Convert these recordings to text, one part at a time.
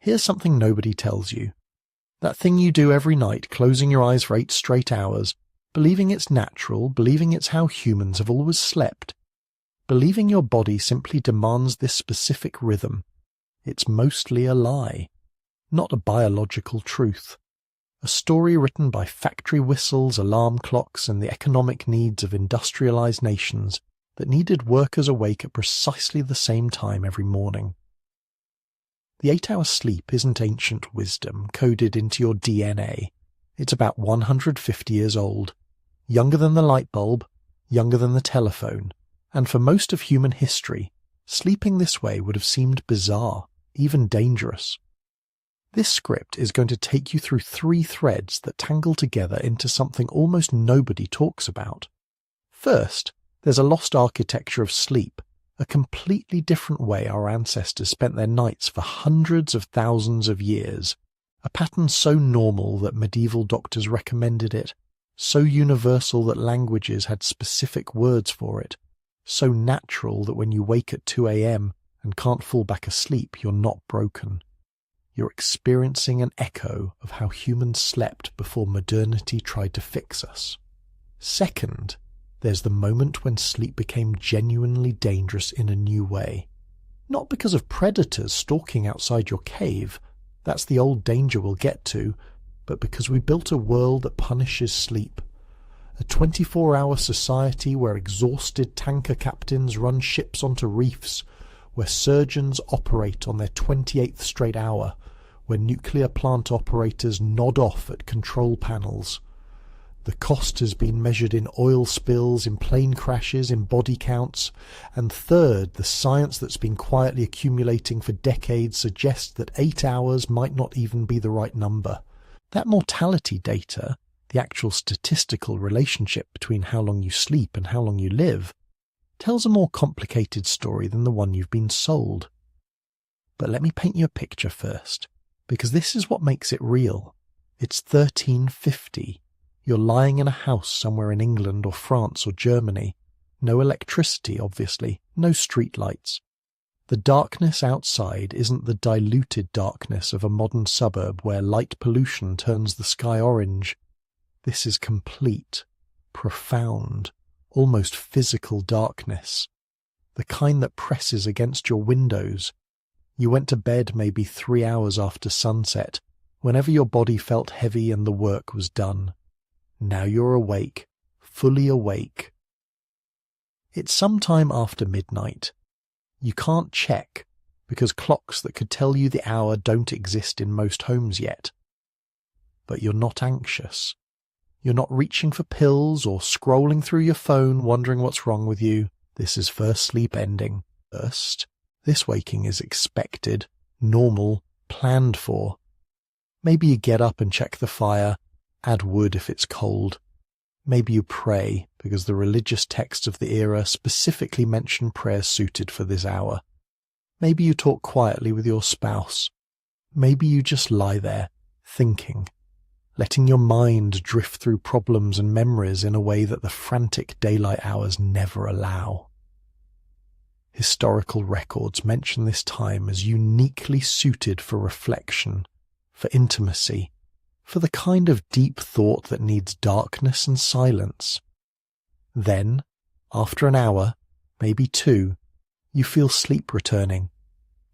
Here's something nobody tells you. That thing you do every night, closing your eyes for 8 straight hours, believing it's natural, believing it's how humans have always slept, believing your body simply demands this specific rhythm, it's mostly a lie, not a biological truth. A story written by factory whistles, alarm clocks, and the economic needs of industrialized nations that needed workers awake at precisely the same time every morning. The 8-hour sleep isn't ancient wisdom coded into your DNA. It's about 150 years old, younger than the light bulb, younger than the telephone, and for most of human history, sleeping this way would have seemed bizarre, even dangerous. This script is going to take you through 3 threads that tangle together into something almost nobody talks about. First, there's a lost architecture of sleep, a completely different way our ancestors spent their nights for hundreds of thousands of years, a pattern so normal that medieval doctors recommended it, so universal that languages had specific words for it, so natural that when you wake at 2 a.m. and can't fall back asleep, you're not broken. You're experiencing an echo of how humans slept before modernity tried to fix us. Second, there's the moment when sleep became genuinely dangerous in a new way. Not because of predators stalking outside your cave, that's the old danger we'll get to, but because we built a world that punishes sleep. A 24-hour society where exhausted tanker captains run ships onto reefs, where surgeons operate on their 28th straight hour, where nuclear plant operators nod off at control panels. The cost has been measured in oil spills, in plane crashes, in body counts. And third, the science that's been quietly accumulating for decades suggests that 8 hours might not even be the right number. That mortality data, the actual statistical relationship between how long you sleep and how long you live, tells a more complicated story than the one you've been sold. But let me paint you a picture first, because this is what makes it real. It's 1350. You're lying in a house somewhere in England or France or Germany. No electricity, obviously, no streetlights. The darkness outside isn't the diluted darkness of a modern suburb where light pollution turns the sky orange. This is complete, profound, almost physical darkness. The kind that presses against your windows. You went to bed maybe 3 hours after sunset, whenever your body felt heavy and the work was done. Now you're awake, fully awake. It's sometime after midnight. You can't check, because clocks that could tell you the hour don't exist in most homes yet. But you're not anxious. You're not reaching for pills or scrolling through your phone wondering what's wrong with you. This is first sleep ending. First, this waking is expected, normal, planned for. Maybe you get up and check the fire, add wood if it's cold. Maybe you pray, because the religious texts of the era specifically mention prayers suited for this hour. Maybe you talk quietly with your spouse. Maybe you just lie there, thinking, letting your mind drift through problems and memories in a way that the frantic daylight hours never allow. Historical records mention this time as uniquely suited for reflection, for intimacy, for the kind of deep thought that needs darkness and silence. Then, after an hour, maybe 2, you feel sleep returning.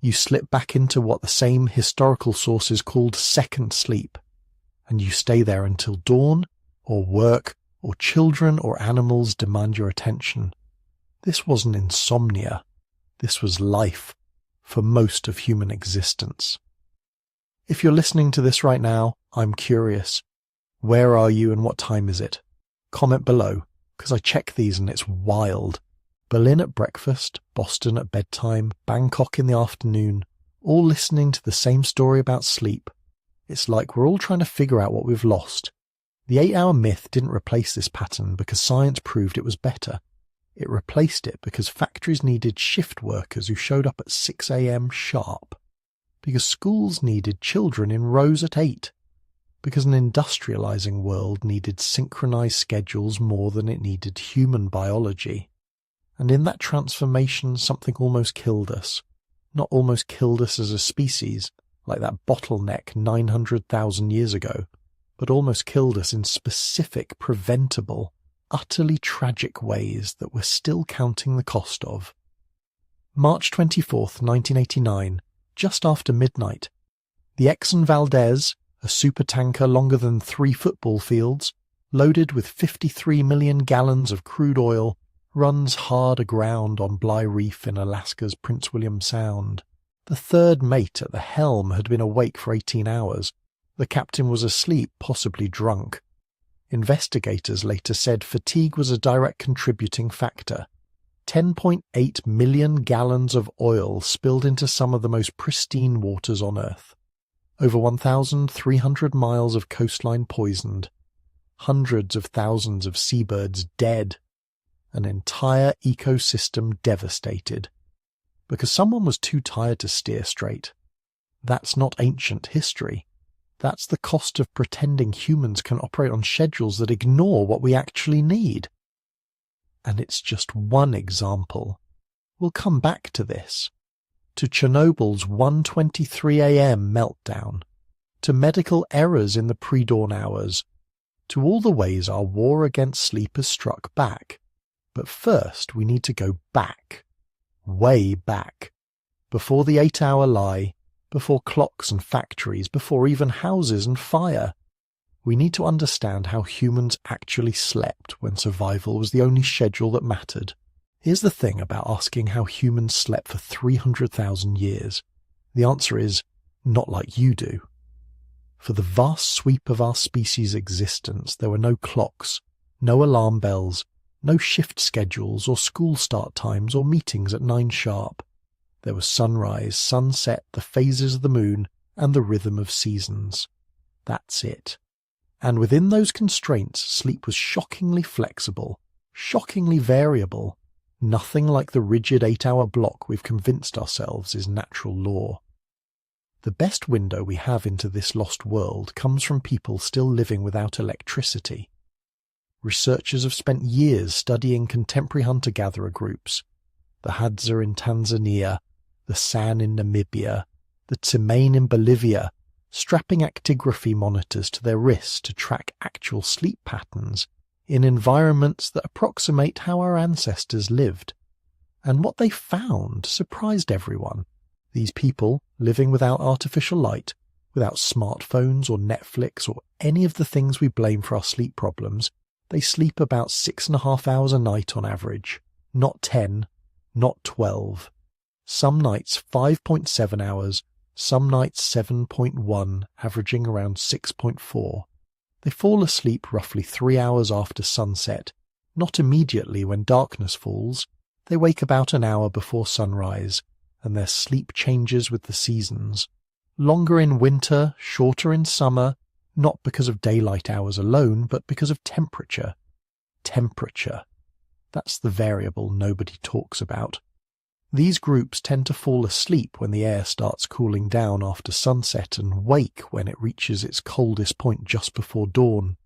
You slip back into what the same historical sources called second sleep, and you stay there until dawn, or work, or children or animals demand your attention. This wasn't insomnia. This was life, for most of human existence. If you're listening to this right now, I'm curious. Where are you and what time is it? Comment below, because I check these and it's wild. Berlin at breakfast, Boston at bedtime, Bangkok in the afternoon, all listening to the same story about sleep. It's like we're all trying to figure out what we've lost. The 8-hour myth didn't replace this pattern because science proved it was better. It replaced it because factories needed shift workers who showed up at 6 a.m. sharp. Because schools needed children in rows at 8. Because an industrializing world needed synchronized schedules more than it needed human biology. And in that transformation, something almost killed us. Not almost killed us as a species, like that bottleneck 900,000 years ago, but almost killed us in specific, preventable, utterly tragic ways that we're still counting the cost of. March 24th, 1989, just after midnight, the Exxon Valdez, a supertanker longer than 3 football fields, loaded with 53 million gallons of crude oil, runs hard aground on Bligh Reef in Alaska's Prince William Sound. The third mate at the helm had been awake for 18 hours. The captain was asleep, possibly drunk. Investigators later said fatigue was a direct contributing factor. 10.8 million gallons of oil spilled into some of the most pristine waters on Earth. Over 1,300 miles of coastline poisoned. Hundreds of thousands of seabirds dead. An entire ecosystem devastated. Because someone was too tired to steer straight. That's not ancient history. That's the cost of pretending humans can operate on schedules that ignore what we actually need. And it's just one example. We'll come back to this. To Chernobyl's 1:23 a.m. meltdown. To medical errors in the pre-dawn hours. To all the ways our war against sleep has struck back. But first we need to go back. Way back. Before the 8-hour lie. Before clocks and factories. Before even houses and fire. We need to understand how humans actually slept when survival was the only schedule that mattered. Here's the thing about asking how humans slept for 300,000 years. The answer is, not like you do. For the vast sweep of our species' existence, there were no clocks, no alarm bells, no shift schedules or school start times or meetings at 9 sharp. There was sunrise, sunset, the phases of the moon, and the rhythm of seasons. That's it. And within those constraints, sleep was shockingly flexible, shockingly variable, nothing like the rigid 8-hour block we've convinced ourselves is natural law. The best window we have into this lost world comes from people still living without electricity. Researchers have spent years studying contemporary hunter-gatherer groups, the Hadza in Tanzania, the San in Namibia, the Tsimane in Bolivia, strapping actigraphy monitors to their wrists to track actual sleep patterns in environments that approximate how our ancestors lived. And what they found surprised everyone. These people, living without artificial light, without smartphones or Netflix or any of the things we blame for our sleep problems, they sleep about 6.5 hours a night on average. Not 10, not 12. Some nights 5.7 hours, some nights 7.1, averaging around 6.4. They fall asleep roughly 3 hours after sunset, not immediately when darkness falls. They wake about an hour before sunrise, and their sleep changes with the seasons. Longer in winter, shorter in summer, not because of daylight hours alone, but because of temperature. Temperature. That's the variable nobody talks about. These groups tend to fall asleep when the air starts cooling down after sunset and wake when it reaches its coldest point just before dawn.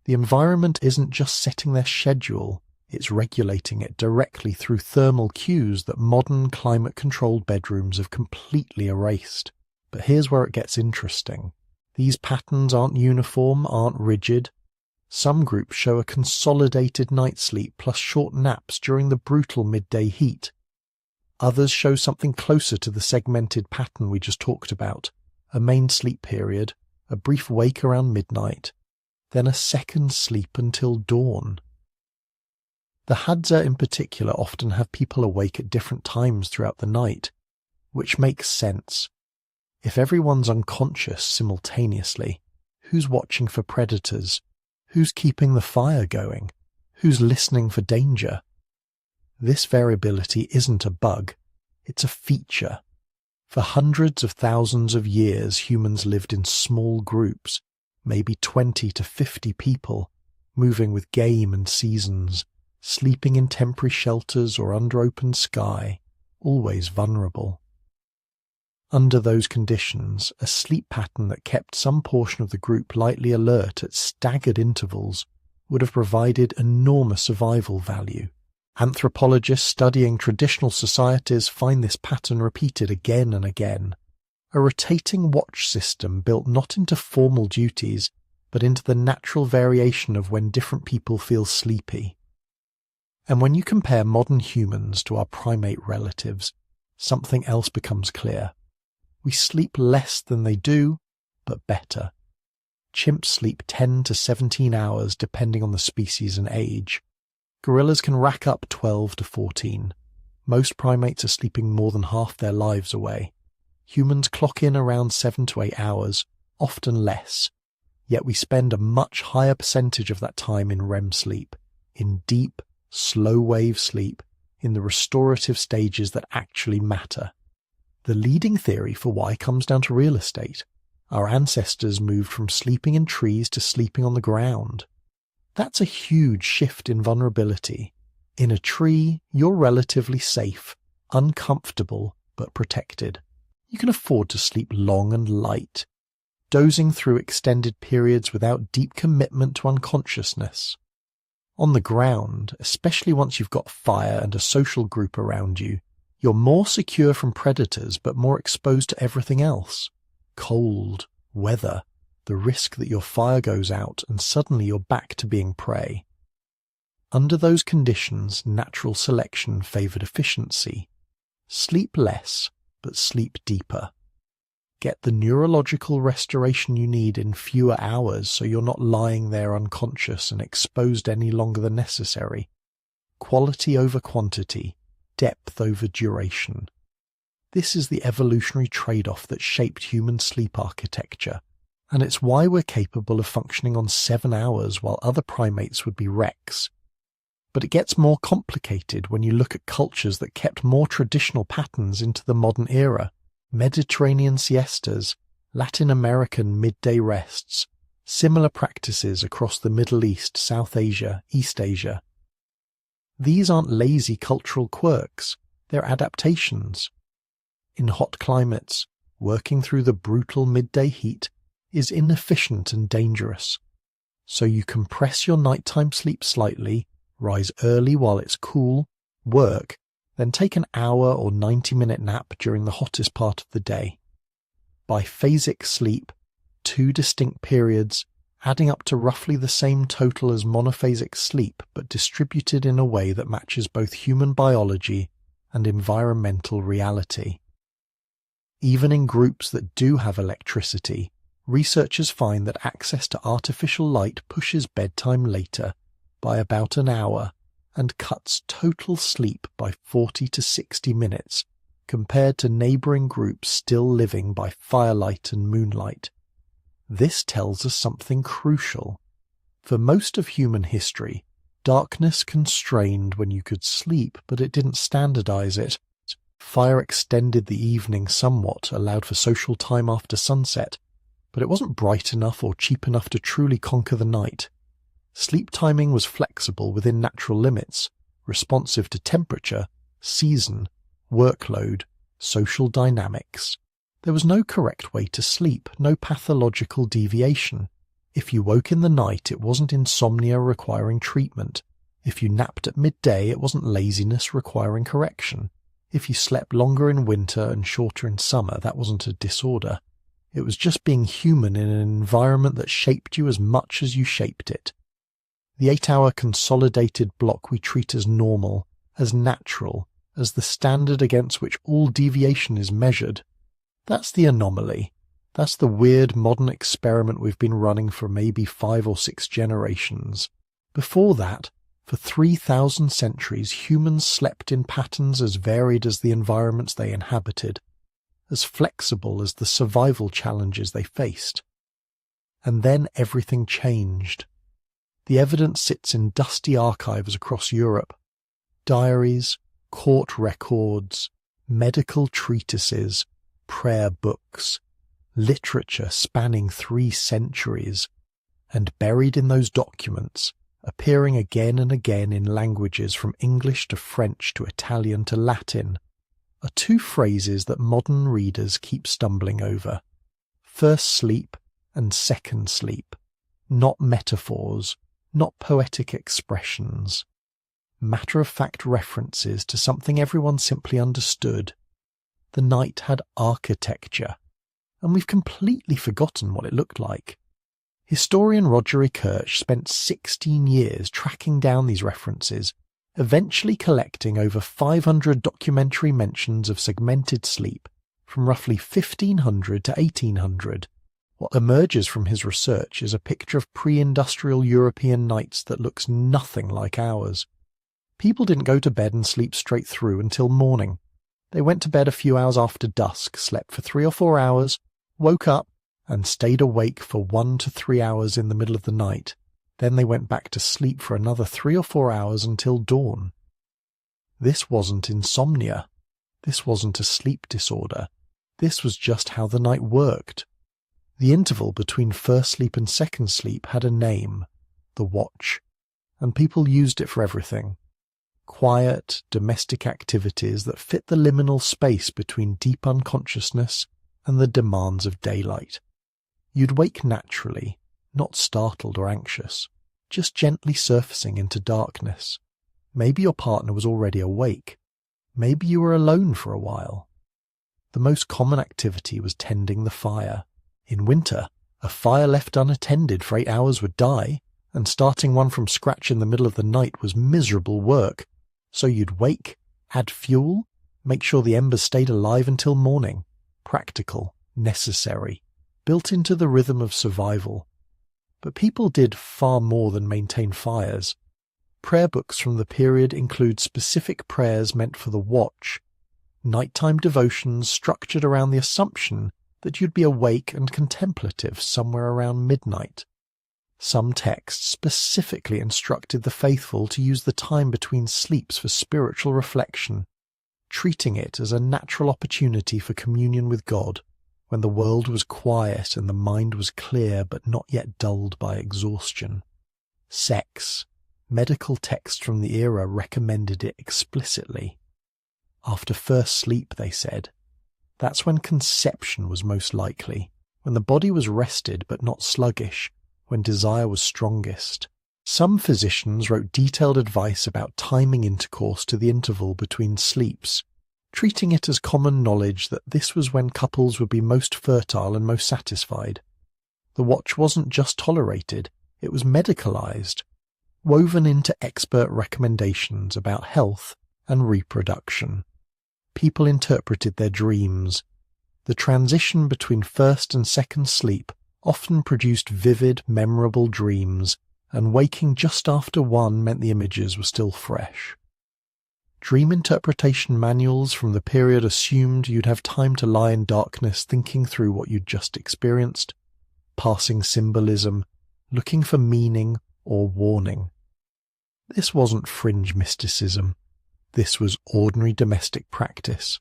The environment isn't just setting their schedule, it's regulating it directly through thermal cues that modern climate-controlled bedrooms have completely erased. But here's where it gets interesting. These patterns aren't uniform, aren't rigid. Some groups show a consolidated night sleep plus short naps during the brutal midday heat. Others show something closer to the segmented pattern we just talked about, a main sleep period, a brief wake around midnight, then a second sleep until dawn. The Hadza in particular often have people awake at different times throughout the night, which makes sense. If everyone's unconscious simultaneously, who's watching for predators? Who's keeping the fire going? Who's listening for danger? This variability isn't a bug, it's a feature. For hundreds of thousands of years, humans lived in small groups, maybe 20 to 50 people, moving with game and seasons, sleeping in temporary shelters or under open sky, always vulnerable. Under those conditions, a sleep pattern that kept some portion of the group lightly alert at staggered intervals would have provided enormous survival value. Anthropologists studying traditional societies find this pattern repeated again and again. a rotating watch system built not into formal duties, but into the natural variation of when different people feel sleepy. And when you compare modern humans to our primate relatives, something else becomes clear. We sleep less than they do, but better. Chimps sleep 10 to 17 hours depending on the species and age. Gorillas can rack up 12 to 14. Most primates are sleeping more than half their lives away. Humans clock in around 7 to 8 hours, often less. Yet we spend a much higher percentage of that time in REM sleep, in deep, slow-wave sleep, in the restorative stages that actually matter. The leading theory for why comes down to real estate. Our ancestors moved from sleeping in trees to sleeping on the ground. That's a huge shift in vulnerability. In a tree, you're relatively safe, uncomfortable, but protected. You can afford to sleep long and light, dozing through extended periods without deep commitment to unconsciousness. On the ground, especially once you've got fire and a social group around you, you're more secure from predators but more exposed to everything else. Cold, weather, the risk that your fire goes out and suddenly you're back to being prey. Under those conditions, natural selection favoured efficiency. Sleep less, but sleep deeper. Get the neurological restoration you need in fewer hours so you're not lying there unconscious and exposed any longer than necessary. Quality over quantity, depth over duration. This is the evolutionary trade-off that shaped human sleep architecture, and it's why we're capable of functioning on 7 hours while other primates would be wrecks. But it gets more complicated when you look at cultures that kept more traditional patterns into the modern era. Mediterranean siestas, Latin American midday rests, similar practices across the Middle East, South Asia, East Asia. These aren't lazy cultural quirks, they're adaptations. In hot climates, working through the brutal midday heat is inefficient and dangerous. So you compress your nighttime sleep slightly, rise early while it's cool, work, then take an hour or 90-minute nap during the hottest part of the day. Biphasic sleep, 2 distinct periods, adding up to roughly the same total as monophasic sleep but distributed in a way that matches both human biology and environmental reality. Even in groups that do have electricity, researchers find that access to artificial light pushes bedtime later by about an hour and cuts total sleep by 40 to 60 minutes compared to neighbouring groups still living by firelight and moonlight. This tells us something crucial. For most of human history, darkness constrained when you could sleep, but it didn't standardize it. Fire extended the evening somewhat, allowed for social time after sunset, but it wasn't bright enough or cheap enough to truly conquer the night. Sleep timing was flexible within natural limits, responsive to temperature, season, workload, social dynamics. There was no correct way to sleep, no pathological deviation. If you woke in the night, it wasn't insomnia requiring treatment. If you napped at midday, it wasn't laziness requiring correction. If you slept longer in winter and shorter in summer, that wasn't a disorder. It was just being human in an environment that shaped you as much as you shaped it. The 8-hour consolidated block we treat as normal, as natural, as the standard against which all deviation is measured. That's the anomaly. That's the weird modern experiment we've been running for maybe 5 or 6 generations. Before that, for 3,000 centuries, humans slept in patterns as varied as the environments they inhabited, as flexible as the survival challenges they faced. And then everything changed. The evidence sits in dusty archives across Europe. Diaries, court records, medical treatises, prayer books, literature spanning 3 centuries, and buried in those documents, appearing again and again in languages from English to French to Italian to Latin, are 2 phrases that modern readers keep stumbling over. First sleep and second sleep, not metaphors, not poetic expressions. Matter-of-fact references to something everyone simply understood. The night had architecture, and we've completely forgotten what it looked like. Historian Roger E. Kirsch spent 16 years tracking down these references, eventually collecting over 500 documentary mentions of segmented sleep from roughly 1500 to 1800. What emerges from his research is a picture of pre-industrial European nights that looks nothing like ours. People didn't go to bed and sleep straight through until morning. They went to bed a few hours after dusk, slept for 3 or 4 hours, woke up, and stayed awake for 1 to 3 hours in the middle of the night. Then they went back to sleep for another 3 or 4 hours until dawn. This wasn't insomnia. This wasn't a sleep disorder. This was just how the night worked. The interval between first sleep and second sleep had a name, the watch, and people used it for everything. Quiet, domestic activities that fit the liminal space between deep unconsciousness and the demands of daylight. You'd wake naturally, not startled or anxious, just gently surfacing into darkness. Maybe your partner was already awake. Maybe you were alone for a while. The most common activity was tending the fire. In winter, a fire left unattended for 8 hours would die, and starting one from scratch in the middle of the night was miserable work. So you'd wake, add fuel, make sure the embers stayed alive until morning. Practical, necessary, built into the rhythm of survival. But people did far more than maintain fires. Prayer books from the period include specific prayers meant for the watch, nighttime devotions structured around the assumption that you'd be awake and contemplative somewhere around midnight. Some texts specifically instructed the faithful to use the time between sleeps for spiritual reflection, treating it as a natural opportunity for communion with God, when the world was quiet and the mind was clear but not yet dulled by exhaustion. Sex. Medical texts from the era recommended it explicitly. After first sleep, they said. That's when conception was most likely, when the body was rested but not sluggish, when desire was strongest. Some physicians wrote detailed advice about timing intercourse to the interval between sleeps, treating it as common knowledge that this was when couples would be most fertile and most satisfied. The watch wasn't just tolerated, it was medicalized, woven into expert recommendations about health and reproduction. People interpreted their dreams. The transition between first and second sleep often produced vivid, memorable dreams, and waking just after one meant the images were still fresh. Dream interpretation manuals from the period assumed you'd have time to lie in darkness thinking through what you'd just experienced, parsing symbolism, looking for meaning or warning. This wasn't fringe mysticism. This was ordinary domestic practice.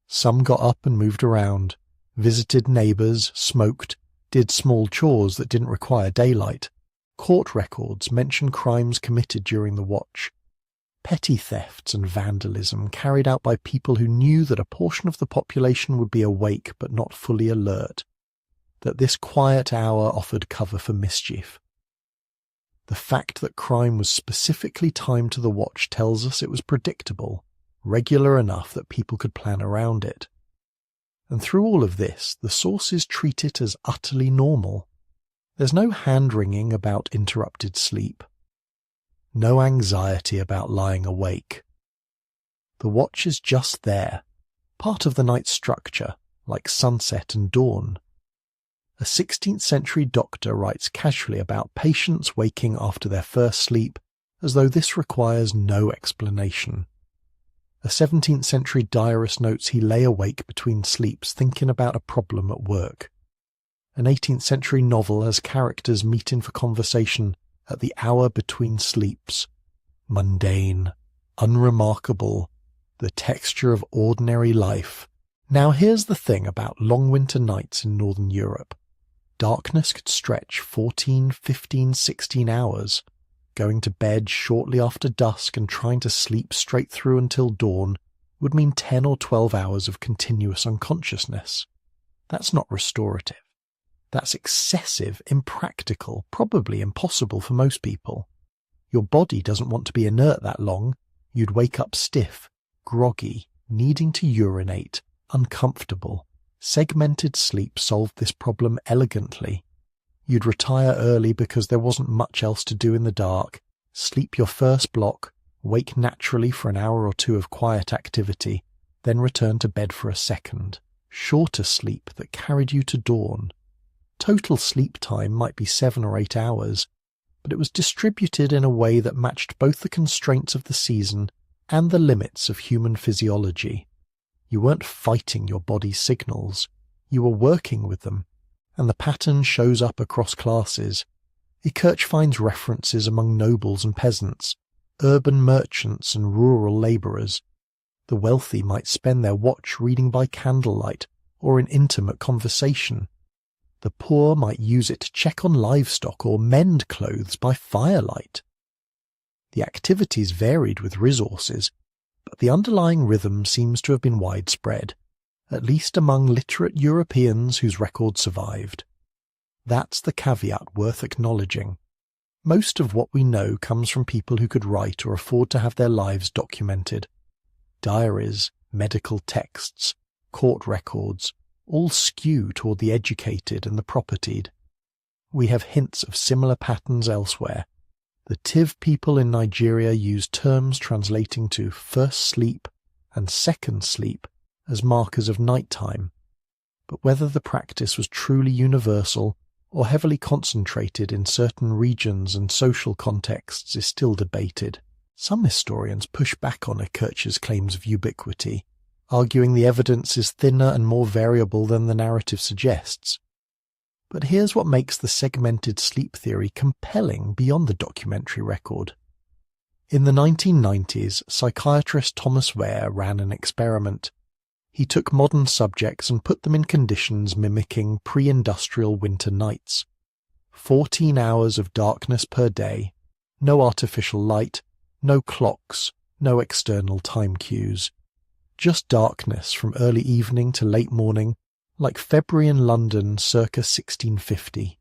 Some got up and moved around, visited neighbours, smoked, did small chores that didn't require daylight. Court records mention crimes committed during the watch. Petty thefts and vandalism carried out by people who knew that a portion of the population would be awake but not fully alert, that this quiet hour offered cover for mischief. The fact that crime was specifically timed to the watch tells us it was predictable, regular enough that people could plan around it. And through all of this, the sources treat it as utterly normal. There's no hand-wringing about interrupted sleep. No anxiety about lying awake. The watch is just there, part of the night's structure, like sunset and dawn. A 16th century doctor writes casually about patients waking after their first sleep, as though this requires no explanation. A 17th century diarist notes he lay awake between sleeps thinking about a problem at work. An 18th century novel has characters meeting for conversation at the hour between sleeps. Mundane, unremarkable, the texture of ordinary life. Now here's the thing about long winter nights in Northern Europe. Darkness could stretch 14, 15, 16 hours. Going to bed shortly after dusk and trying to sleep straight through until dawn would mean 10 or 12 hours of continuous unconsciousness. That's not restorative. That's excessive, impractical, probably impossible for most people. Your body doesn't want to be inert that long. You'd wake up stiff, groggy, needing to urinate, uncomfortable, Segmented sleep solved this problem elegantly. You'd retire early because there wasn't much else to do in the dark, sleep your first block, wake naturally for an hour or two of quiet activity, then return to bed for a second. Shorter sleep that carried you to dawn. Total sleep time might be 7 or 8 hours, but it was distributed in a way that matched both the constraints of the season and the limits of human physiology. You weren't fighting your body's signals, you were working with them, and the pattern shows up across classes. Kirch finds references among nobles and peasants, urban merchants and rural labourers. The wealthy might spend their watch reading by candlelight or in intimate conversation. The poor might use it to check on livestock or mend clothes by firelight. The activities varied with resources, but the underlying rhythm seems to have been widespread, at least among literate Europeans whose record survived. That's the caveat worth acknowledging. Most of what we know comes from people who could write or afford to have their lives documented. Diaries, medical texts, court records, all skew toward the educated and the propertied. We have hints of similar patterns elsewhere. The Tiv people in Nigeria use terms translating to first sleep and second sleep as markers of nighttime, but whether the practice was truly universal or heavily concentrated in certain regions and social contexts is still debated. Some historians push back on Kirch's claims of ubiquity, arguing the evidence is thinner and more variable than the narrative suggests. But here's what makes the segmented sleep theory compelling beyond the documentary record. In the 1990s, psychiatrist Thomas Ware ran an experiment. He took modern subjects and put them in conditions mimicking pre-industrial winter nights. 14 hours of darkness per day, no artificial light, no clocks, no external time cues. Just darkness from early evening to late morning, like February in London circa 1650.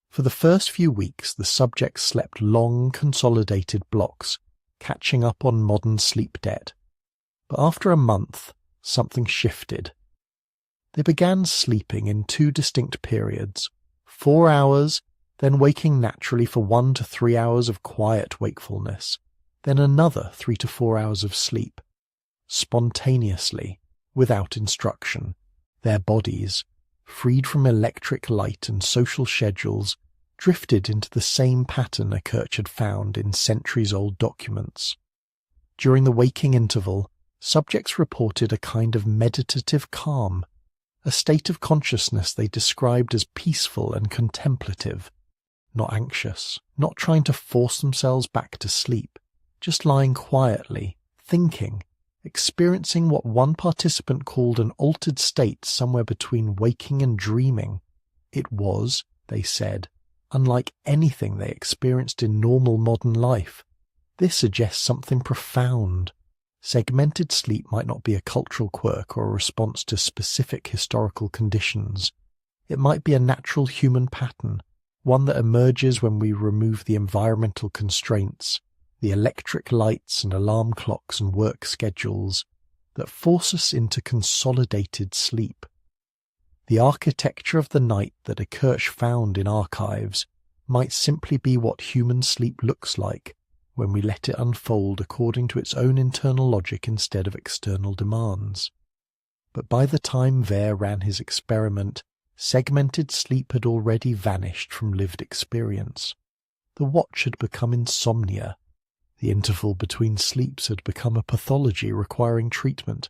For the first few weeks, the subjects slept long, consolidated blocks, catching up on modern sleep debt. But after a month, something shifted. They began sleeping in 2 distinct periods, 4 hours, then waking naturally for 1 to 3 hours of quiet wakefulness, then another 3 to 4 hours of sleep. Spontaneously, without instruction, their bodies, freed from electric light and social schedules, drifted into the same pattern Kirch had found in centuries-old documents. During the waking interval, subjects reported a kind of meditative calm, a state of consciousness they described as peaceful and contemplative, not anxious, not trying to force themselves back to sleep, just lying quietly, thinking, experiencing what one participant called an altered state somewhere between waking and dreaming. It was, they said, unlike anything they experienced in normal modern life. This suggests something profound. Segmented sleep might not be a cultural quirk or a response to specific historical conditions. It might be a natural human pattern, one that emerges when we remove the environmental constraints, the electric lights and alarm clocks and work schedules that force us into consolidated sleep. The architecture of the night that Kirch found in archives might simply be what human sleep looks like when we let it unfold according to its own internal logic instead of external demands. But by the time Ware ran his experiment, segmented sleep had already vanished from lived experience. The watch had become insomnia. The interval between sleeps had become a pathology requiring treatment,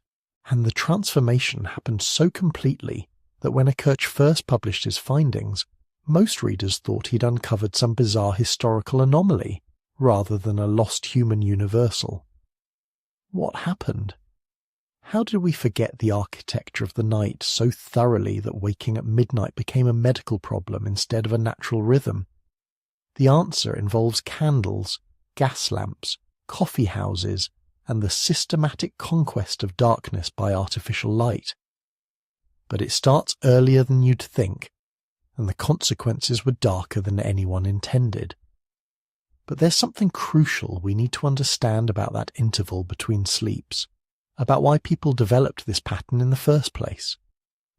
and the transformation happened so completely that when Kirch first published his findings, most readers thought he'd uncovered some bizarre historical anomaly, rather than a lost human universal. What happened? How did we forget the architecture of the night so thoroughly that waking at midnight became a medical problem instead of a natural rhythm? The answer involves candles, gas lamps, coffee houses, and the systematic conquest of darkness by artificial light. But it starts earlier than you'd think, and the consequences were darker than anyone intended. But there's something crucial we need to understand about that interval between sleeps, about why people developed this pattern in the first place.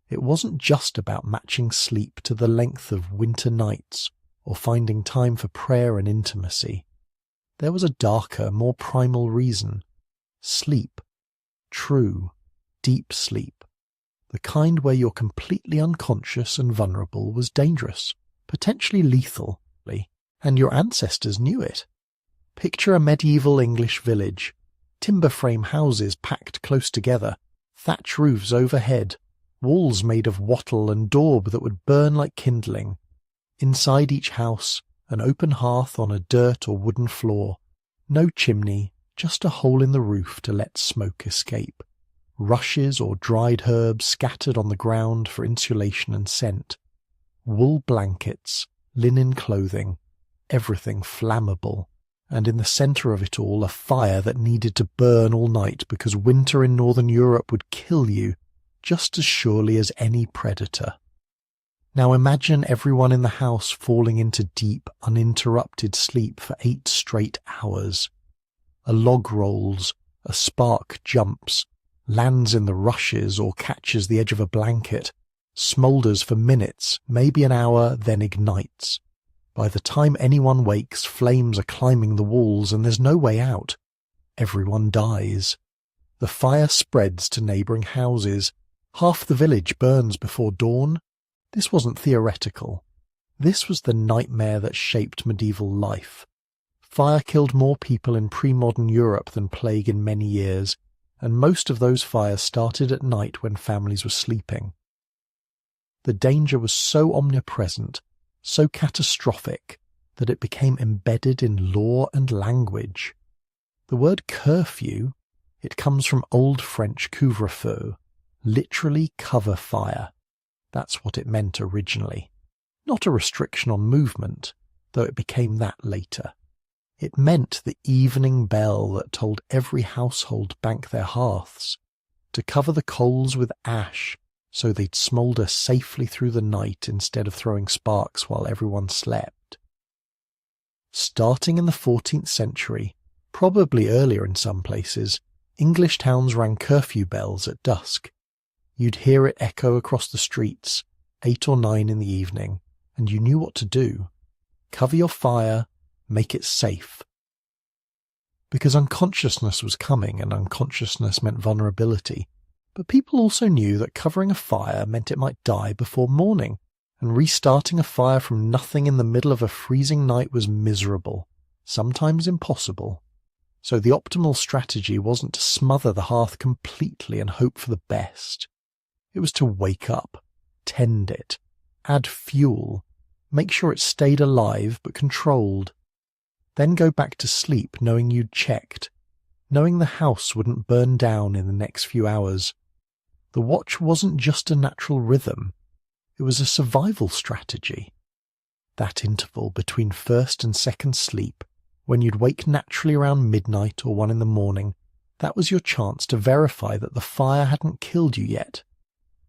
It wasn't just about matching sleep to the length of winter nights or finding time for prayer and intimacy. There was a darker, more primal reason. Sleep. True, deep sleep. The kind where you're completely unconscious and vulnerable was dangerous, potentially lethal, and your ancestors knew it. Picture a medieval English village. Timber frame houses packed close together, thatch roofs overhead, walls made of wattle and daub that would burn like kindling. Inside each house, an open hearth on a dirt or wooden floor. No chimney, just a hole in the roof to let smoke escape. Rushes or dried herbs scattered on the ground for insulation and scent. Wool blankets, linen clothing, everything flammable. And in the centre of it all, a fire that needed to burn all night because winter in northern Europe would kill you just as surely as any predator. Now imagine everyone in the house falling into deep, uninterrupted sleep for 8 straight hours. A log rolls, a spark jumps, lands in the rushes or catches the edge of a blanket, smoulders for minutes, maybe an hour, then ignites. By the time anyone wakes, flames are climbing the walls and there's no way out. Everyone dies. The fire spreads to neighbouring houses. Half the village burns before dawn. This wasn't theoretical. This was the nightmare that shaped medieval life. Fire killed more people in pre-modern Europe than plague in many years, and most of those fires started at night when families were sleeping. The danger was so omnipresent, so catastrophic, that it became embedded in law and language. The word curfew, it comes from Old French couvre-feu, literally cover fire. That's what it meant originally. Not a restriction on movement, though it became that later. It meant the evening bell that told every household to bank their hearths, to cover the coals with ash so they'd smoulder safely through the night instead of throwing sparks while everyone slept. Starting in the 14th century, probably earlier in some places, English towns rang curfew bells at dusk. You'd hear it echo across the streets, 8 or 9 in the evening, and you knew what to do. Cover your fire, make it safe. Because unconsciousness was coming, and unconsciousness meant vulnerability, but people also knew that covering a fire meant it might die before morning, and restarting a fire from nothing in the middle of a freezing night was miserable, sometimes impossible. So the optimal strategy wasn't to smother the hearth completely and hope for the best. It was to wake up, tend it, add fuel, make sure it stayed alive but controlled. Then go back to sleep knowing you'd checked, knowing the house wouldn't burn down in the next few hours. The watch wasn't just a natural rhythm, it was a survival strategy. That interval between first and second sleep, when you'd wake naturally around midnight or 1 in the morning, that was your chance to verify that the fire hadn't killed you yet.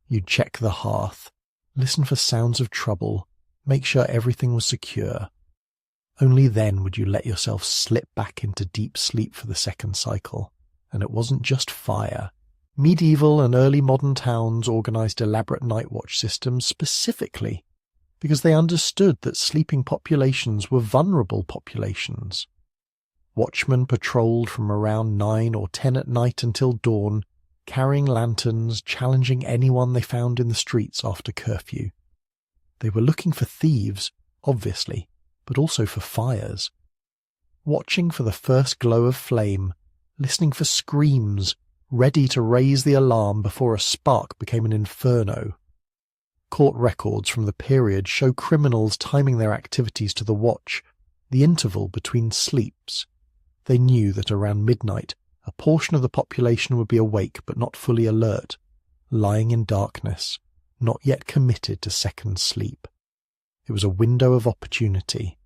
You'd check the hearth, listen for sounds of trouble, make sure everything was secure. Only then would you let yourself slip back into deep sleep for the second cycle. And it wasn't just fire. Medieval and early modern towns organised elaborate night watch systems specifically because they understood that sleeping populations were vulnerable populations. Watchmen patrolled from around 9 or 10 at night until dawn, carrying lanterns, challenging anyone they found in the streets after curfew. They were looking for thieves, obviously, but also for fires. Watching for the first glow of flame, listening for screams, ready to raise the alarm before a spark became an inferno. Court records from the period show criminals timing their activities to the watch, the interval between sleeps. They knew that around midnight, a portion of the population would be awake but not fully alert, lying in darkness, not yet committed to second sleep. It was a window of opportunity.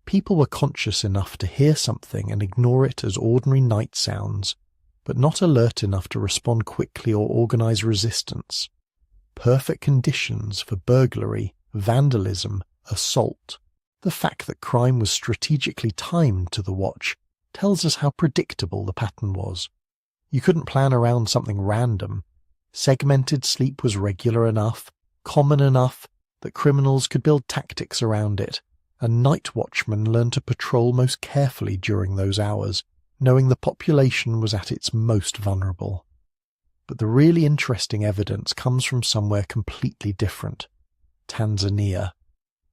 People were conscious enough to hear something and ignore it as ordinary night sounds, but not alert enough to respond quickly or organize resistance. Perfect conditions for burglary, vandalism, assault. The fact that crime was strategically timed to the watch tells us how predictable the pattern was. You couldn't plan around something random. Segmented sleep was regular enough, common enough, that criminals could build tactics around it, and night watchmen learned to patrol most carefully during those hours, knowing the population was at its most vulnerable. But the really interesting evidence comes from somewhere completely different. Tanzania.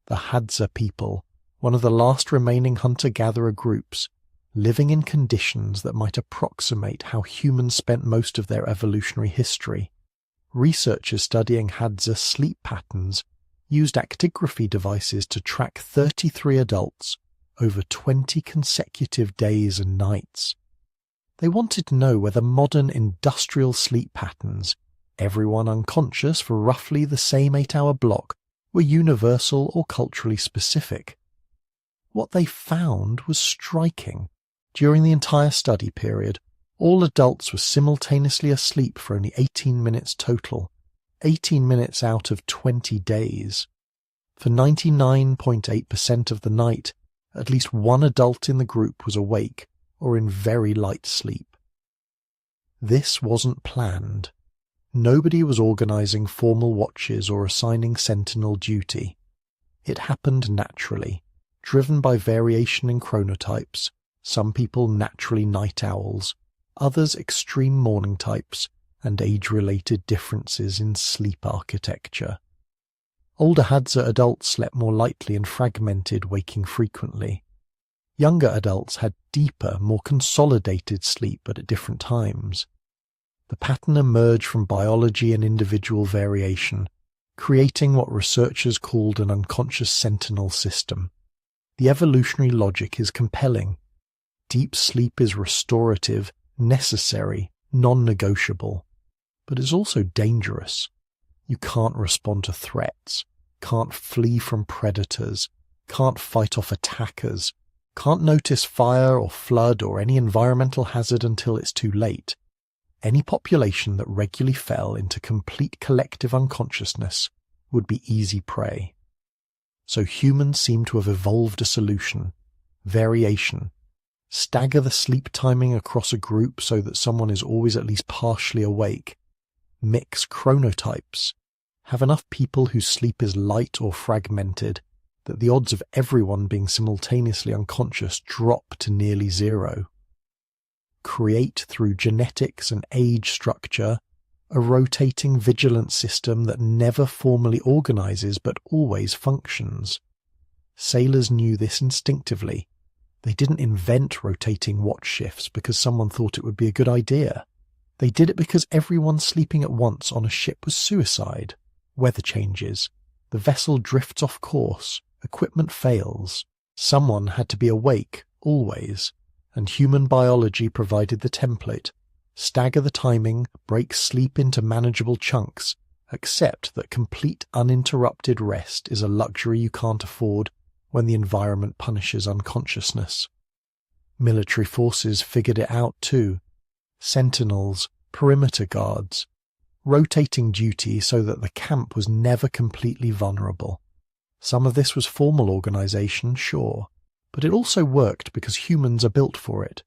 The Hadza people, one of the last remaining hunter-gatherer groups, living in conditions that might approximate how humans spent most of their evolutionary history. Researchers studying Hadza sleep patterns used actigraphy devices to track 33 adults over 20 consecutive days and nights. They wanted to know whether modern industrial sleep patterns, everyone unconscious for roughly the same 8-hour block, were universal or culturally specific. What they found was striking. During the entire study period, all adults were simultaneously asleep for only 18 minutes total, 18 minutes out of 20 days. For 99.8% of the night, at least one adult in the group was awake or in very light sleep. This wasn't planned. Nobody was organizing formal watches or assigning sentinel duty. It happened naturally, driven by variation in chronotypes, some people naturally night owls, others extreme morning types, and age-related differences in sleep architecture. Older Hadza adults slept more lightly and fragmented, waking frequently. Younger adults had deeper, more consolidated sleep but at different times. The pattern emerged from biology and individual variation, creating what researchers called an unconscious sentinel system. The evolutionary logic is compelling. Deep sleep is restorative, necessary, non-negotiable. But it's also dangerous. You can't respond to threats, can't flee from predators, can't fight off attackers, can't notice fire or flood or any environmental hazard until it's too late. Any population that regularly fell into complete collective unconsciousness would be easy prey. So humans seem to have evolved a solution: variation. Stagger the sleep timing across a group so that someone is always at least partially awake. Mix chronotypes. Have enough people whose sleep is light or fragmented that the odds of everyone being simultaneously unconscious drop to nearly zero. Create through genetics and age structure a rotating vigilance system that never formally organizes but always functions. Sailors knew this instinctively. They didn't invent rotating watch shifts because someone thought it would be a good idea. They did it because everyone sleeping at once on a ship was suicide. Weather changes. The vessel drifts off course. Equipment fails. Someone had to be awake, always, and human biology provided the template. Stagger the timing, break sleep into manageable chunks, accept that complete uninterrupted rest is a luxury you can't afford when the environment punishes unconsciousness. Military forces figured it out too. Sentinels, perimeter guards, rotating duty so that the camp was never completely vulnerable. Some of this was formal organization, sure, but it also worked because humans are built for it.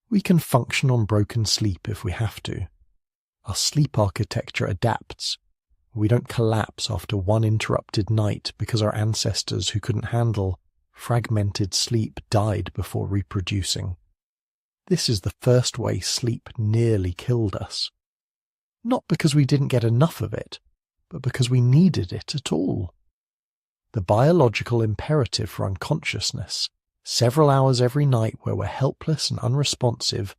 We can function on broken sleep if we have to. Our sleep architecture adapts. We don't collapse after one interrupted night because our ancestors who couldn't handle fragmented sleep died before reproducing. This is the first way sleep nearly killed us. Not because we didn't get enough of it, but because we needed it at all. The biological imperative for unconsciousness, several hours every night where we're helpless and unresponsive,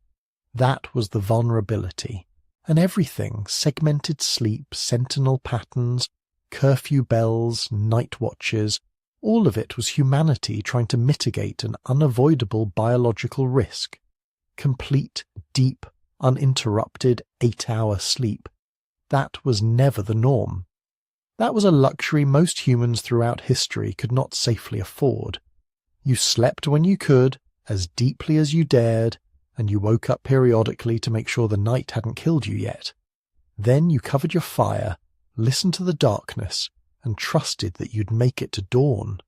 that was the vulnerability. And everything, segmented sleep, sentinel patterns, curfew bells, night watches, all of it was humanity trying to mitigate an unavoidable biological risk. Complete, deep, uninterrupted 8-hour sleep. That was never the norm. That was a luxury most humans throughout history could not safely afford. You slept when you could, as deeply as you dared, and you woke up periodically to make sure the night hadn't killed you yet. Then you covered your fire, listened to the darkness, and trusted that you'd make it to dawn.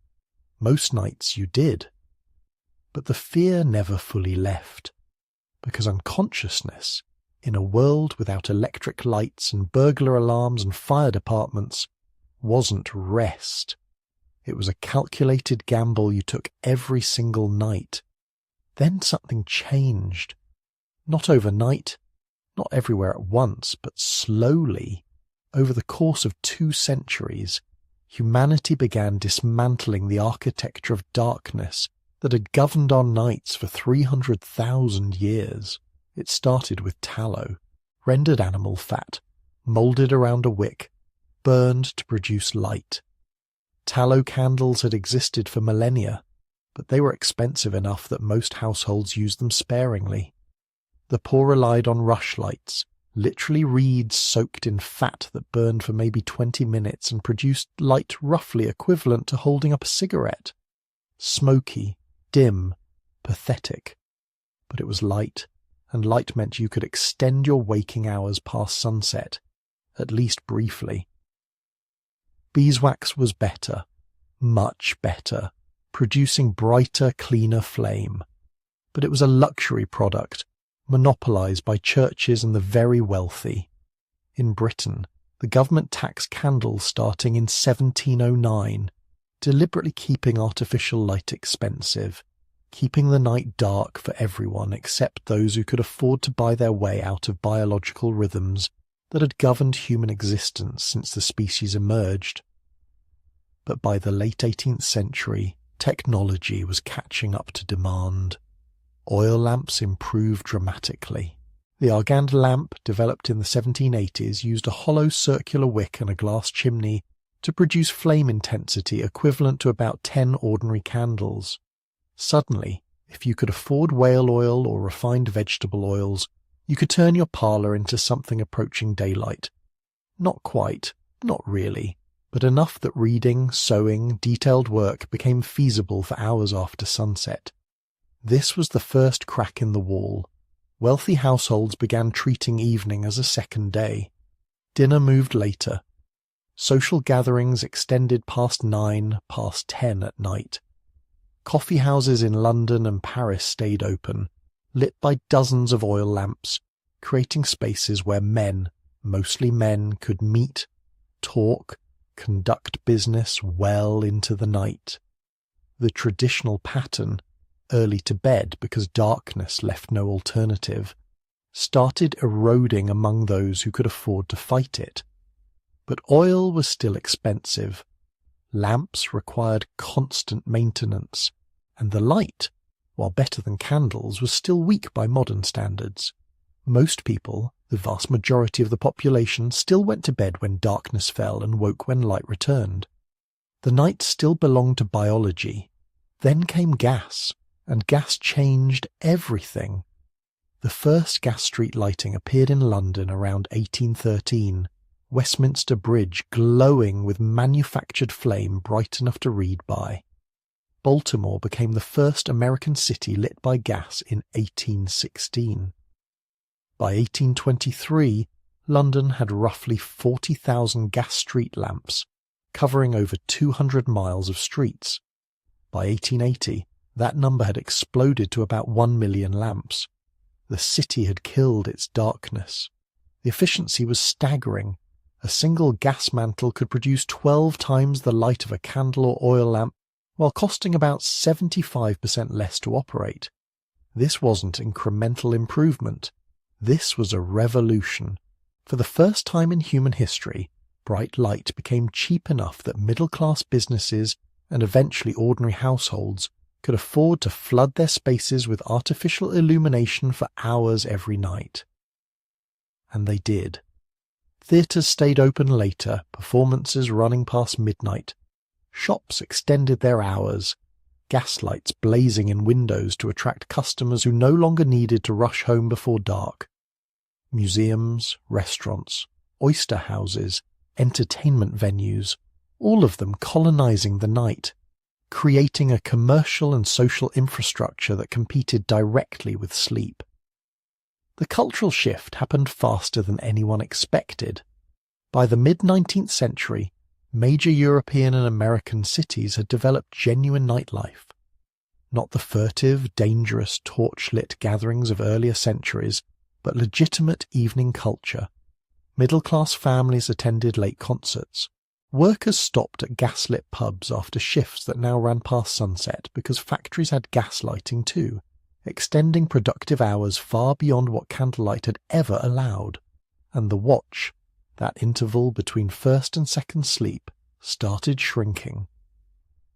Most nights you did. But the fear never fully left, because unconsciousness in a world without electric lights and burglar alarms and fire departments, wasn't rest. It was a calculated gamble you took every single night. Then something changed. Not overnight, not everywhere at once, but slowly. Over the course of 2 centuries, humanity began dismantling the architecture of darkness that had governed our nights for 300,000 years. It started with tallow, rendered animal fat, moulded around a wick, burned to produce light. Tallow candles had existed for millennia, but they were expensive enough that most households used them sparingly. The poor relied on rushlights, literally reeds soaked in fat that burned for maybe 20 minutes and produced light roughly equivalent to holding up a cigarette. Smoky, dim, pathetic. But it was light, and light meant you could extend your waking hours past sunset, at least briefly. Beeswax was better, much better, producing brighter, cleaner flame. But it was a luxury product, monopolised by churches and the very wealthy. In Britain, the government taxed candles starting in 1709, deliberately keeping artificial light expensive, keeping the night dark for everyone except those who could afford to buy their way out of biological rhythms that had governed human existence since the species emerged. But by the late 18th century, technology was catching up to demand. Oil lamps improved dramatically. The Argand lamp, developed in the 1780s, used a hollow circular wick and a glass chimney to produce flame intensity equivalent to about 10 ordinary candles. Suddenly, if you could afford whale oil or refined vegetable oils, you could turn your parlour into something approaching daylight. Not quite, not really, but enough that reading, sewing, detailed work became feasible for hours after sunset. This was the first crack in the wall. Wealthy households began treating evening as a second day. Dinner moved later. Social gatherings extended past 9, past 10 at night. Coffee houses in London and Paris stayed open, lit by dozens of oil lamps, creating spaces where men, mostly men, could meet, talk, conduct business well into the night. The traditional pattern, early to bed because darkness left no alternative, started eroding among those who could afford to fight it. But oil was still expensive. Lamps required constant maintenance, and the light, while better than candles, was still weak by modern standards. Most people, the vast majority of the population, still went to bed when darkness fell and woke when light returned. The night still belonged to biology. Then came gas, and gas changed everything. The first gas street lighting appeared in London around 1813, Westminster Bridge glowing with manufactured flame bright enough to read by. Baltimore became the first American city lit by gas in 1816. By 1823, London had roughly 40,000 gas street lamps, covering over 200 miles of streets. By 1880, that number had exploded to about 1 million lamps. The city had killed its darkness. The efficiency was staggering. A single gas mantle could produce 12 times the light of a candle or oil lamp, while costing about 75% less to operate. This wasn't incremental improvement. This was a revolution. For the first time in human history, bright light became cheap enough that middle-class businesses and eventually ordinary households could afford to flood their spaces with artificial illumination for hours every night. And they did. Theatres stayed open later, performances running past midnight. Shops extended their hours, gaslights blazing in windows to attract customers who no longer needed to rush home before dark. Museums, restaurants, oyster houses, entertainment venues, all of them colonizing the night, creating a commercial and social infrastructure that competed directly with sleep. The cultural shift happened faster than anyone expected. By the mid-19th century, major European and American cities had developed genuine nightlife. Not the furtive, dangerous, torch-lit gatherings of earlier centuries, but legitimate evening culture. Middle-class families attended late concerts. Workers stopped at gaslit pubs after shifts that now ran past sunset because factories had gaslighting too, extending productive hours far beyond what candlelight had ever allowed. And the watch, that interval between first and second sleep, started shrinking.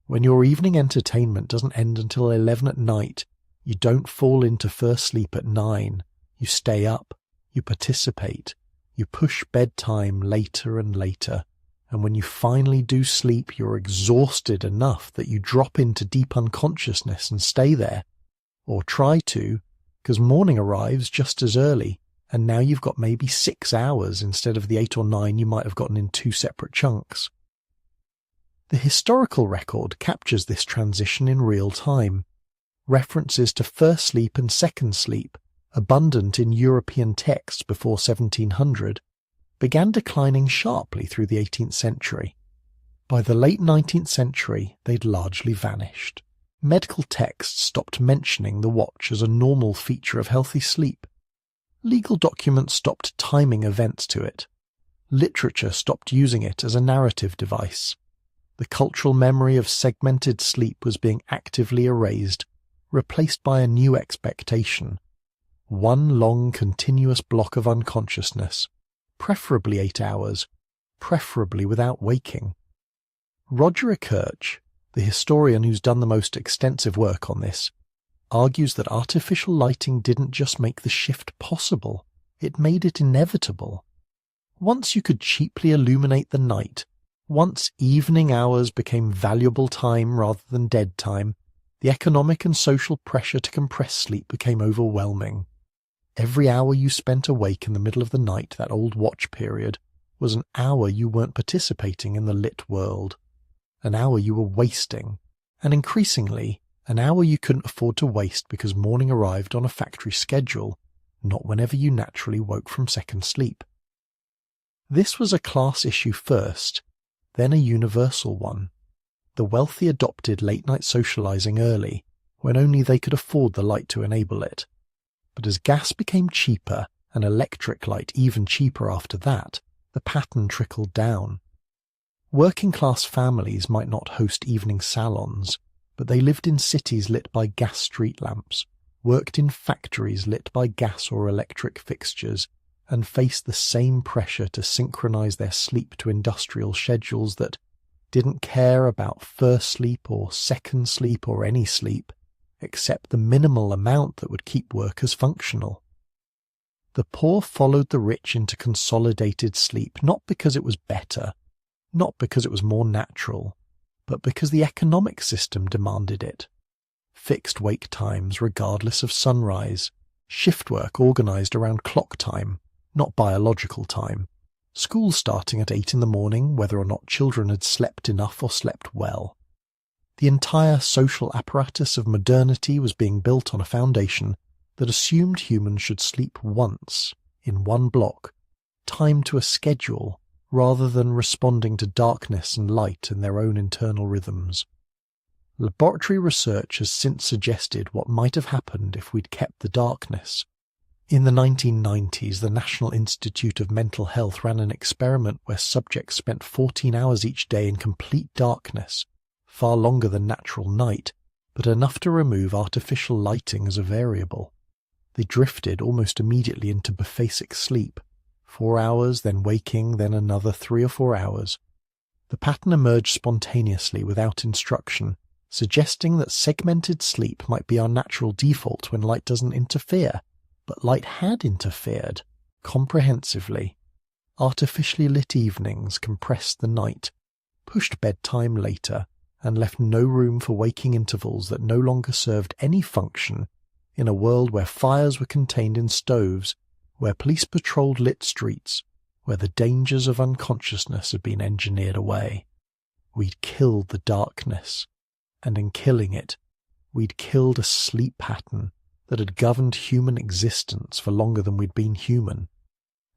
When your evening entertainment doesn't end until 11 at night, you don't fall into first sleep at 9. You stay up, you participate, you push bedtime later and later, and when you finally do sleep, you're exhausted enough that you drop into deep unconsciousness and stay there. Or try to, because morning arrives just as early, and now you've got maybe 6 hours instead of the 8 or 9 you might have gotten in 2 separate chunks. The historical record captures this transition in real time. References to first sleep and second sleep, abundant in European texts before 1700, began declining sharply through the 18th century. By the late 19th century, they'd largely vanished. Medical texts stopped mentioning the watch as a normal feature of healthy sleep. Legal documents stopped timing events to it. Literature stopped using it as a narrative device. The cultural memory of segmented sleep was being actively erased, replaced by a new expectation. One long continuous block of unconsciousness, preferably 8 hours, preferably without waking. Roger Kirch, the historian who's done the most extensive work on this, argues that artificial lighting didn't just make the shift possible, it made it inevitable. Once you could cheaply illuminate the night, once evening hours became valuable time rather than dead time, the economic and social pressure to compress sleep became overwhelming. Every hour you spent awake in the middle of the night, that old watch period, was an hour you weren't participating in the lit world. An hour you were wasting, and increasingly, an hour you couldn't afford to waste because morning arrived on a factory schedule, not whenever you naturally woke from second sleep. This was a class issue first, then a universal one. The wealthy adopted late-night socializing early, when only they could afford the light to enable it. But as gas became cheaper, and electric light even cheaper after that, the pattern trickled down. Working-class families might not host evening salons, but they lived in cities lit by gas street lamps, worked in factories lit by gas or electric fixtures, and faced the same pressure to synchronize their sleep to industrial schedules that didn't care about first sleep or second sleep or any sleep, except the minimal amount that would keep workers functional. The poor followed the rich into consolidated sleep, not because it was better, not because it was more natural, but because the economic system demanded it. Fixed wake times regardless of sunrise, shift work organized around clock time, not biological time, school starting at 8 in the morning whether or not children had slept enough or slept well. The entire social apparatus of modernity was being built on a foundation that assumed humans should sleep once, in one block, timed to a schedule, rather than responding to darkness and light in their own internal rhythms. Laboratory research has since suggested what might have happened if we'd kept the darkness. In the 1990s, the National Institute of Mental Health ran an experiment where subjects spent 14 hours each day in complete darkness, far longer than natural night, but enough to remove artificial lighting as a variable. They drifted almost immediately into baphasic sleep, 4 hours, then waking, then another 3 or 4 hours. The pattern emerged spontaneously without instruction, suggesting that segmented sleep might be our natural default when light doesn't interfere. But light had interfered, comprehensively. Artificially lit evenings compressed the night, pushed bedtime later, and left no room for waking intervals that no longer served any function in a world where fires were contained in stoves, where police patrolled lit streets, where the dangers of unconsciousness had been engineered away. We'd killed the darkness, and in killing it, we'd killed a sleep pattern that had governed human existence for longer than we'd been human.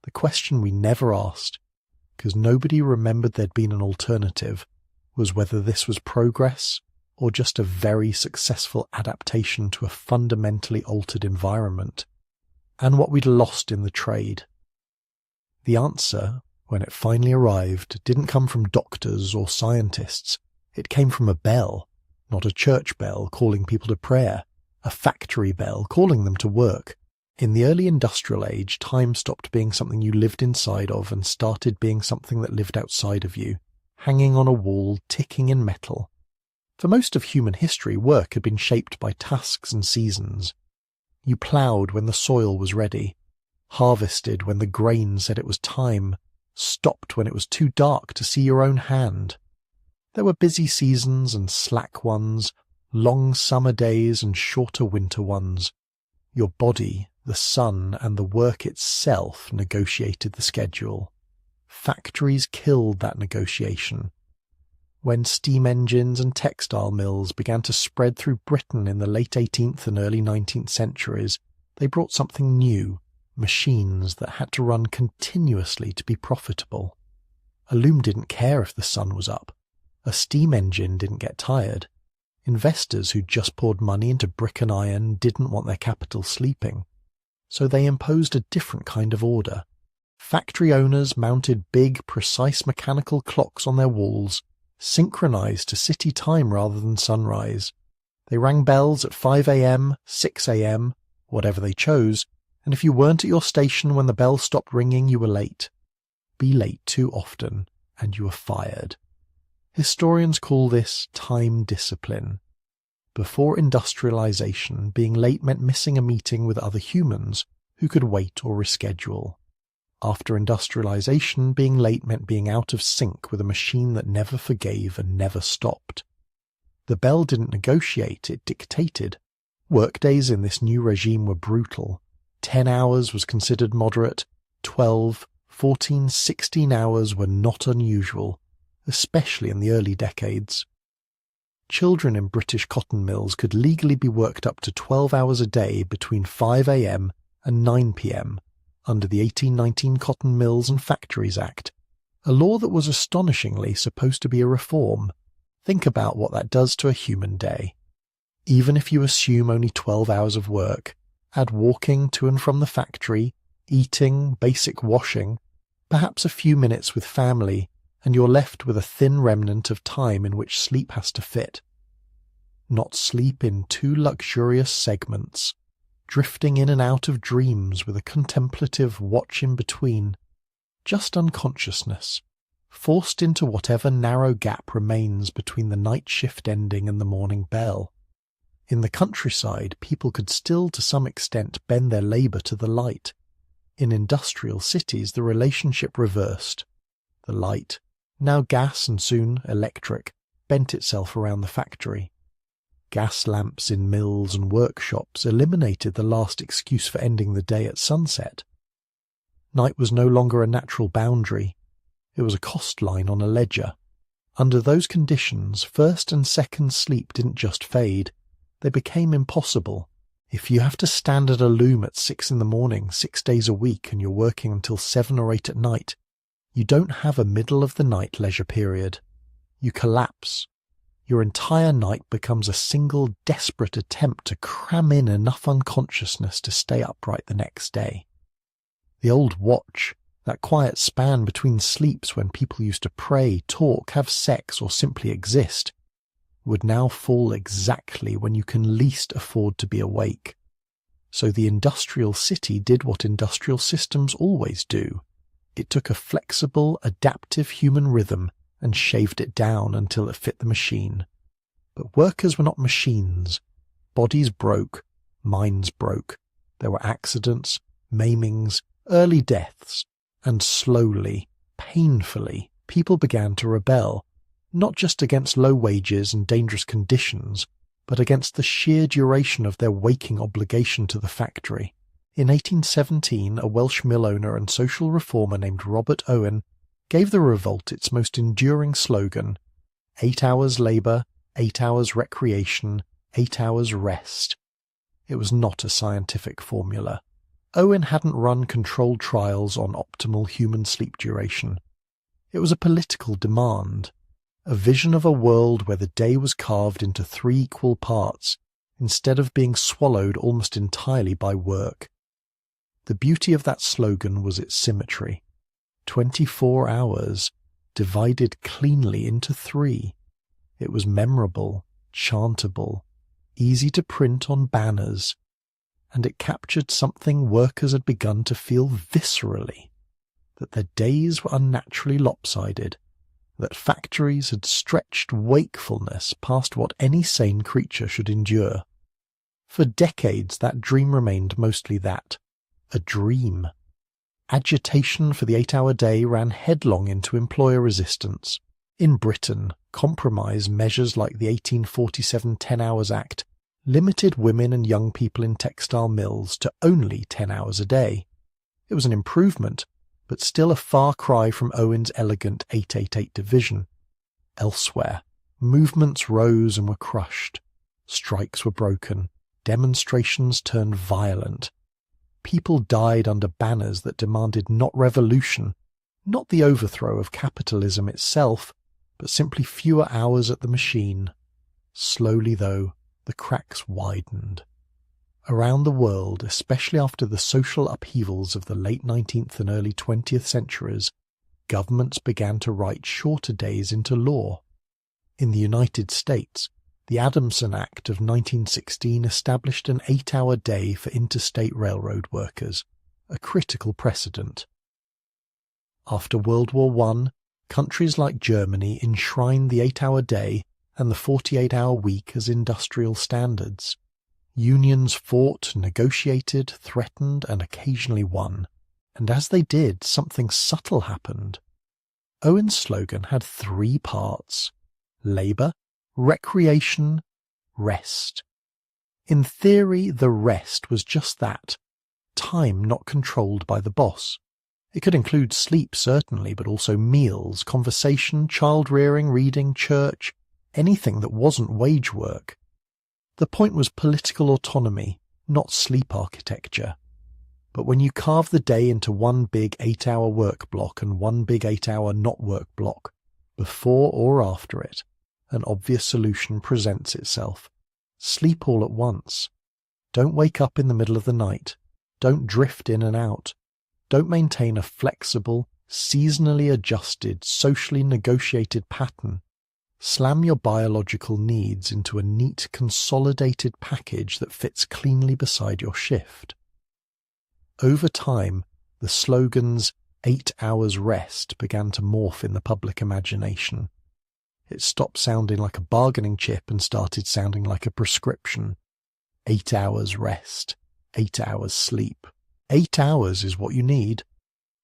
The question we never asked, because nobody remembered there'd been an alternative, was whether this was progress or just a very successful adaptation to a fundamentally altered environment. and what we'd lost in the trade. The answer, when it finally arrived, didn't come from doctors or scientists. It came from a bell, not a church bell calling people to prayer, a factory bell calling them to work. In the early industrial age, time stopped being something you lived inside of and started being something that lived outside of you, hanging on a wall, ticking in metal. For most of human history, work had been shaped by tasks and seasons. You ploughed when the soil was ready, harvested when the grain said it was time, stopped when it was too dark to see your own hand. There were busy seasons and slack ones, long summer days and shorter winter ones. Your body, the sun, and the work itself negotiated the schedule. Factories killed that negotiation. When steam engines and textile mills began to spread through Britain in the late 18th and early 19th centuries, they brought something new, machines that had to run continuously to be profitable. A loom didn't care if the sun was up. A steam engine didn't get tired. Investors who'd just poured money into brick and iron didn't want their capital sleeping. So they imposed a different kind of order. Factory owners mounted big, precise mechanical clocks on their walls, synchronized to city time rather than sunrise. They rang bells at 5 a.m., 6 a.m., whatever they chose, and if you weren't at your station when the bell stopped ringing, you were late. Be late too often, and you were fired. Historians call this time discipline. Before industrialization, being late meant missing a meeting with other humans who could wait or reschedule. After industrialization, being late meant being out of sync with a machine that never forgave and never stopped. The bell didn't negotiate, it dictated. Workdays in this new regime were brutal. 10 hours was considered moderate, 12, 14, 16 hours were not unusual, especially in the early decades. Children in British cotton mills could legally be worked up to 12 hours a day between 5 a.m. and 9 p.m. under the 1819 Cotton Mills and Factories Act, a law that was astonishingly supposed to be a reform. Think about what that does to a human day. Even if you assume only 12 hours of work, add walking to and from the factory, eating, basic washing, perhaps a few minutes with family, and you're left with a thin remnant of time in which sleep has to fit. Not sleep in two luxurious segments, drifting in and out of dreams with a contemplative watch in between. Just unconsciousness, forced into whatever narrow gap remains between the night shift ending and the morning bell. In the countryside, people could still to some extent bend their labour to the light. In industrial cities, the relationship reversed. The light, now gas and soon electric, bent itself around the factory. Gas lamps in mills and workshops eliminated the last excuse for ending the day at sunset. Night was no longer a natural boundary. It was a cost line on a ledger. Under those conditions, first and second sleep didn't just fade. They became impossible. If you have to stand at a loom at 6 in the morning, 6 days a week, and you're working until 7 or 8 at night, you don't have a middle-of-the-night leisure period. You collapse. Your entire night becomes a single desperate attempt to cram in enough unconsciousness to stay upright the next day. The old watch, that quiet span between sleeps when people used to pray, talk, have sex, or simply exist, would now fall exactly when you can least afford to be awake. So the industrial city did what industrial systems always do. It took a flexible, adaptive human rhythm and shaved it down until it fit the machine. But workers were not machines. Bodies broke, minds broke. There were accidents, maimings, early deaths, and slowly, painfully, people began to rebel, not just against low wages and dangerous conditions, but against the sheer duration of their waking obligation to the factory. In 1817, a Welsh mill owner and social reformer named Robert Owen gave the revolt its most enduring slogan: 8 hours labour, 8 hours recreation, 8 hours rest. It was not a scientific formula. Owen hadn't run controlled trials on optimal human sleep duration. It was a political demand, a vision of a world where the day was carved into 3 equal parts, instead of being swallowed almost entirely by work. The beauty of that slogan was its symmetry. 24 hours divided cleanly into 3. It was memorable, chantable, easy to print on banners, and it captured something workers had begun to feel viscerally, that their days were unnaturally lopsided, that factories had stretched wakefulness past what any sane creature should endure. For decades that dream remained mostly that, a dream. Agitation for the 8-hour day ran headlong into employer resistance. In Britain, compromise measures like the 1847 10 Hours Act limited women and young people in textile mills to only 10 hours a day. It was an improvement, but still a far cry from Owen's elegant 888 division. Elsewhere, movements rose and were crushed. Strikes were broken. Demonstrations turned violent. People died under banners that demanded not revolution, not the overthrow of capitalism itself, but simply fewer hours at the machine. Slowly, though, the cracks widened. Around the world, especially after the social upheavals of the late 19th and early 20th centuries, governments began to write shorter days into law. In the United States, the Adamson Act of 1916 established an 8-hour day for interstate railroad workers, a critical precedent. After World War I, countries like Germany enshrined the 8-hour day and the 48-hour week as industrial standards. Unions fought, negotiated, threatened, and occasionally won. And as they did, something subtle happened. Owen's slogan had 3 parts: labour, recreation, rest. In theory, the rest was just that, time not controlled by the boss. It could include sleep, certainly, but also meals, conversation, child-rearing, reading, church, anything that wasn't wage work. The point was political autonomy, not sleep architecture. But when you carve the day into one big 8-hour work block and one big 8-hour not work block, before or after it, an obvious solution presents itself. Sleep all at once. Don't wake up in the middle of the night. Don't drift in and out. Don't maintain a flexible, seasonally adjusted, socially negotiated pattern. Slam your biological needs into a neat, consolidated package that fits cleanly beside your shift. Over time, the slogans 8 hours rest began to morph in the public imagination. It stopped sounding like a bargaining chip and started sounding like a prescription. 8 hours rest, 8 hours sleep. 8 hours is what you need.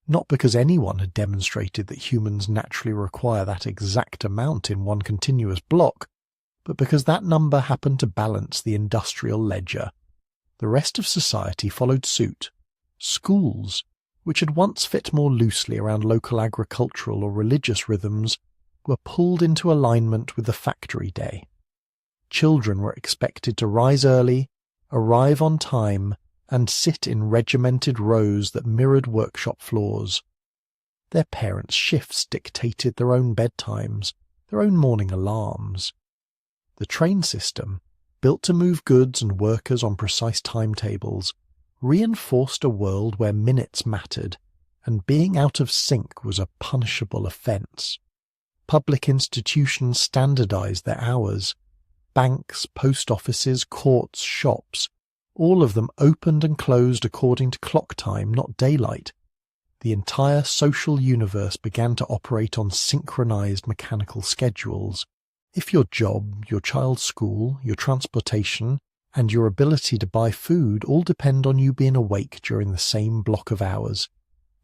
Not because anyone had demonstrated that humans naturally require that exact amount in one continuous block, but because that number happened to balance the industrial ledger. The rest of society followed suit. Schools, which had once fit more loosely around local agricultural or religious rhythms, were pulled into alignment with the factory day. Children were expected to rise early, arrive on time, and sit in regimented rows that mirrored workshop floors. Their parents' shifts dictated their own bedtimes, their own morning alarms. The train system, built to move goods and workers on precise timetables, reinforced a world where minutes mattered, and being out of sync was a punishable offence. Public institutions standardized their hours. Banks, post offices, courts, shops, all of them opened and closed according to clock time, not daylight. The entire social universe began to operate on synchronized mechanical schedules. If your job, your child's school, your transportation, and your ability to buy food all depend on you being awake during the same block of hours,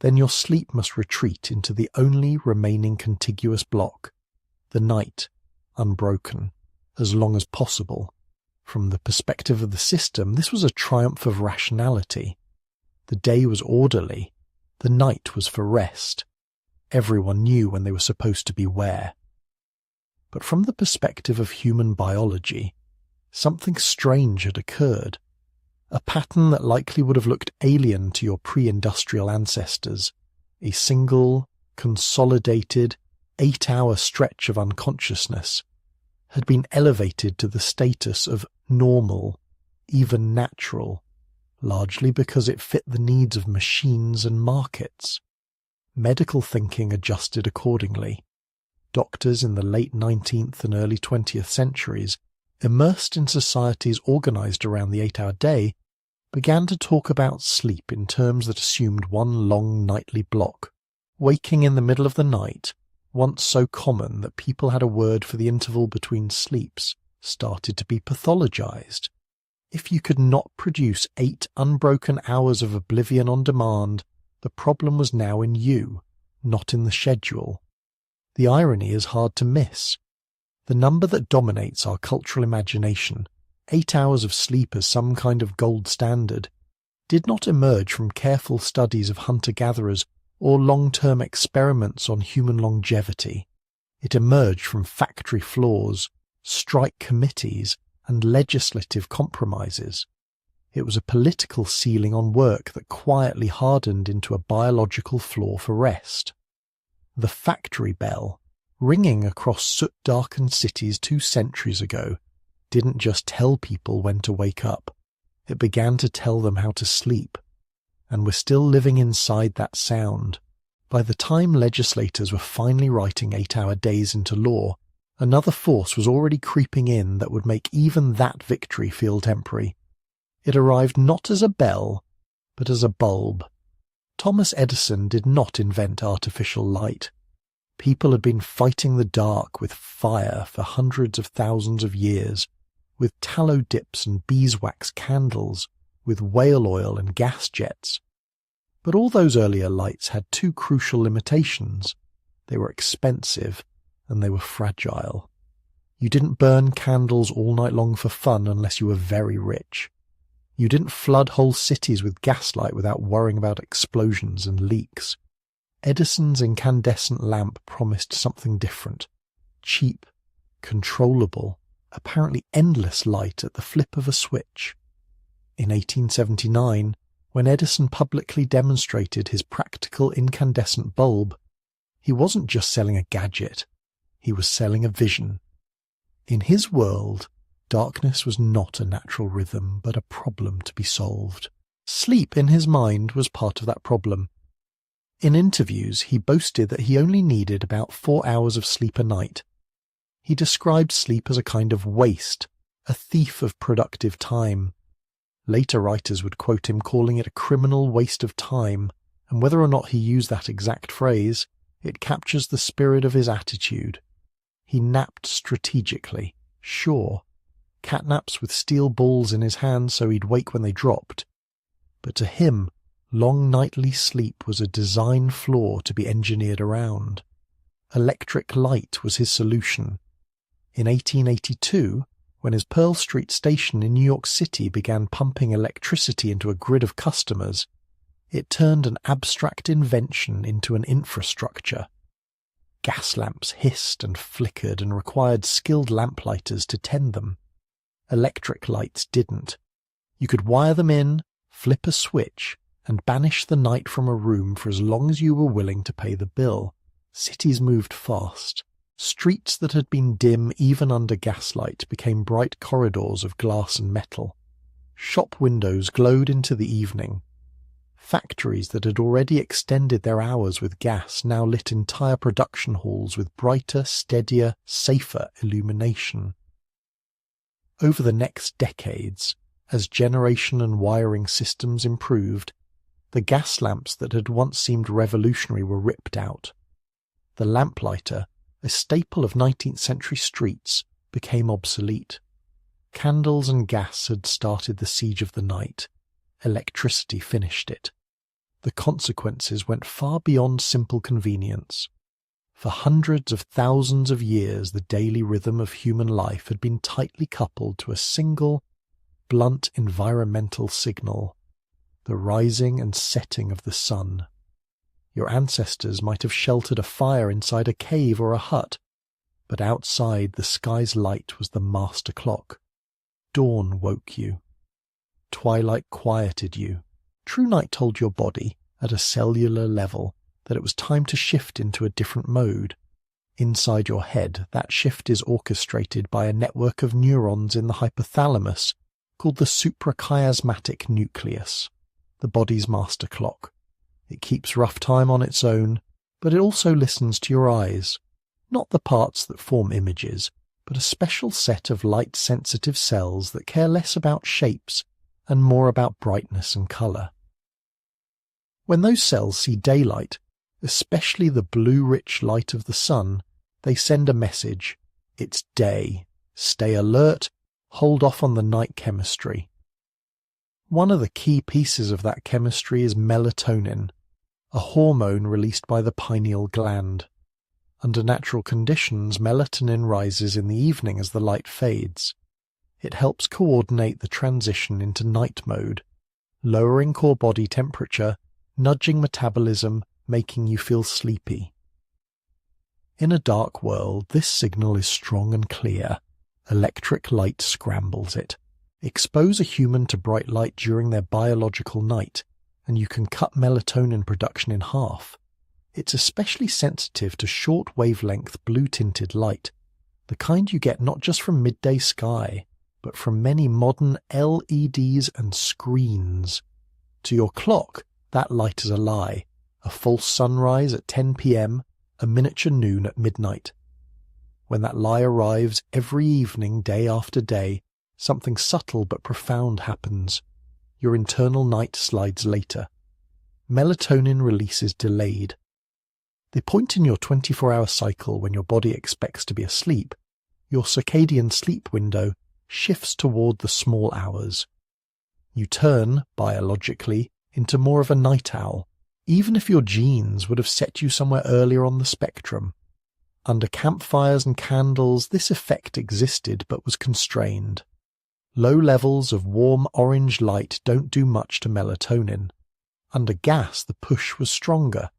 then your sleep must retreat into the only remaining contiguous block, the night, unbroken, as long as possible. From the perspective of the system, this was a triumph of rationality. The day was orderly. The night was for rest. Everyone knew when they were supposed to be where. But from the perspective of human biology, something strange had occurred. A pattern that likely would have looked alien to your pre-industrial ancestors. A single, consolidated, 8-hour stretch of unconsciousness had been elevated to the status of normal, even natural, largely because it fit the needs of machines and markets. Medical thinking adjusted accordingly. Doctors in the late 19th and early 20th centuries, immersed in societies organized around the 8-hour day, began to talk about sleep in terms that assumed one long nightly block. Waking in the middle of the night, once so common that people had a word for the interval between sleeps, started to be pathologized. If you could not produce 8 unbroken hours of oblivion on demand, the problem was now in you, not in the schedule. The irony is hard to miss. The number that dominates our cultural imagination, 8 hours of sleep as some kind of gold standard, did not emerge from careful studies of hunter-gatherers or long-term experiments on human longevity. It emerged from factory floors, strike committees, and legislative compromises. It was a political ceiling on work that quietly hardened into a biological floor for rest. The factory bell, ringing across soot-darkened cities 2 centuries ago, didn't just tell people when to wake up. It began to tell them how to sleep. And we're still living inside that sound. By the time legislators were finally writing 8-hour days into law, another force was already creeping in that would make even that victory feel temporary. It arrived not as a bell, but as a bulb. Thomas Edison did not invent artificial light. People had been fighting the dark with fire for hundreds of thousands of years, with tallow dips and beeswax candles, with whale oil and gas jets. But all those earlier lights had 2 crucial limitations. They were expensive, and they were fragile. You didn't burn candles all night long for fun unless you were very rich. You didn't flood whole cities with gaslight without worrying about explosions and leaks. Edison's incandescent lamp promised something different. Cheap, controllable, apparently endless light at the flip of a switch. In 1879, when Edison publicly demonstrated his practical incandescent bulb, he wasn't just selling a gadget, he was selling a vision. In his world, darkness was not a natural rhythm, but a problem to be solved. Sleep, in his mind, was part of that problem. In interviews, he boasted that he only needed about 4 hours of sleep a night. He described sleep as a kind of waste, a thief of productive time. Later writers would quote him calling it a criminal waste of time, and whether or not he used that exact phrase, it captures the spirit of his attitude. He napped strategically, sure, catnaps with steel balls in his hands so he'd wake when they dropped. But to him, long nightly sleep was a design flaw to be engineered around. Electric light was his solution. In 1882, when his Pearl Street station in New York City began pumping electricity into a grid of customers, it turned an abstract invention into an infrastructure. Gas lamps hissed and flickered and required skilled lamplighters to tend them. Electric lights didn't. You could wire them in, flip a switch, and banish the night from a room for as long as you were willing to pay the bill. Cities moved fast. Streets that had been dim even under gaslight became bright corridors of glass and metal. Shop windows glowed into the evening. Factories that had already extended their hours with gas now lit entire production halls with brighter, steadier, safer illumination. Over the next decades, as generation and wiring systems improved, the gas lamps that had once seemed revolutionary were ripped out. The lamplighter, a staple of 19th century streets, became obsolete. Candles and gas had started the siege of the night. Electricity finished it. The consequences went far beyond simple convenience. For hundreds of thousands of years, the daily rhythm of human life had been tightly coupled to a single, blunt environmental signal, the rising and setting of the sun. Your ancestors might have sheltered a fire inside a cave or a hut, but outside the sky's light was the master clock. Dawn woke you. Twilight quieted you. True night told your body, at a cellular level, that it was time to shift into a different mode. Inside your head, that shift is orchestrated by a network of neurons in the hypothalamus called the suprachiasmatic nucleus, the body's master clock. It keeps rough time on its own, but it also listens to your eyes, not the parts that form images, but a special set of light-sensitive cells that care less about shapes and more about brightness and colour. When those cells see daylight, especially the blue-rich light of the sun, they send a message. It's day. Stay alert. Hold off on the night chemistry. One of the key pieces of that chemistry is melatonin, a hormone released by the pineal gland. Under natural conditions, melatonin rises in the evening as the light fades. It helps coordinate the transition into night mode, lowering core body temperature, nudging metabolism, making you feel sleepy. In a dark world, this signal is strong and clear. Electric light scrambles it. Expose a human to bright light during their biological night, and you can cut melatonin production in half. It's especially sensitive to short wavelength blue-tinted light, the kind you get not just from midday sky, but from many modern LEDs and screens. To your clock, that light is a lie, a false sunrise at 10 p.m., a miniature noon at midnight. When that lie arrives every evening, day after day, something subtle but profound happens. Your internal night slides later. Melatonin release is delayed. The point in your 24-hour cycle when your body expects to be asleep, your circadian sleep window, shifts toward the small hours. You turn, biologically, into more of a night owl, even if your genes would have set you somewhere earlier on the spectrum. Under campfires and candles, this effect existed but was constrained. Low levels of warm orange light don't do much to melatonin. Under gas, the push was stronger.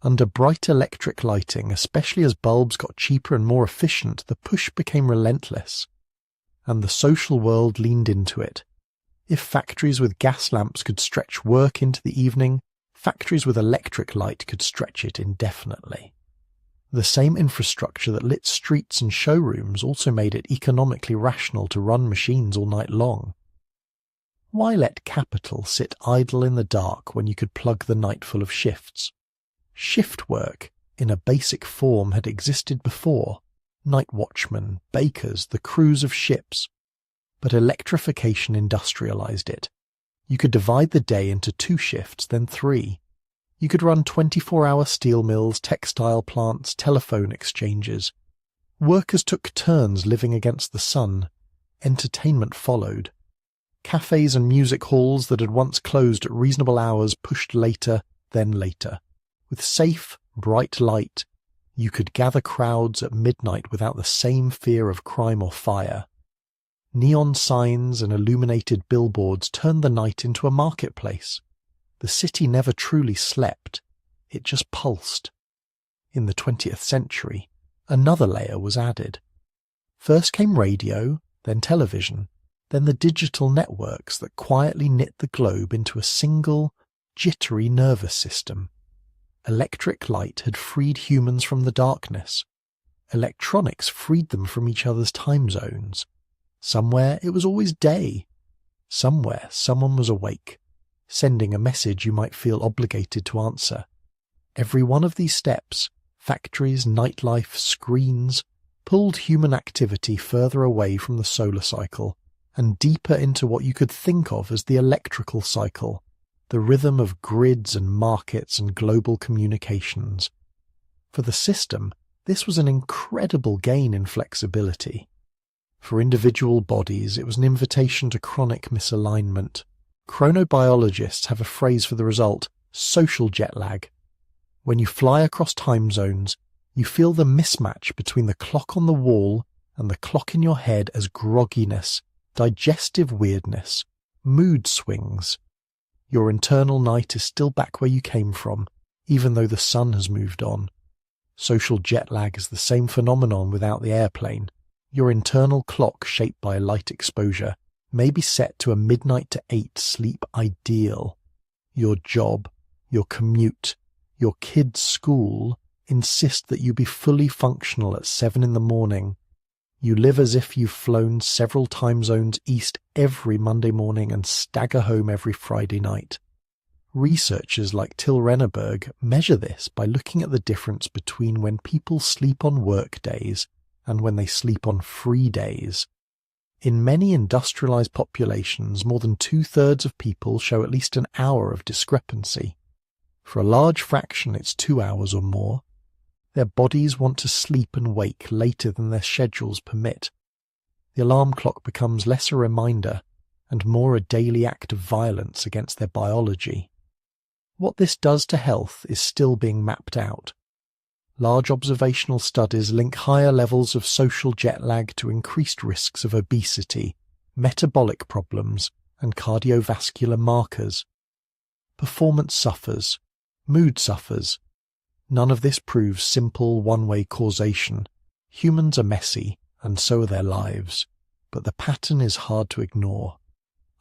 Under bright electric lighting, especially as bulbs got cheaper and more efficient, the push became relentless. And the social world leaned into it. If factories with gas lamps could stretch work into the evening, factories with electric light could stretch it indefinitely. The same infrastructure that lit streets and showrooms also made it economically rational to run machines all night long. Why let capital sit idle in the dark when you could plug the night full of shifts? Shift work, in a basic form, had existed before. Night watchmen, bakers, the crews of ships. But electrification industrialized it. You could divide the day into 2 shifts, then 3. You could run 24-hour steel mills, textile plants, telephone exchanges. Workers took turns living against the sun. Entertainment followed. Cafes and music halls that had once closed at reasonable hours pushed later, then later. With safe, bright light, you could gather crowds at midnight without the same fear of crime or fire. Neon signs and illuminated billboards turned the night into a marketplace. The city never truly slept, it just pulsed. In the 20th century, another layer was added. First came radio, then television, then the digital networks that quietly knit the globe into a single, jittery nervous system. Electric light had freed humans from the darkness. Electronics freed them from each other's time zones. Somewhere it was always day. Somewhere someone was awake, sending a message you might feel obligated to answer. Every one of these steps, factories, nightlife, screens, pulled human activity further away from the solar cycle and deeper into what you could think of as the electrical cycle, the rhythm of grids and markets and global communications. For the system, this was an incredible gain in flexibility. For individual bodies, it was an invitation to chronic misalignment. Chronobiologists have a phrase for the result: social jet lag. When you fly across time zones, you feel the mismatch between the clock on the wall and the clock in your head as grogginess, digestive weirdness, mood swings. Your internal night is still back where you came from, even though the sun has moved on. Social jet lag is the same phenomenon without the airplane. Your internal clock, shaped by light exposure, may be set to a midnight to 8 sleep ideal. Your job, your commute, your kids' school insist that you be fully functional at 7 in the morning. You live as if you've flown several time zones east every Monday morning and stagger home every Friday night. Researchers like Till Renneberg measure this by looking at the difference between when people sleep on work days and when they sleep on free days. In many industrialized populations, more than 2/3 of people show at least an hour of discrepancy. For a large fraction, it's 2 hours or more. Their bodies want to sleep and wake later than their schedules permit. The alarm clock becomes less a reminder and more a daily act of violence against their biology. What this does to health is still being mapped out. Large observational studies link higher levels of social jet lag to increased risks of obesity, metabolic problems, and cardiovascular markers. Performance suffers. Mood suffers. None of this proves simple one-way causation. Humans are messy, and so are their lives, but the pattern is hard to ignore.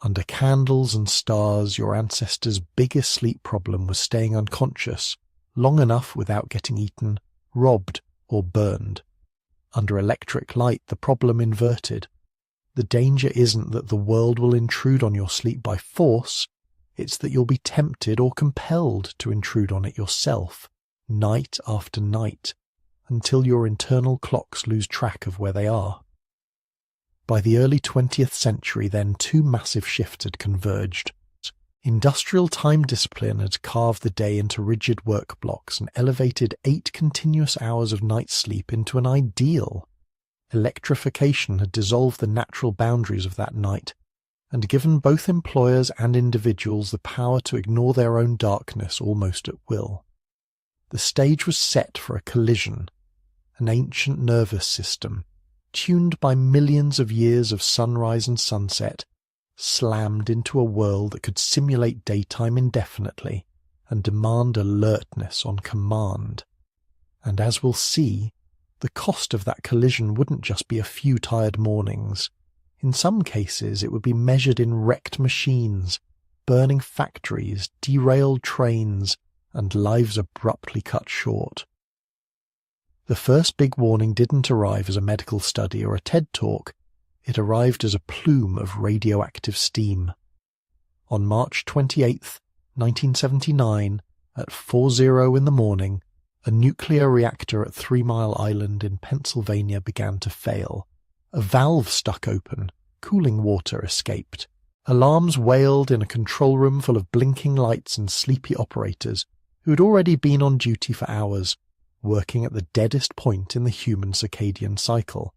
Under candles and stars, your ancestors' biggest sleep problem was staying unconscious long enough without getting eaten, robbed, or burned. Under electric light, the problem inverted. The danger isn't that the world will intrude on your sleep by force, it's that you'll be tempted or compelled to intrude on it yourself, night after night, until your internal clocks lose track of where they are. By the early 20th century, then, two massive shifts had converged. Industrial time discipline had carved the day into rigid work blocks and elevated 8 continuous hours of night sleep into an ideal. Electrification had dissolved the natural boundaries of that night and given both employers and individuals the power to ignore their own darkness almost at will. The stage was set for a collision. An ancient nervous system, tuned by millions of years of sunrise and sunset, slammed into a world that could simulate daytime indefinitely and demand alertness on command. And as we'll see, the cost of that collision wouldn't just be a few tired mornings. In some cases, it would be measured in wrecked machines, burning factories, derailed trains, and lives abruptly cut short. The first big warning didn't arrive as a medical study or a TED Talk. It arrived as a plume of radioactive steam. On March 28, 1979, at 4:00 in the morning, a nuclear reactor at 3 Mile Island in Pennsylvania began to fail. A valve stuck open. Cooling water escaped. Alarms wailed in a control room full of blinking lights and sleepy operators who had already been on duty for hours, working at the deadest point in the human circadian cycle.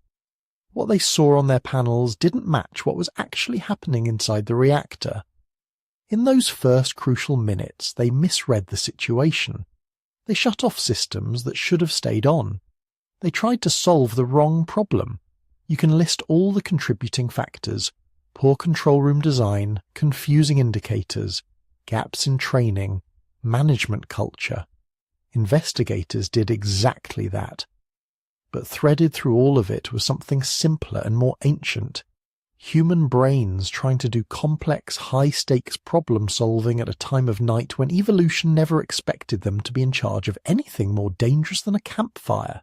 What they saw on their panels didn't match what was actually happening inside the reactor. In those first crucial minutes, they misread the situation. They shut off systems that should have stayed on. They tried to solve the wrong problem. You can list all the contributing factors: poor control room design, confusing indicators, gaps in training, management culture. Investigators did exactly that. But threaded through all of it was something simpler and more ancient. Human brains trying to do complex, high-stakes problem-solving at a time of night when evolution never expected them to be in charge of anything more dangerous than a campfire.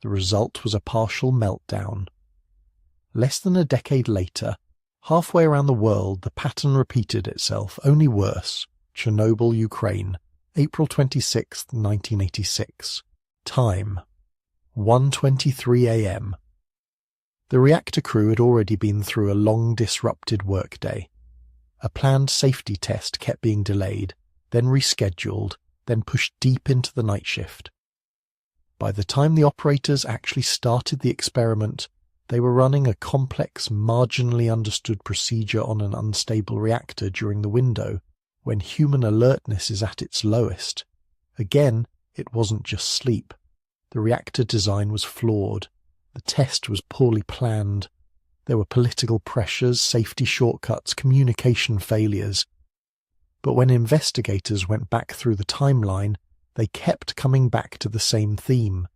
The result was a partial meltdown. Less than a decade later, halfway around the world, the pattern repeated itself, only worse. Chernobyl, Ukraine, April 26, 1986. Time: 1:23 a.m. The reactor crew had already been through a long disrupted workday. A planned safety test kept being delayed, then rescheduled, then pushed deep into the night shift. By the time the operators actually started the experiment, they were running a complex, marginally understood procedure on an unstable reactor during the window, when human alertness is at its lowest. Again, it wasn't just sleep. The reactor design was flawed. The test was poorly planned. There were political pressures, safety shortcuts, communication failures. But when investigators went back through the timeline, they kept coming back to the same theme.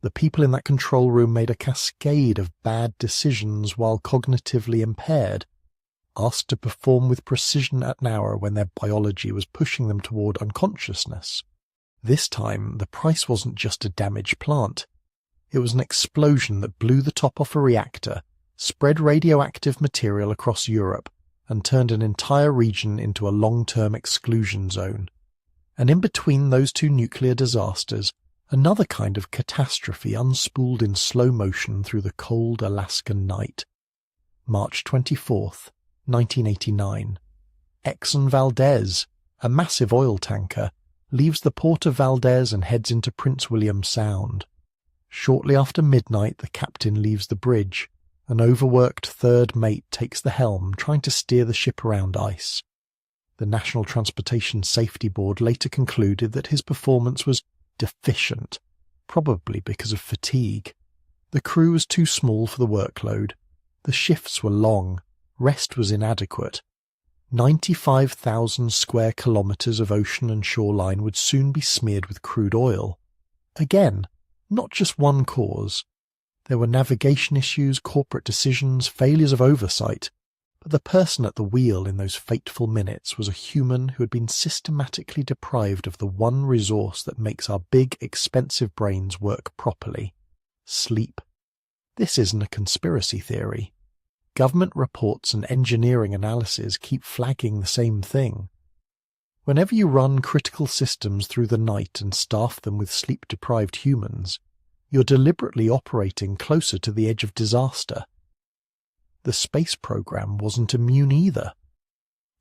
The people in that control room made a cascade of bad decisions while cognitively impaired, asked to perform with precision at an hour when their biology was pushing them toward unconsciousness. This time, the price wasn't just a damaged plant. It was an explosion that blew the top off a reactor spread radioactive material across Europe, and turned an entire region into a long-term exclusion zone. And in between those two nuclear disasters, another kind of catastrophe unspooled in slow motion through the cold Alaskan night. March 24th, 1989. Exxon Valdez, a massive oil tanker, leaves the port of Valdez and heads into Prince William Sound. Shortly after midnight, the captain leaves the bridge. An overworked third mate takes the helm, trying to steer the ship around ice. The National Transportation Safety Board later concluded that his performance was deficient, probably because of fatigue. The crew was too small for the workload. The shifts were long. Rest was inadequate. 95,000 square kilometres of ocean and shoreline would soon be smeared with crude oil. Again, not just one cause. There were navigation issues, corporate decisions, failures of oversight. But the person at the wheel in those fateful minutes was a human who had been systematically deprived of the one resource that makes our big, expensive brains work properly: sleep. This isn't a conspiracy theory. Government reports and engineering analyses keep flagging the same thing. Whenever you run critical systems through the night and staff them with sleep-deprived humans, you're deliberately operating closer to the edge of disaster. The space program wasn't immune either.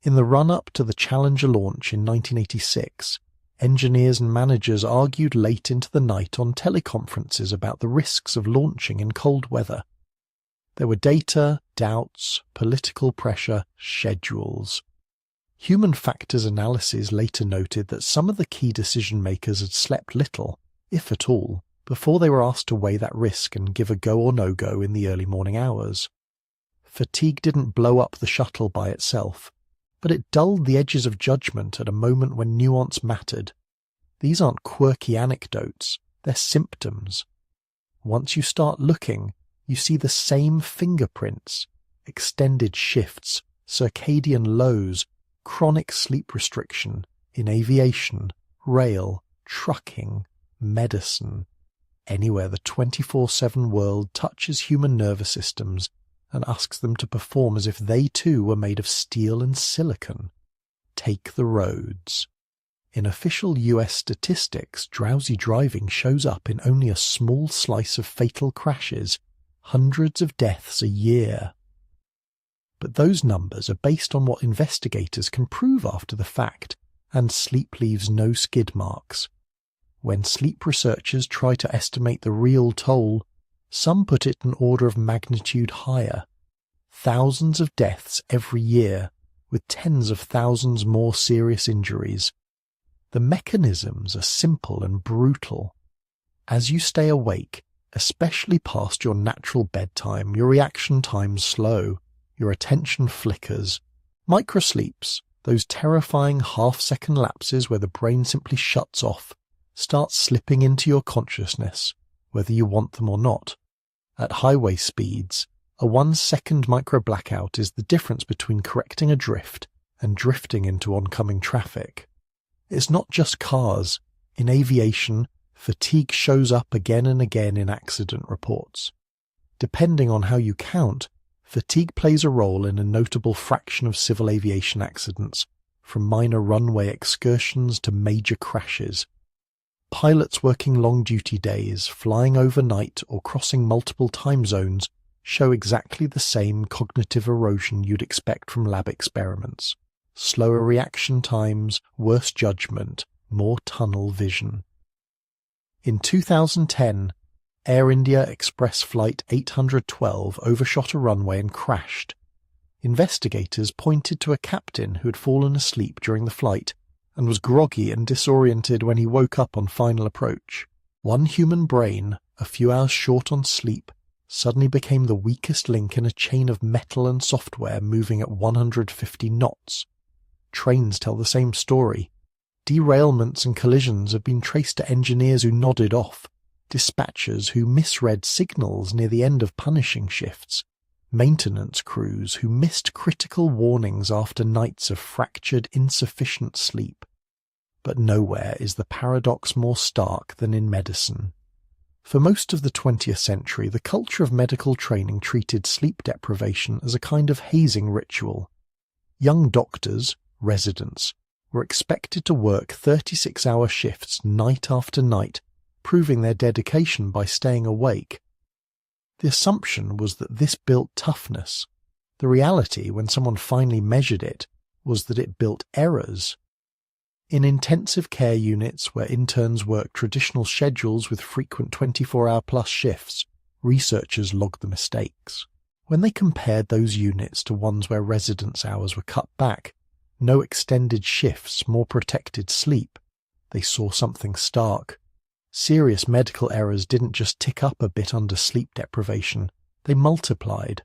In the run-up to the Challenger launch in 1986, engineers and managers argued late into the night on teleconferences about the risks of launching in cold weather. There were data, doubts, political pressure, schedules. Human factors analysis later noted that some of the key decision-makers had slept little, if at all, before they were asked to weigh that risk and give a go or no-go in the early morning hours. Fatigue didn't blow up the shuttle by itself, but it dulled the edges of judgment at a moment when nuance mattered. These aren't quirky anecdotes, they're symptoms. Once you start looking, you see the same fingerprints: extended shifts, circadian lows, chronic sleep restriction in aviation, rail, trucking, medicine. Anywhere the 24/7 world touches human nervous systems and asks them to perform as if they too were made of steel and silicon. Take the roads. In official US statistics, drowsy driving shows up in only a small slice of fatal crashes, hundreds of deaths a year. But those numbers are based on what investigators can prove after the fact, and sleep leaves no skid marks. When sleep researchers try to estimate the real toll, some put it an order of magnitude higher. Thousands of deaths every year, with tens of thousands more serious injuries. The mechanisms are simple and brutal. As you stay awake, especially past your natural bedtime, your reaction times slow, your attention flickers. Microsleeps, those terrifying half-second lapses where the brain simply shuts off, start slipping into your consciousness, whether you want them or not. At highway speeds, a 1-second micro-blackout is the difference between correcting a drift and drifting into oncoming traffic. It's not just cars. In aviation, fatigue shows up again and again in accident reports. Depending on how you count, fatigue plays a role in a notable fraction of civil aviation accidents, from minor runway excursions to major crashes. Pilots working long-duty days, flying overnight or crossing multiple time zones show exactly the same cognitive erosion you'd expect from lab experiments. Slower reaction times, worse judgment, more tunnel vision. In 2010, Air India Express Flight 812 overshot a runway and crashed. Investigators pointed to a captain who had fallen asleep during the flight and was groggy and disoriented when he woke up on final approach. One human brain, a few hours short on sleep, suddenly became the weakest link in a chain of metal and software moving at 150 knots. Trains tell the same story. Derailments and collisions have been traced to engineers who nodded off, dispatchers who misread signals near the end of punishing shifts, maintenance crews who missed critical warnings after nights of fractured, insufficient sleep. But nowhere is the paradox more stark than in medicine. For most of the 20th century, the culture of medical training treated sleep deprivation as a kind of hazing ritual. Young doctors, residents, were expected to work 36-hour shifts night after night, proving their dedication by staying awake. The assumption was that this built toughness. The reality, when someone finally measured it, was that it built errors. In intensive care units where interns worked traditional schedules with frequent 24-hour-plus shifts, researchers logged the mistakes. When they compared those units to ones where residence hours were cut back, no extended shifts, more protected sleep, they saw something stark. Serious medical errors didn't just tick up a bit under sleep deprivation, they multiplied.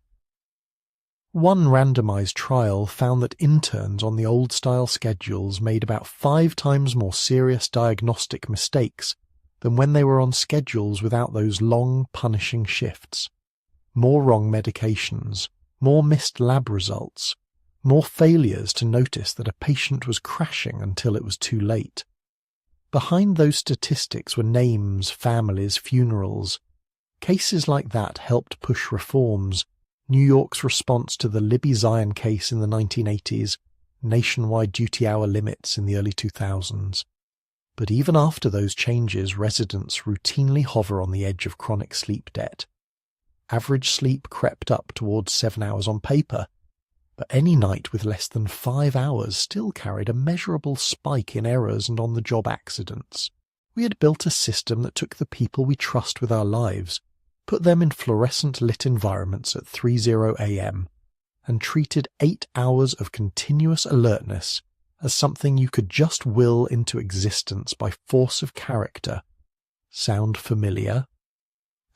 One randomized trial found that interns on the old-style schedules made about 5 times more serious diagnostic mistakes than when they were on schedules without those long, punishing shifts. More wrong medications, more missed lab results, more failures to notice that a patient was crashing until it was too late. Behind those statistics were names, families, funerals. Cases like that helped push reforms. New York's response to the Libby Zion case in the 1980s, nationwide duty hour limits in the early 2000s. But even after those changes, residents routinely hover on the edge of chronic sleep debt. Average sleep crept up towards 7 hours on paper, but any night with less than 5 hours still carried a measurable spike in errors and on-the-job accidents. We had built a system that took the people we trust with our lives, put them in fluorescent-lit environments at 3:00 a.m., and treated 8 hours of continuous alertness as something you could just will into existence by force of character. Sound familiar?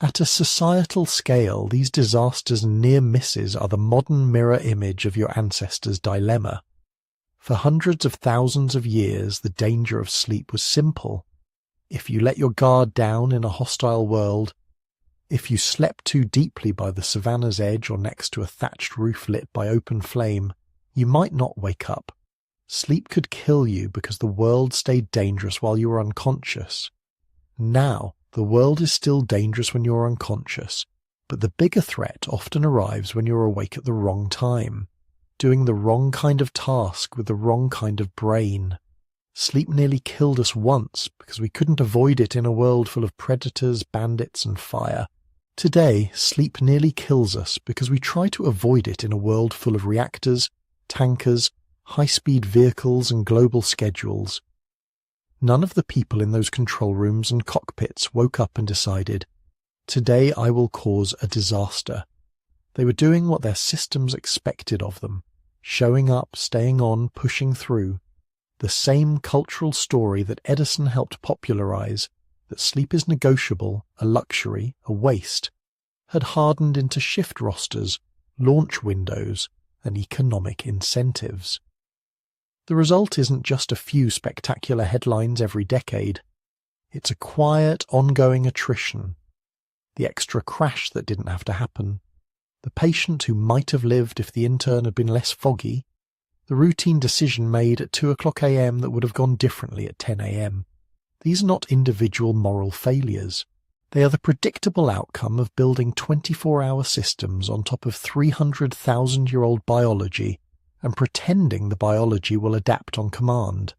At a societal scale, these disasters and near misses are the modern mirror image of your ancestors' dilemma. For hundreds of thousands of years, the danger of sleep was simple. If you let your guard down in a hostile world, if you slept too deeply by the savannah's edge or next to a thatched roof lit by open flame, you might not wake up. Sleep could kill you because the world stayed dangerous while you were unconscious. Now, the world is still dangerous when you're unconscious, but the bigger threat often arrives when you're awake at the wrong time, doing the wrong kind of task with the wrong kind of brain. Sleep nearly killed us once because we couldn't avoid it in a world full of predators, bandits, and fire. Today, sleep nearly kills us because we try to avoid it in a world full of reactors, tankers, high-speed vehicles, and global schedules. None of the people in those control rooms and cockpits woke up and decided, "Today I will cause a disaster." They were doing what their systems expected of them, showing up, staying on, pushing through. The same cultural story that Edison helped popularize, that sleep is negotiable, a luxury, a waste, had hardened into shift rosters, launch windows, and economic incentives. The result isn't just a few spectacular headlines every decade. It's a quiet, ongoing attrition. The extra crash that didn't have to happen. The patient who might have lived if the intern had been less foggy. The routine decision made at 2:00 a.m. that would have gone differently at 10 a.m. These are not individual moral failures. They are the predictable outcome of building 24-hour systems on top of 300,000-year-old biology and pretending the biology will adapt on command.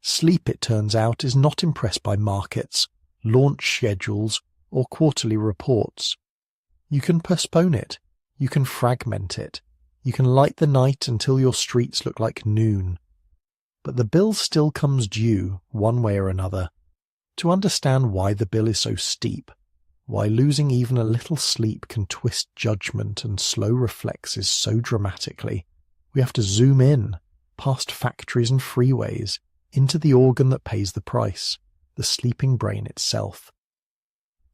Sleep, it turns out, is not impressed by markets, launch schedules, or quarterly reports. You can postpone it. You can fragment it. You can light the night until your streets look like noon. But the bill still comes due, one way or another. To understand why the bill is so steep, why losing even a little sleep can twist judgment and slow reflexes so dramatically, we have to zoom in, past factories and freeways, into the organ that pays the price, the sleeping brain itself.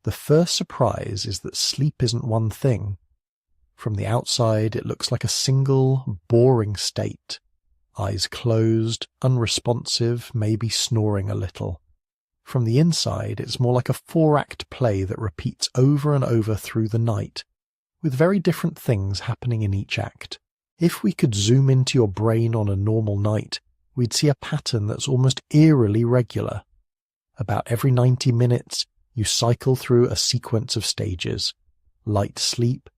The first surprise is that sleep isn't one thing. From the outside, it looks like a single, boring state. Eyes closed, unresponsive, maybe snoring a little. From the inside, it's more like a 4-act play that repeats over and over through the night, with very different things happening in each act. If we could zoom into your brain on a normal night, we'd see a pattern that's almost eerily regular. About every 90 minutes, You cycle through a sequence of stages: light sleep,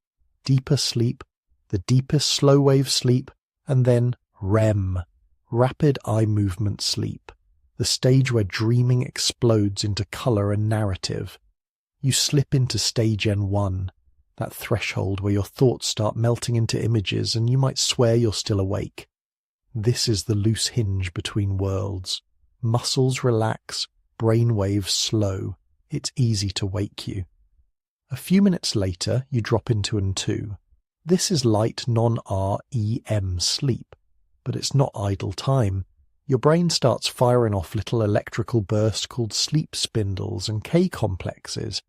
deeper sleep, the deepest slow wave sleep, and then REM, rapid eye movement sleep, the stage where dreaming explodes into colour and narrative. You slip into stage N1, that threshold where your thoughts start melting into images and you might swear you're still awake. This is the loose hinge between worlds. Muscles relax, brain waves slow. It's easy to wake you. A few minutes later, you drop into N2. This is light non-REM sleep, but it's not idle time. Your brain starts firing off little electrical bursts called sleep spindles and K-complexes.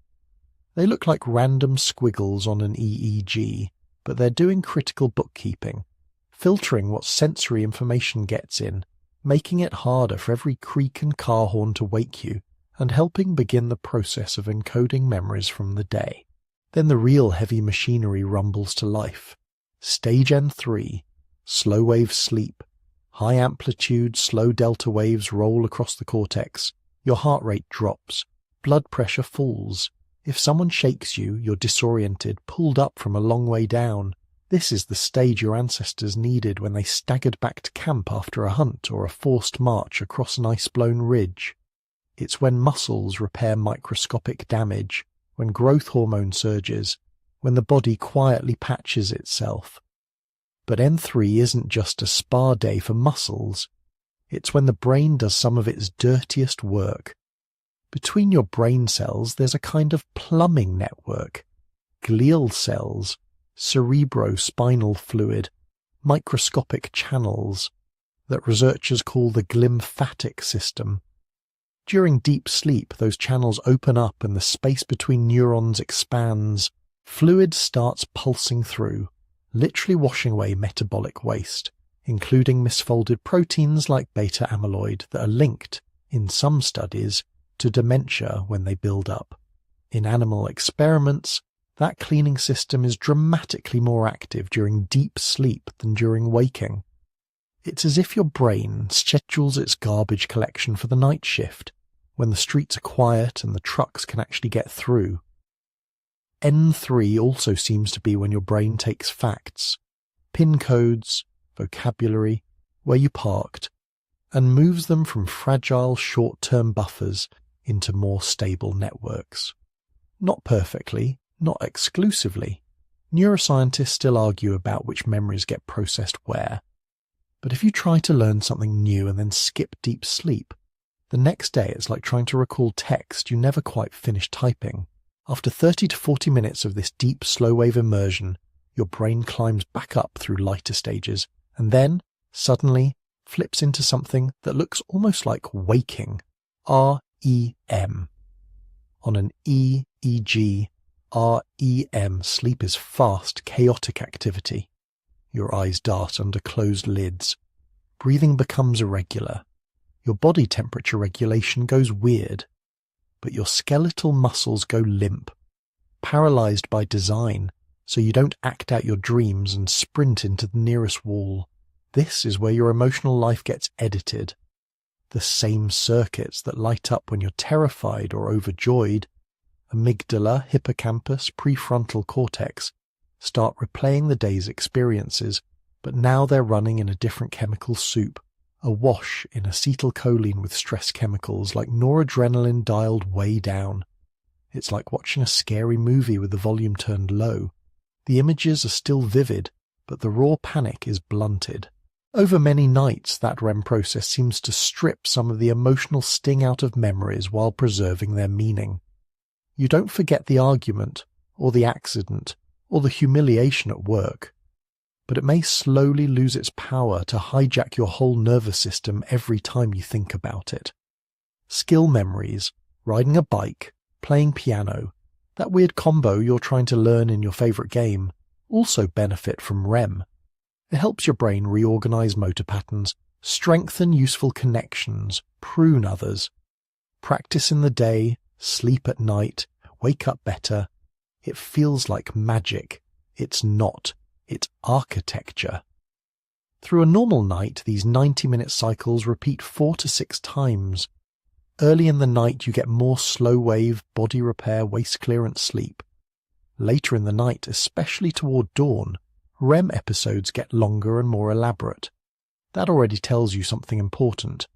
They look like random squiggles on an EEG, but they're doing critical bookkeeping, filtering what sensory information gets in, making it harder for every creak and car horn to wake you, and helping begin the process of encoding memories from the day. Then the real heavy machinery rumbles to life. Stage N3, slow wave sleep. High amplitude, slow delta waves roll across the cortex. Your heart rate drops. Blood pressure falls. If someone shakes you, you're disoriented, pulled up from a long way down. This is the stage your ancestors needed when they staggered back to camp after a hunt or a forced march across an ice-blown ridge. It's when muscles repair microscopic damage, when growth hormone surges, when the body quietly patches itself. But N3 isn't just a spa day for muscles. It's when the brain does some of its dirtiest work. Between your brain cells, there's a kind of plumbing network. Glial cells, cerebrospinal fluid, microscopic channels that researchers call the glymphatic system. During deep sleep, those channels open up and the space between neurons expands. Fluid starts pulsing through, literally washing away metabolic waste, including misfolded proteins like beta amyloid that are linked, in some studies, to dementia when they build up. In animal experiments, that cleaning system is dramatically more active during deep sleep than during waking. It's as if your brain schedules its garbage collection for the night shift, when the streets are quiet and the trucks can actually get through. N3 also seems to be when your brain takes facts, pin codes, vocabulary, where you parked, and moves them from fragile short-term buffers into more stable networks. Not perfectly, not exclusively. Neuroscientists still argue about which memories get processed where. But if you try to learn something new and then skip deep sleep, the next day it's like trying to recall text you never quite finished typing. After 30 to 40 minutes of this deep slow-wave immersion, your brain climbs back up through lighter stages, and then, suddenly, flips into something that looks almost like waking. REM. On an EEG, REM sleep is fast, chaotic activity. Your eyes dart under closed lids. Breathing becomes irregular. Your body temperature regulation goes weird. But your skeletal muscles go limp, paralyzed by design, so you don't act out your dreams and sprint into the nearest wall. This is where your emotional life gets edited. The same circuits that light up when you're terrified or overjoyed, amygdala, hippocampus, prefrontal cortex, start replaying the day's experiences, but now they're running in a different chemical soup, awash in acetylcholine with stress chemicals like noradrenaline dialed way down. It's like watching a scary movie with the volume turned low. The images are still vivid, but the raw panic is blunted. Over many nights, that REM process seems to strip some of the emotional sting out of memories while preserving their meaning. You don't forget the argument, or the accident, or the humiliation at work, but it may slowly lose its power to hijack your whole nervous system every time you think about it. Skill memories, riding a bike, playing piano, that weird combo you're trying to learn in your favourite game, also benefit from REM. It helps your brain reorganize motor patterns, strengthen useful connections, prune others. Practice in the day, sleep at night, wake up better. It feels like magic. It's not. It's architecture. Through a normal night, these 90-minute cycles repeat 4 to 6 times. Early in the night you get more slow-wave, body repair, waste clearance sleep. Later in the night, especially toward dawn, REM episodes get longer and more elaborate. That already tells you something important.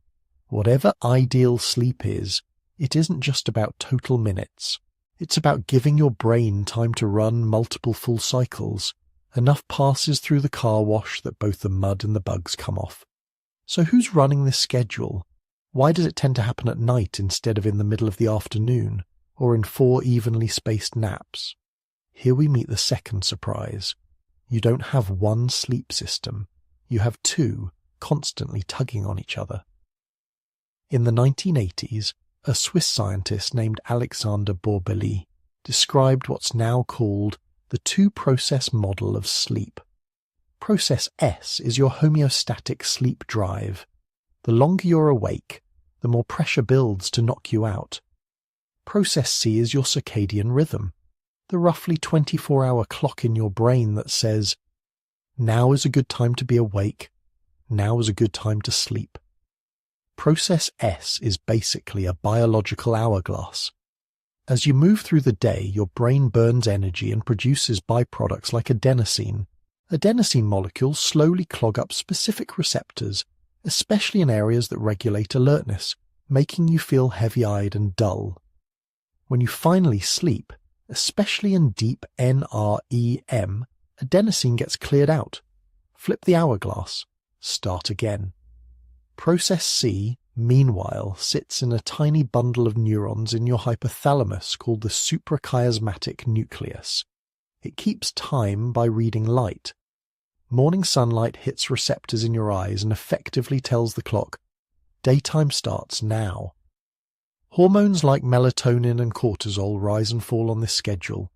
Whatever ideal sleep is, it isn't just about total minutes. It's about giving your brain time to run multiple full cycles. Enough passes through the car wash that both the mud and the bugs come off. So who's running this schedule? Why does it tend to happen at night instead of in the middle of the afternoon, or in 4 evenly spaced naps? Here we meet the second surprise. You don't have one sleep system. You have 2, constantly tugging on each other. In the 1980s, a Swiss scientist named Alexander Borbély described what's now called the 2-process model of sleep. Process S is your homeostatic sleep drive. The longer you're awake, the more pressure builds to knock you out. Process C is your circadian rhythm, the roughly 24-hour clock in your brain that says, now is a good time to be awake, now is a good time to sleep. Process S is basically a biological hourglass. As you move through the day, your brain burns energy and produces byproducts like adenosine. Adenosine molecules slowly clog up specific receptors, especially in areas that regulate alertness, making you feel heavy-eyed and dull. When you finally sleep, especially in deep NREM, adenosine gets cleared out. Flip the hourglass. Start again. Process C, meanwhile, sits in a tiny bundle of neurons in your hypothalamus called the suprachiasmatic nucleus. It keeps time by reading light. Morning sunlight hits receptors in your eyes and effectively tells the clock, daytime starts now. Hormones like melatonin and cortisol rise and fall on this schedule.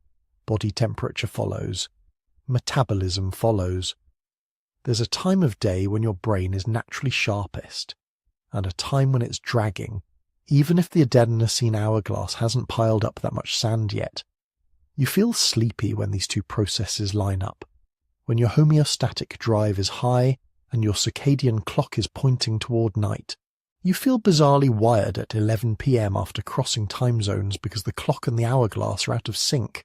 Body temperature follows. Metabolism follows. There's a time of day when your brain is naturally sharpest, and a time when it's dragging, even if the adenosine hourglass hasn't piled up that much sand yet. You feel sleepy when these 2 processes line up, when your homeostatic drive is high and your circadian clock is pointing toward night. You feel bizarrely wired at 11 p.m. after crossing time zones because the clock and the hourglass are out of sync.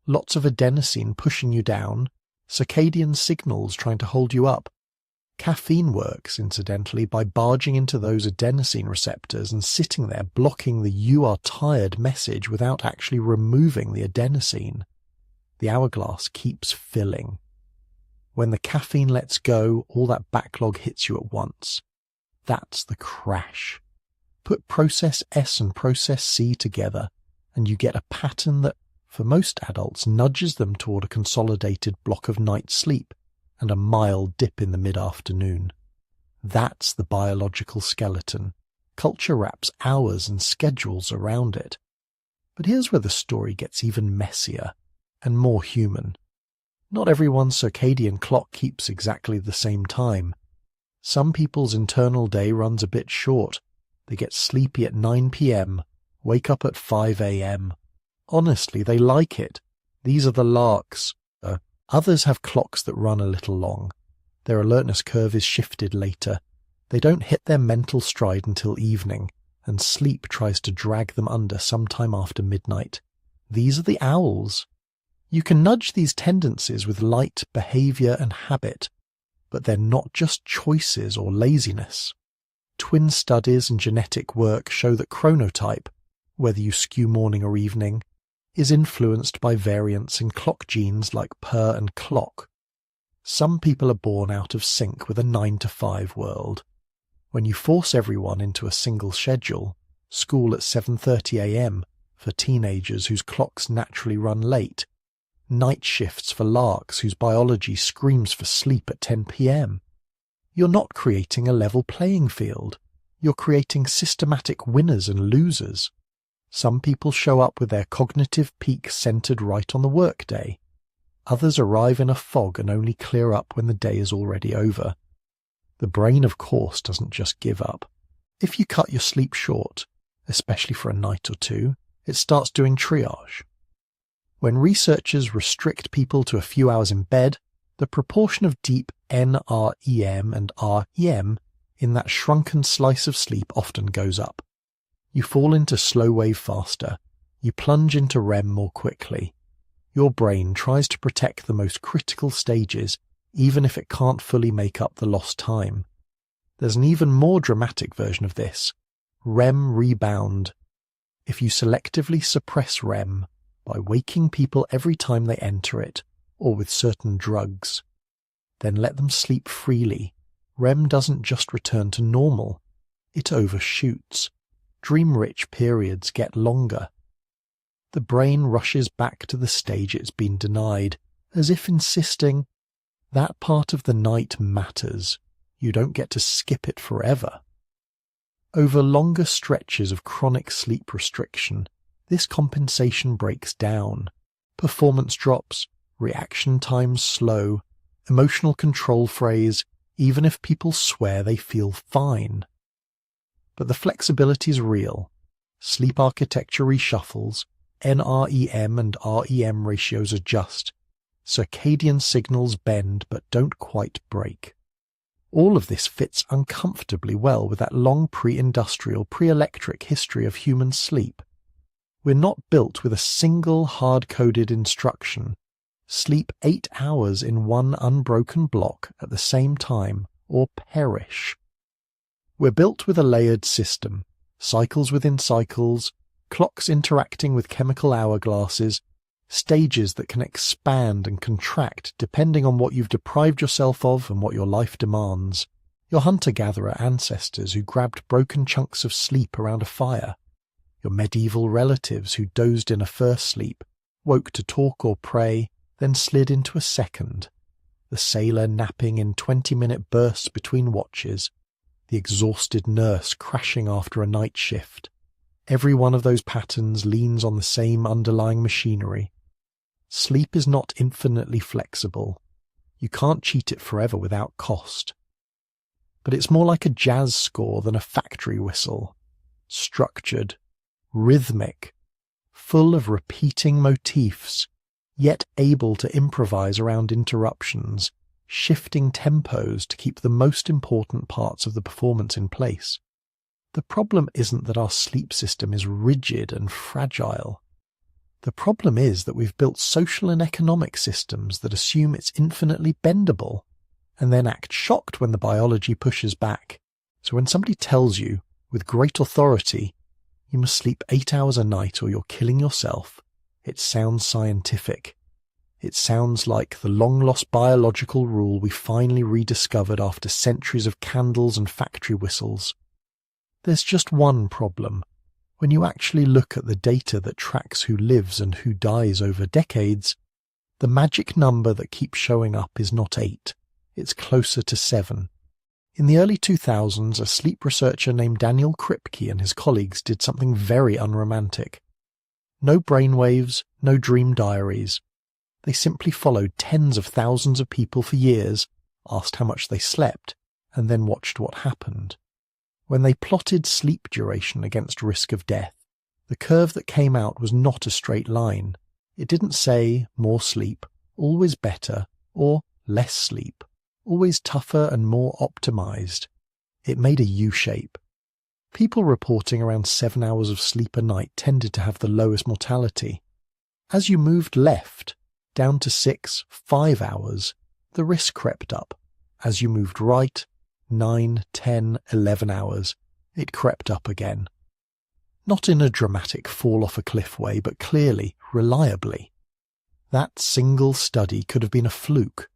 Lots of adenosine pushing you down, circadian signals trying to hold you up. Caffeine works, incidentally, by barging into those adenosine receptors and sitting there blocking the "you are tired" message without actually removing the adenosine. The hourglass keeps filling. When the caffeine lets go, all that backlog hits you at once. That's the crash. Put process S and process C together, and you get a pattern that, for most adults, nudges them toward a consolidated block of night sleep and a mild dip in the mid-afternoon. That's the biological skeleton. Culture wraps hours and schedules around it. But here's where the story gets even messier and more human. Not everyone's circadian clock keeps exactly the same time. Some people's internal day runs a bit short. They get sleepy at 9 p.m., wake up at 5 a.m. Honestly, they like it. These are the larks. Others have clocks that run a little long. Their alertness curve is shifted later. They don't hit their mental stride until evening, and sleep tries to drag them under sometime after midnight. These are the owls. You can nudge these tendencies with light, behavior, and habit, but they're not just choices or laziness. Twin studies and genetic work show that chronotype, whether you skew morning or evening, is influenced by variants in clock genes like PER and clock. Some people are born out of sync with a 9 to 5 world. When you force everyone into a single schedule, school at 7:30 a.m. for teenagers whose clocks naturally run late, night shifts for larks whose biology screams for sleep at 10 p.m., you're not creating a level playing field. You're creating systematic winners and losers. Some people show up with their cognitive peak centered right on the workday. Others arrive in a fog and only clear up when the day is already over. The brain, of course, doesn't just give up. If you cut your sleep short, especially for a night or two, it starts doing triage. When researchers restrict people to a few hours in bed, the proportion of deep NREM and REM in that shrunken slice of sleep often goes up. You fall into slow wave faster. You plunge into REM more quickly. Your brain tries to protect the most critical stages, even if it can't fully make up the lost time. There's an even more dramatic version of this, REM rebound. If you selectively suppress REM by waking people every time they enter it, or with certain drugs, then let them sleep freely, REM doesn't just return to normal, it overshoots. Dream-rich periods get longer. The brain rushes back to the stage it's been denied, as if insisting, that part of the night matters. You don't get to skip it forever. Over longer stretches of chronic sleep restriction, this compensation breaks down. Performance drops, reaction times slow, emotional control frays, even if people swear they feel fine. But the flexibility is real. Sleep architecture reshuffles, NREM and REM ratios adjust, circadian signals bend but don't quite break. All of this fits uncomfortably well with that long pre-industrial, pre-electric history of human sleep. We're not built with a single hard-coded instruction. Sleep 8 hours in one unbroken block at the same time, or perish. We're built with a layered system, cycles within cycles, clocks interacting with chemical hourglasses, stages that can expand and contract depending on what you've deprived yourself of and what your life demands. Your hunter-gatherer ancestors who grabbed broken chunks of sleep around a fire. Your medieval relatives who dozed in a first sleep, woke to talk or pray, then slid into a second. The sailor napping in 20-minute bursts between watches. The exhausted nurse crashing after a night shift. Every one of those patterns leans on the same underlying machinery. Sleep is not infinitely flexible. You can't cheat it forever without cost. But it's more like a jazz score than a factory whistle. Structured, rhythmic, full of repeating motifs, yet able to improvise around interruptions, shifting tempos to keep the most important parts of the performance in place. The problem isn't that our sleep system is rigid and fragile. The problem is that we've built social and economic systems that assume it's infinitely bendable, and then act shocked when the biology pushes back. So when somebody tells you, with great authority, you must sleep 8 hours a night or you're killing yourself, it sounds scientific. It sounds like the long-lost biological rule we finally rediscovered after centuries of candles and factory whistles. There's just one problem. When you actually look at the data that tracks who lives and who dies over decades, the magic number that keeps showing up is not 8, it's closer to 7. In the early 2000s, a sleep researcher named Daniel Kripke and his colleagues did something very unromantic. No brainwaves, no dream diaries. They simply followed tens of thousands of people for years, asked how much they slept, and then watched what happened. When they plotted sleep duration against risk of death, the curve that came out was not a straight line. It didn't say more sleep, always better, or less sleep, always tougher and more optimized. It made a U-shape. People reporting around 7 hours of sleep a night tended to have the lowest mortality. As you moved left, down to 6, 5 hours, the risk crept up. As you moved right, 9, 10, 11 hours, it crept up again. Not in a dramatic fall off a cliff way, but clearly, reliably. That single study could have been a fluke,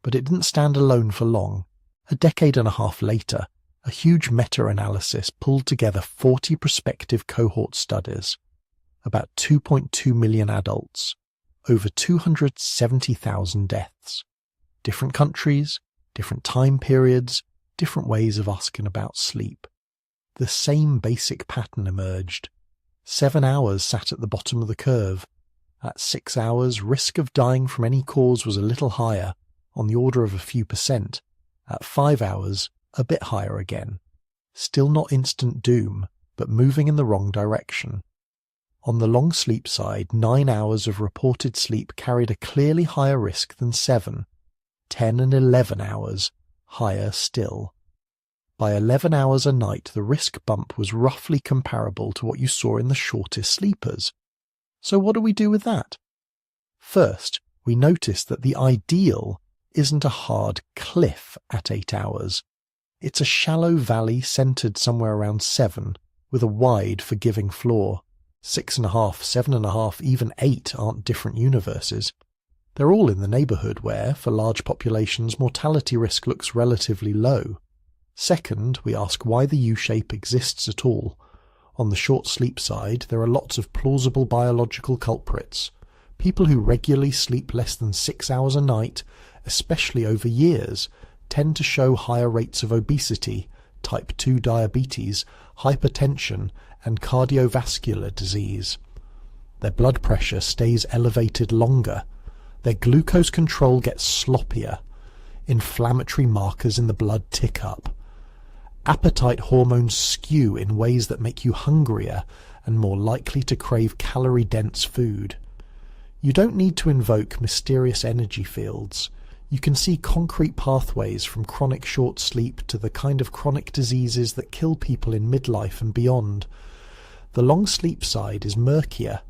but it didn't stand alone for long. A decade and a half later, a huge meta-analysis pulled together 40 prospective cohort studies, about 2.2 million adults, over 270,000 deaths. Different countries, different time periods, different ways of asking about sleep. The same basic pattern emerged. 7 hours sat at the bottom of the curve. At 6 hours, risk of dying from any cause was a little higher, on the order of a few %. At 5 hours, a bit higher again. Still not instant doom, but moving in the wrong direction. On the long sleep side, 9 hours of reported sleep carried a clearly higher risk than 7. 10 and 11 hours, higher still. By 11 hours a night, the risk bump was roughly comparable to what you saw in the shortest sleepers. So what do we do with that? First, we notice that the ideal isn't a hard cliff at 8 hours. It's a shallow valley centered somewhere around 7, with a wide, forgiving floor. 6.5, 7.5, even 8 aren't different universes. They're all in the neighborhood where, for large populations, mortality risk looks relatively low. Second, we ask why the U-shape exists at all. On the short sleep side, there are lots of plausible biological culprits. People who regularly sleep less than 6 hours a night, especially over years, tend to show higher rates of obesity, type 2 diabetes, hypertension, and cardiovascular disease. Their blood pressure stays elevated longer. Their glucose control gets sloppier. Inflammatory markers in the blood tick up. Appetite hormones skew in ways that make you hungrier and more likely to crave calorie-dense food. You don't need to invoke mysterious energy fields. You can see concrete pathways from chronic short sleep to the kind of chronic diseases that kill people in midlife and beyond. The long sleep side is murkier.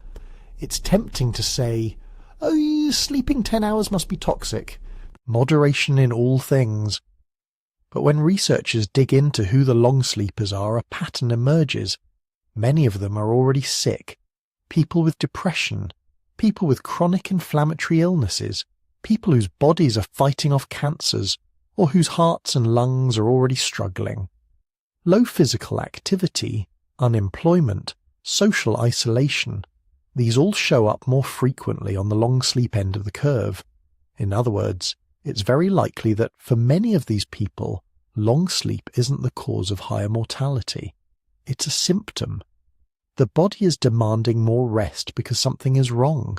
It's tempting to say, "Oh, sleeping 10 hours must be toxic. Moderation in all things." But when researchers dig into who the long sleepers are, a pattern emerges. Many of them are already sick. People with depression, people with chronic inflammatory illnesses, people whose bodies are fighting off cancers, or whose hearts and lungs are already struggling. Low physical activity, unemployment, social isolation, these all show up more frequently on the long sleep end of the curve. In other words, it's very likely that for many of these people, long sleep isn't the cause of higher mortality. It's a symptom. The body is demanding more rest because something is wrong.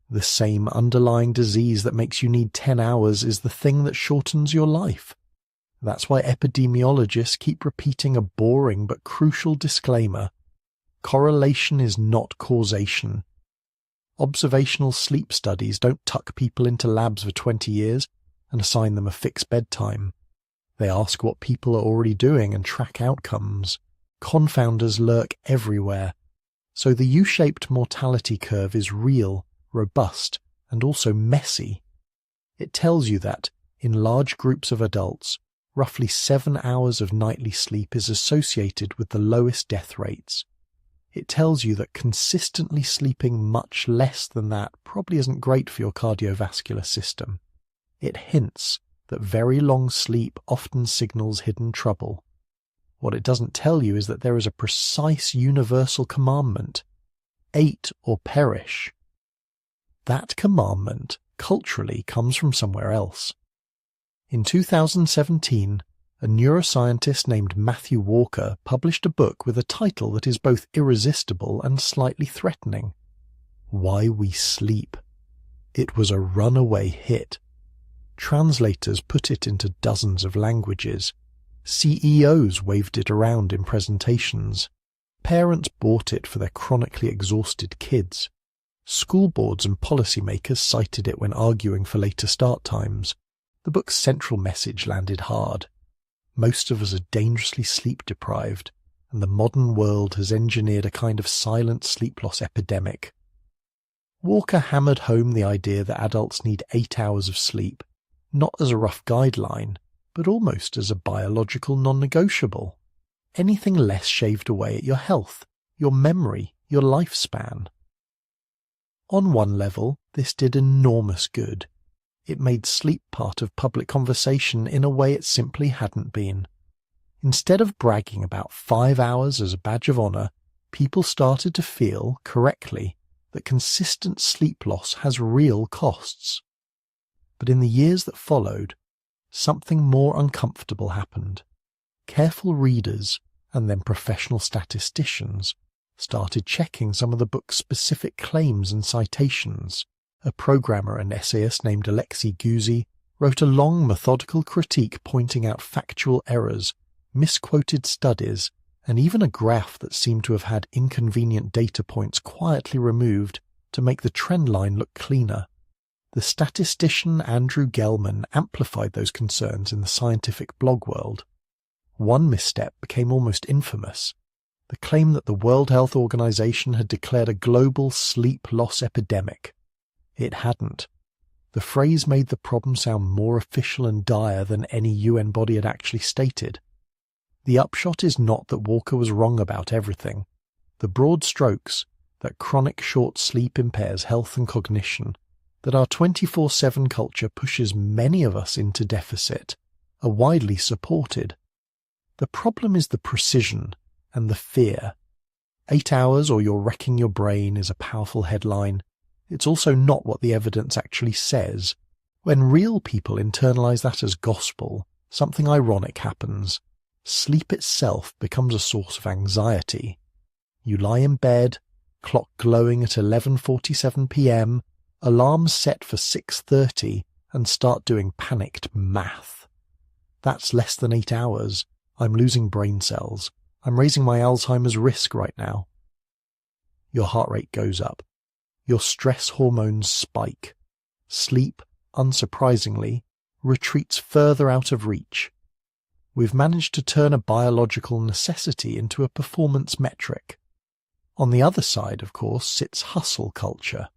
The same underlying disease that makes you need 10 hours is the thing that shortens your life. That's why epidemiologists keep repeating a boring but crucial disclaimer. Correlation is not causation. Observational sleep studies don't tuck people into labs for 20 years and assign them a fixed bedtime. They ask what people are already doing and track outcomes. Confounders lurk everywhere. So the U-shaped mortality curve is real, robust, and also messy. It tells you that, in large groups of adults, roughly 7 hours of nightly sleep is associated with the lowest death rates. It tells you that consistently sleeping much less than that probably isn't great for your cardiovascular system. It hints that very long sleep often signals hidden trouble. What it doesn't tell you is that there is a precise universal commandment: 8 or perish. That commandment, culturally, comes from somewhere else. In 2017, a neuroscientist named Matthew Walker published a book with a title that is both irresistible and slightly threatening: Why We Sleep. It was a runaway hit. Translators put it into dozens of languages. CEOs waved it around in presentations. Parents bought it for their chronically exhausted kids. School boards and policymakers cited it when arguing for later start times. The book's central message landed hard. Most of us are dangerously sleep-deprived, and the modern world has engineered a kind of silent sleep loss epidemic. Walker hammered home the idea that adults need 8 hours of sleep, not as a rough guideline, but almost as a biological non-negotiable. Anything less shaved away at your health, your memory, your lifespan. On one level, this did enormous good. It made sleep part of public conversation in a way it simply hadn't been. Instead of bragging about 5 hours as a badge of honor, people started to feel, correctly, that consistent sleep loss has real costs. But in the years that followed, something more uncomfortable happened. Careful readers, and then professional statisticians, started checking some of the book's specific claims and citations. A programmer and essayist named Alexei Guzzi wrote a long methodical critique pointing out factual errors, misquoted studies, and even a graph that seemed to have had inconvenient data points quietly removed to make the trend line look cleaner. The statistician Andrew Gelman amplified those concerns in the scientific blog world. One misstep became almost infamous: the claim that the World Health Organization had declared a global sleep loss epidemic. It hadn't. The phrase made the problem sound more official and dire than any UN body had actually stated. The upshot is not that Walker was wrong about everything. The broad strokes, that chronic short sleep impairs health and cognition, that our 24/7 culture pushes many of us into deficit, are widely supported. The problem is the precision and the fear. 8 hours or you're wrecking your brain is a powerful headline. It's also not what the evidence actually says. When real people internalize that as gospel, something ironic happens. Sleep itself becomes a source of anxiety. You lie in bed, clock glowing at 11:47 p.m, alarms set for 6:30, and start doing panicked math. That's less than 8 hours. I'm losing brain cells. I'm raising my Alzheimer's risk right now. Your heart rate goes up. Your stress hormones spike. Sleep, unsurprisingly, retreats further out of reach. We've managed to turn a biological necessity into a performance metric. On the other side, of course, sits hustle culture.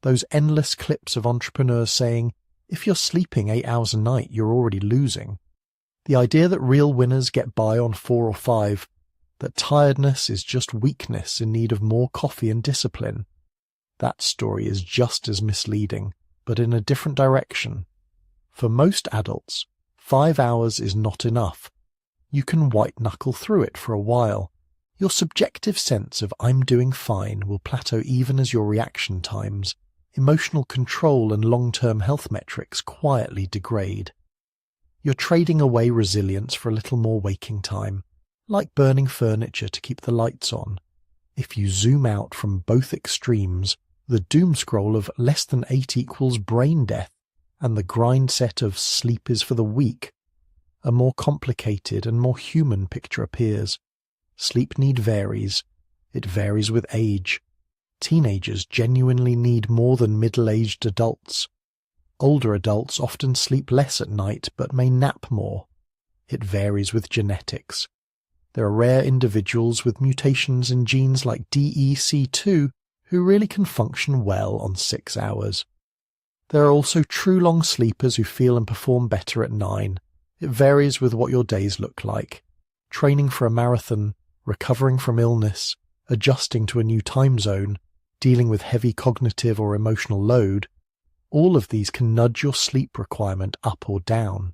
Those endless clips of entrepreneurs saying, if you're sleeping 8 hours a night, you're already losing. The idea that real winners get by on 4 or 5, that tiredness is just weakness in need of more coffee and discipline. That story is just as misleading, but in a different direction. For most adults, 5 hours is not enough. You can white-knuckle through it for a while. Your subjective sense of I'm doing fine will plateau even as your reaction times, emotional control and long-term health metrics quietly degrade. You're trading away resilience for a little more waking time, like burning furniture to keep the lights on. If you zoom out from both extremes, the doom scroll of less than 8 equals brain death, and the grind set of sleep is for the weak, a more complicated and more human picture appears. Sleep need varies. It varies with age. Teenagers genuinely need more than middle-aged adults. Older adults often sleep less at night but may nap more. It varies with genetics. There are rare individuals with mutations in genes like DEC2 who really can function well on 6 hours. There are also true long sleepers who feel and perform better at 9. It varies with what your days look like. Training for a marathon, recovering from illness, adjusting to a new time zone, dealing with heavy cognitive or emotional load, all of these can nudge your sleep requirement up or down.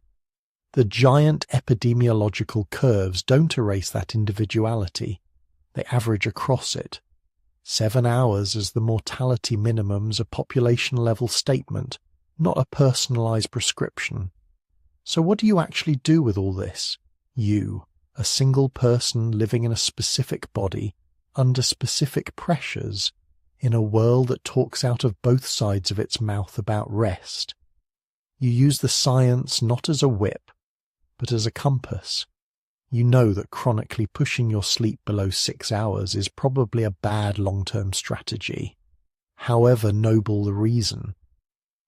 The giant epidemiological curves don't erase that individuality. They average across it. 7 hours as the mortality minimum's a population-level statement, not a personalized prescription. So what do you actually do with all this? You, a single person living in a specific body, under specific pressures, in a world that talks out of both sides of its mouth about rest. You use the science not as a whip, but as a compass. You know that chronically pushing your sleep below 6 hours is probably a bad long-term strategy, however noble the reason.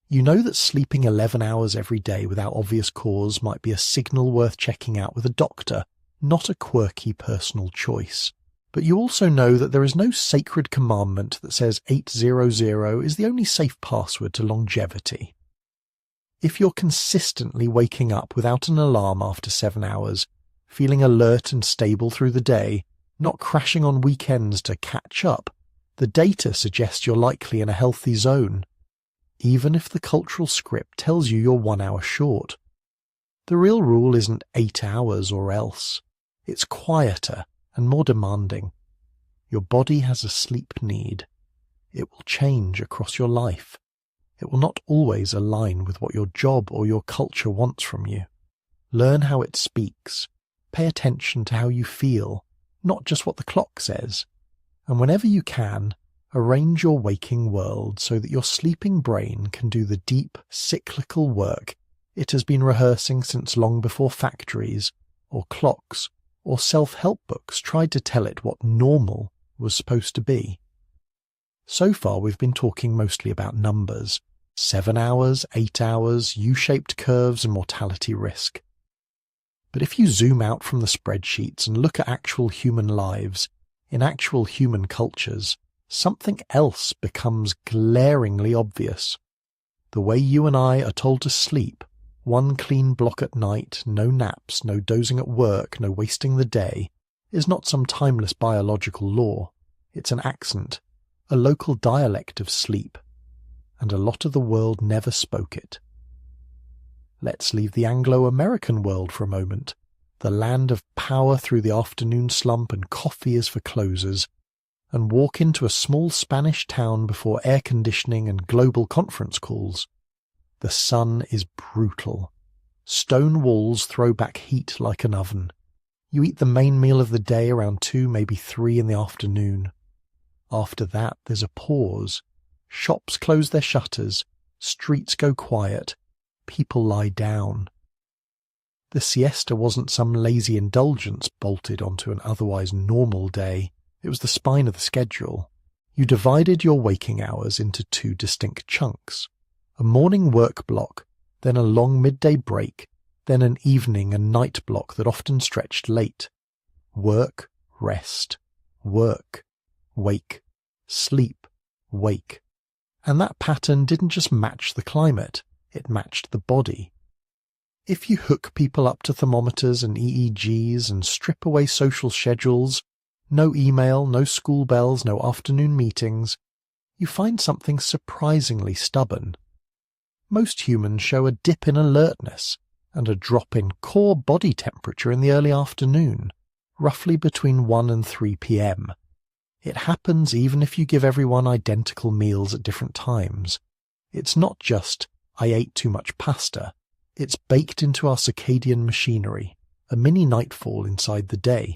You know that sleeping 11 hours every day without obvious cause might be a signal worth checking out with a doctor, not a quirky personal choice. But you also know that there is no sacred commandment that says 800 is the only safe password to longevity. If you're consistently waking up without an alarm after 7 hours, feeling alert and stable through the day, not crashing on weekends to catch up, the data suggests you're likely in a healthy zone, even if the cultural script tells you you're 1 hour short. The real rule isn't 8 hours or else. It's quieter and more demanding. Your body has a sleep need. It will change across your life. It will not always align with what your job or your culture wants from you. Learn how it speaks. Pay attention to how you feel, not just what the clock says. And whenever you can, arrange your waking world so that your sleeping brain can do the deep, cyclical work it has been rehearsing since long before factories, or clocks, or self-help books tried to tell it what normal was supposed to be. So far we've been talking mostly about numbers: 7 hours, 8 hours, U-shaped curves and mortality risk. But if you zoom out from the spreadsheets and look at actual human lives, in actual human cultures, something else becomes glaringly obvious. The way you and I are told to sleep, one clean block at night, no naps, no dozing at work, no wasting the day, is not some timeless biological law. It's an accent, a local dialect of sleep, and a lot of the world never spoke it. Let's leave the Anglo-American world for a moment, the land of power through the afternoon slump and coffee is for closers, and walk into a small Spanish town before air conditioning and global conference calls. The sun is brutal. Stone walls throw back heat like an oven. You eat the main meal of the day around 2, maybe 3 in the afternoon. After that, there's a pause. Shops close their shutters. Streets go quiet. People lie down. The siesta wasn't some lazy indulgence bolted onto an otherwise normal day. It was the spine of the schedule. You divided your waking hours into 2 distinct chunks. A morning work block, then a long midday break, then an evening and night block that often stretched late. Work, rest, work, wake, sleep, wake. And that pattern didn't just match the climate, it matched the body. If you hook people up to thermometers and EEGs and strip away social schedules, no email, no school bells, no afternoon meetings, you find something surprisingly stubborn. Most humans show a dip in alertness and a drop in core body temperature in the early afternoon, roughly between 1 and 3 p.m. It happens even if you give everyone identical meals at different times. It's not just, I ate too much pasta. It's baked into our circadian machinery, a mini nightfall inside the day.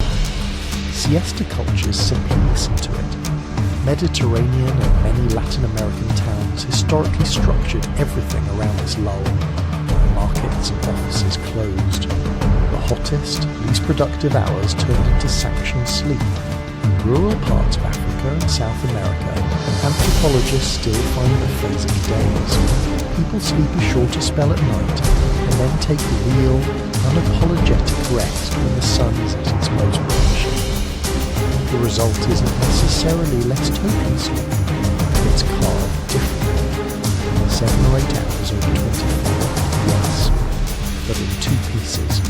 Siesta cultures simply listen to it. Mediterranean and many Latin American towns historically structured everything around this lull. Markets and offices closed. The hottest, least productive hours turned into sanctioned sleep. In rural parts of Africa and South America, anthropologists still find the phasing days. People sleep a shorter spell at night and then take real, unapologetic rest when the sun is at its most brightest. The result isn't necessarily less total sleep. It's carved differently. 7 or 8 hours over 24, yes, but in 2 pieces.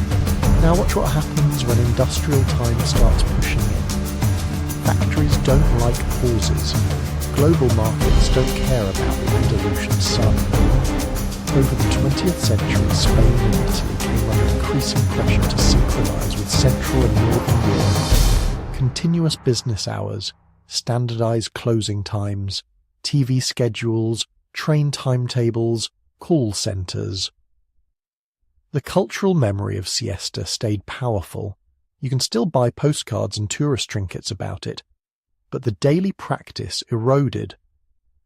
Now watch what happens when industrial time starts pushing in. Factories don't like pauses. Global markets don't care about the Andalusian sun. Over the 20th century, Spain and Italy came under increasing pressure to synchronise with Central and Northern Europe. Continuous business hours, standardised closing times, TV schedules, train timetables, call centres. The cultural memory of siesta stayed powerful. You can still buy postcards and tourist trinkets about it, but the daily practice eroded.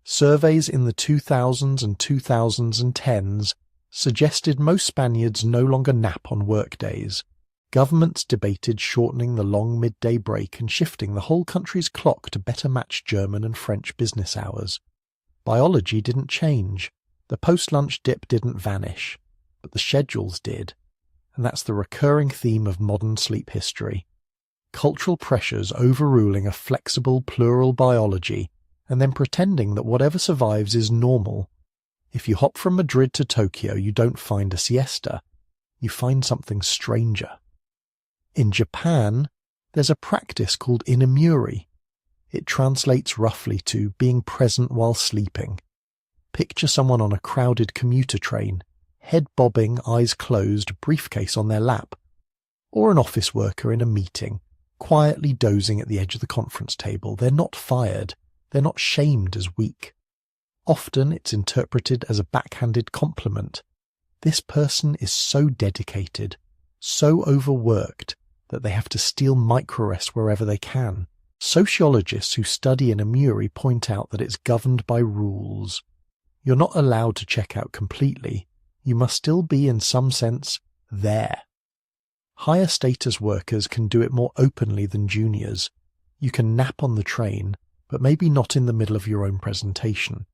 Surveys in the 2000s and 2010s suggested most Spaniards no longer nap on workdays. Governments debated shortening the long midday break and shifting the whole country's clock to better match German and French business hours. Biology didn't change. The post-lunch dip didn't vanish, but the schedules did. And that's the recurring theme of modern sleep history. Cultural pressures overruling a flexible plural biology and then pretending that whatever survives is normal. If you hop from Madrid to Tokyo, you don't find a siesta. You find something stranger. In Japan, there's a practice called inamuri. It translates roughly to being present while sleeping. Picture someone on a crowded commuter train, head bobbing, eyes closed, briefcase on their lap. Or an office worker in a meeting, quietly dozing at the edge of the conference table. They're not fired. They're not shamed as weak. Often it's interpreted as a backhanded compliment. This person is so dedicated, so overworked, that they have to steal microrest wherever they can. Sociologists who study inamuri point out that it's governed by rules. You're not allowed to check out completely. You must still be, in some sense, there. Higher status workers can do it more openly than juniors. You can nap on the train, but maybe not in the middle of your own presentation.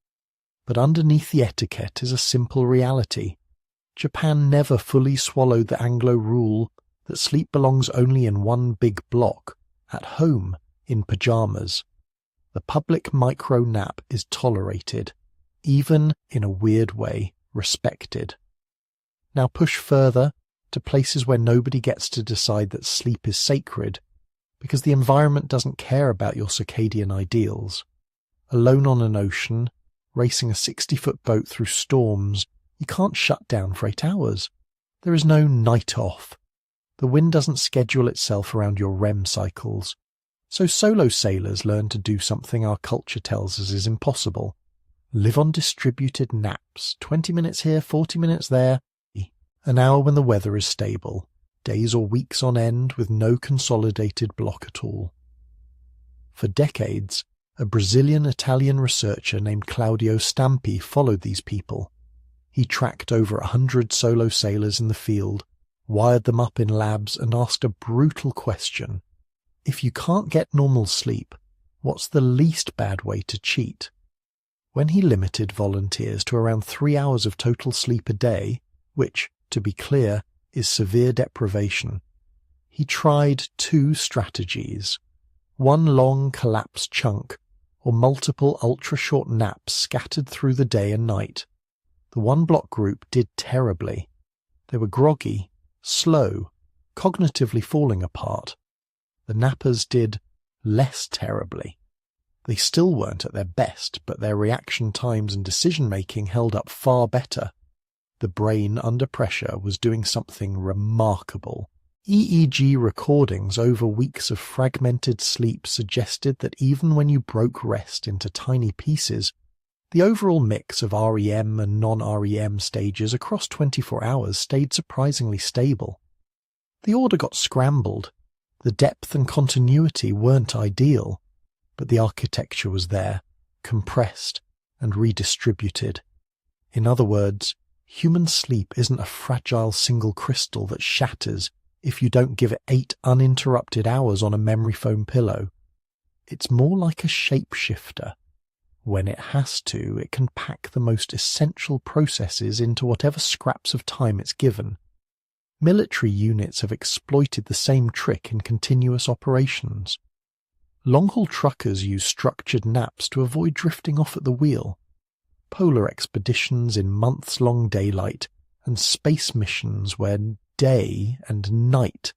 But underneath the etiquette is a simple reality. Japan never fully swallowed the Anglo rule that sleep belongs only in one big block, at home, in pyjamas. The public micro-nap is tolerated, even in a weird way, respected. Now push further to places where nobody gets to decide that sleep is sacred, because the environment doesn't care about your circadian ideals. Alone on an ocean, racing a 60-foot boat through storms, you can't shut down for 8 hours. There is no night off. The wind doesn't schedule itself around your REM cycles. So solo sailors learn to do something our culture tells us is impossible. Live on distributed naps, 20 minutes here, 40 minutes there, an hour when the weather is stable, days or weeks on end with no consolidated block at all. For decades, a Brazilian-Italian researcher named Claudio Stampi followed these people. He tracked over 100 solo sailors in the field, wired them up in labs and asked a brutal question. If you can't get normal sleep, what's the least bad way to cheat? When he limited volunteers to around 3 hours of total sleep a day, which, to be clear, is severe deprivation, he tried 2 strategies. One long collapsed chunk, or multiple ultra-short naps scattered through the day and night. The one-block group did terribly. They were groggy, slow, cognitively falling apart. The nappers did less terribly. They still weren't at their best, but their reaction times and decision-making held up far better. The brain under pressure was doing something remarkable. EEG recordings over weeks of fragmented sleep suggested that even when you broke rest into tiny pieces, the overall mix of REM and non-REM stages across 24 hours stayed surprisingly stable. The order got scrambled. The depth and continuity weren't ideal, but the architecture was there, compressed and redistributed. In other words, human sleep isn't a fragile single crystal that shatters if you don't give it 8 uninterrupted hours on a memory foam pillow. It's more like a shapeshifter. When it has to, it can pack the most essential processes into whatever scraps of time it's given. Military units have exploited the same trick in continuous operations. Long-haul truckers use structured naps to avoid drifting off at the wheel. Polar expeditions in months-long daylight and space missions where day and night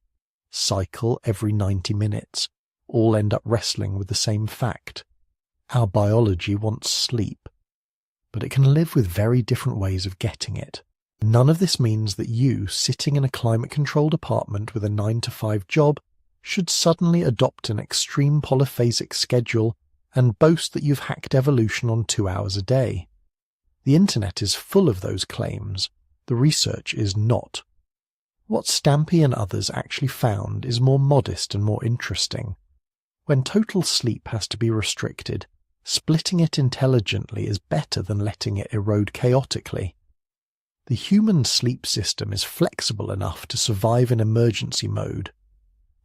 cycle every 90 minutes all end up wrestling with the same fact. Our biology wants sleep, but it can live with very different ways of getting it. None of this means that you, sitting in a climate-controlled apartment with a 9-to-5 job, should suddenly adopt an extreme polyphasic schedule and boast that you've hacked evolution on 2 hours a day. The internet is full of those claims. The research is not. What Stampi and others actually found is more modest and more interesting. When total sleep has to be restricted, splitting it intelligently is better than letting it erode chaotically. The human sleep system is flexible enough to survive in emergency mode,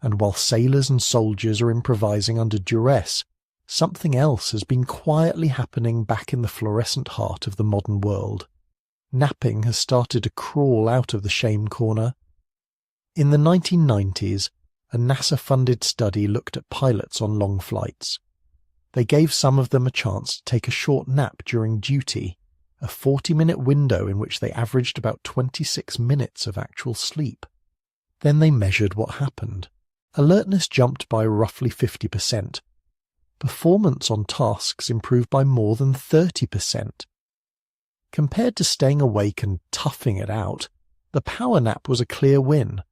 and while sailors and soldiers are improvising under duress, something else has been quietly happening back in the fluorescent heart of the modern world. Napping has started to crawl out of the shame corner. In the 1990s, a NASA-funded study looked at pilots on long flights. They gave some of them a chance to take a short nap during duty, a 40-minute window in which they averaged about 26 minutes of actual sleep. Then they measured what happened. Alertness jumped by roughly 50%. Performance on tasks improved by more than 30%. Compared to staying awake and toughing it out, the power nap was a clear win.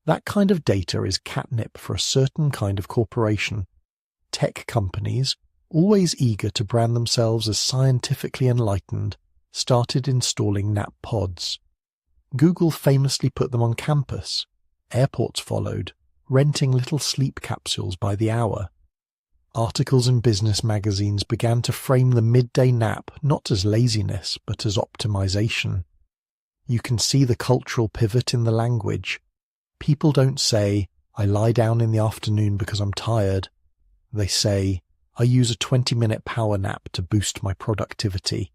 That kind of data is catnip for a certain kind of corporation. Tech companies, always eager to brand themselves as scientifically enlightened, started installing nap pods. Google famously put them on campus. Airports followed, renting little sleep capsules by the hour. Articles in business magazines began to frame the midday nap not as laziness but as optimization. You can see the cultural pivot in the language. People don't say, "I lie down in the afternoon because I'm tired." They say, "I use a 20-minute power nap to boost my productivity."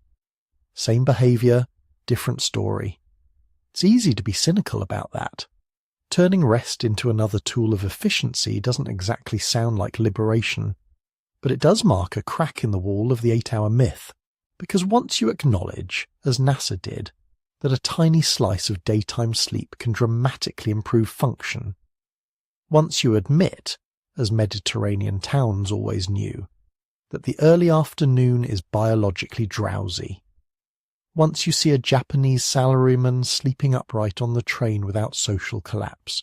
Same behavior, different story. It's easy to be cynical about that. Turning rest into another tool of efficiency doesn't exactly sound like liberation, but it does mark a crack in the wall of the 8-hour myth, because once you acknowledge, as NASA did, that a tiny slice of daytime sleep can dramatically improve function, once you admit, as Mediterranean towns always knew, that the early afternoon is biologically drowsy, once you see a Japanese salaryman sleeping upright on the train without social collapse,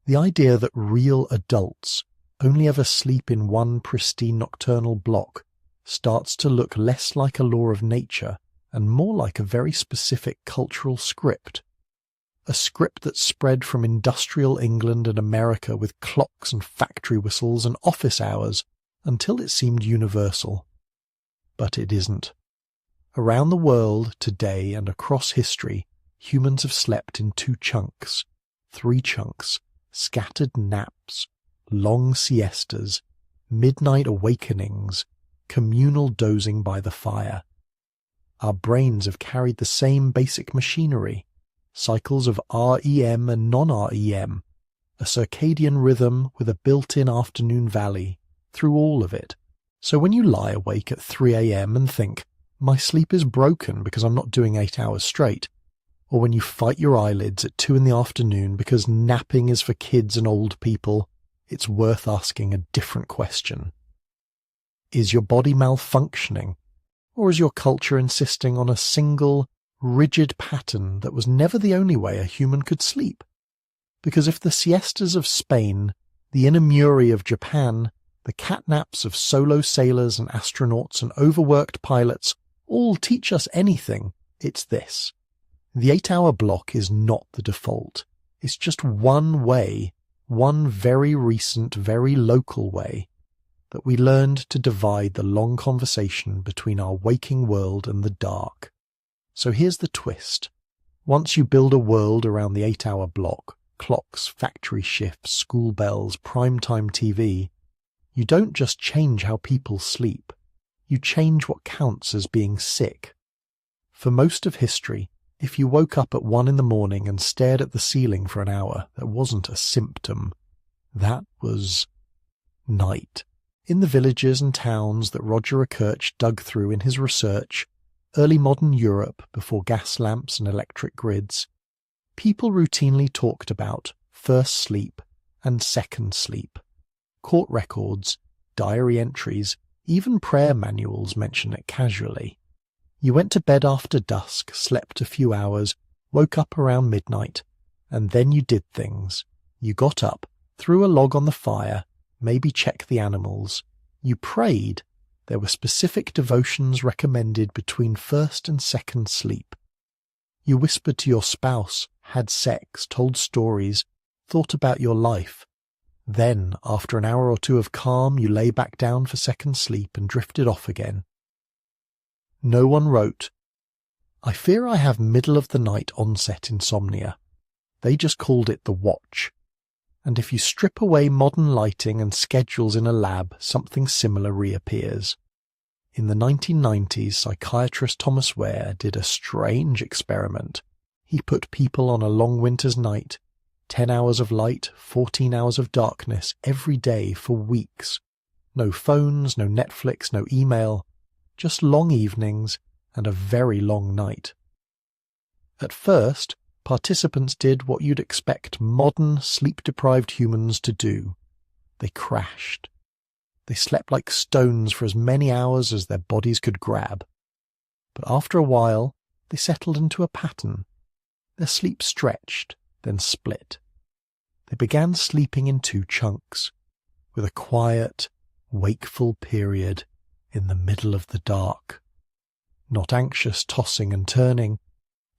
the idea that real adults only ever sleep in one pristine nocturnal block starts to look less like a law of nature and more like a very specific cultural script. A script that spread from industrial England and America with clocks and factory whistles and office hours until it seemed universal. But it isn't. Around the world today and across history, humans have slept in 2 chunks, 3 chunks, scattered naps, long siestas, midnight awakenings, communal dozing by the fire. Our brains have carried the same basic machinery, cycles of REM and non-REM, a circadian rhythm with a built-in afternoon valley, through all of it. So when you lie awake at 3 a.m. and think, my sleep is broken because I'm not doing 8 hours straight, or when you fight your eyelids at 2 in the afternoon because napping is for kids and old people, it's worth asking a different question. Is your body malfunctioning, or is your culture insisting on a single, rigid pattern that was never the only way a human could sleep? Because if the siestas of Spain, the inamuri of Japan, the catnaps of solo sailors and astronauts and overworked pilots all teach us anything, it's this. The 8-hour block is not the default. It's just one way, one very recent, very local way, that we learned to divide the long conversation between our waking world and the dark. So here's the twist. Once you build a world around the 8-hour block, clocks, factory shifts, school bells, primetime TV, you don't just change how people sleep. You change what counts as being sick. For most of history, if you woke up at 1 in the morning and stared at the ceiling for an hour, that wasn't a symptom. That was night. In the villages and towns that Roger Akirch dug through in his research, early modern Europe before gas lamps and electric grids, people routinely talked about first sleep and second sleep. Court records, diary entries, even prayer manuals mention it casually. You went to bed after dusk, slept a few hours, woke up around midnight, and then you did things. You got up, threw a log on the fire, maybe checked the animals. You prayed. There were specific devotions recommended between first and second sleep. You whispered to your spouse, had sex, told stories, thought about your life. Then, after an hour or 2 of calm, you lay back down for second sleep and drifted off again. No one wrote, I fear I have middle-of-the-night onset insomnia. They just called it the watch. And if you strip away modern lighting and schedules in a lab, something similar reappears. In the 1990s, psychiatrist Thomas Ware did a strange experiment. He put people on a long winter's night, 10 hours of light, 14 hours of darkness every day for weeks. No phones, no Netflix, no email, just long evenings and a very long night. At first, participants did what you'd expect modern, sleep-deprived humans to do. They crashed. They slept like stones for as many hours as their bodies could grab. But after a while, they settled into a pattern. Their sleep stretched, then split. They began sleeping in 2 chunks, with a quiet, wakeful period in the middle of the dark. Not anxious tossing and turning,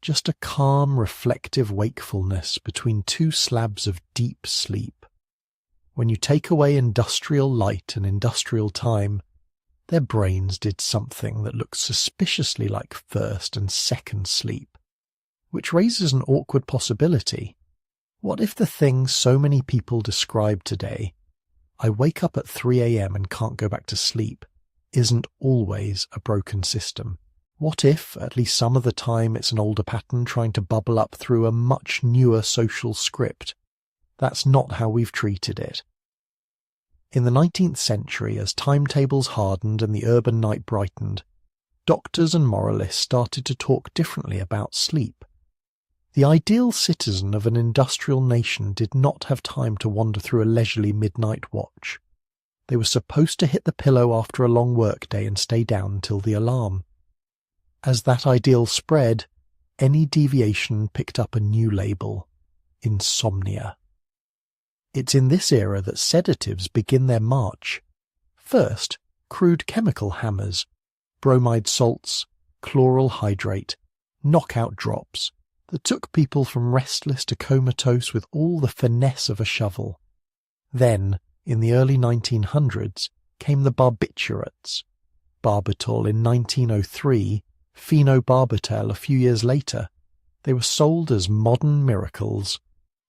just a calm, reflective wakefulness between 2 slabs of deep sleep. When you take away industrial light and industrial time, their brains did something that looks suspiciously like first and second sleep, which raises an awkward possibility. What if the thing so many people describe today, I wake up at 3 a.m. and can't go back to sleep, isn't always a broken system? What if, at least some of the time, it's an older pattern trying to bubble up through a much newer social script? That's not how we've treated it. In the 19th century, as timetables hardened and the urban night brightened, doctors and moralists started to talk differently about sleep. The ideal citizen of an industrial nation did not have time to wander through a leisurely midnight watch. They were supposed to hit the pillow after a long workday and stay down until the alarm. As that ideal spread, any deviation picked up a new label: insomnia. It's in this era that sedatives begin their march. First, crude chemical hammers, bromide salts, chloral hydrate, knockout drops, that took people from restless to comatose with all the finesse of a shovel. Then, in the early 1900s, came the barbiturates. Barbitol in 1903, phenobarbital a few years later. They were sold as modern miracles.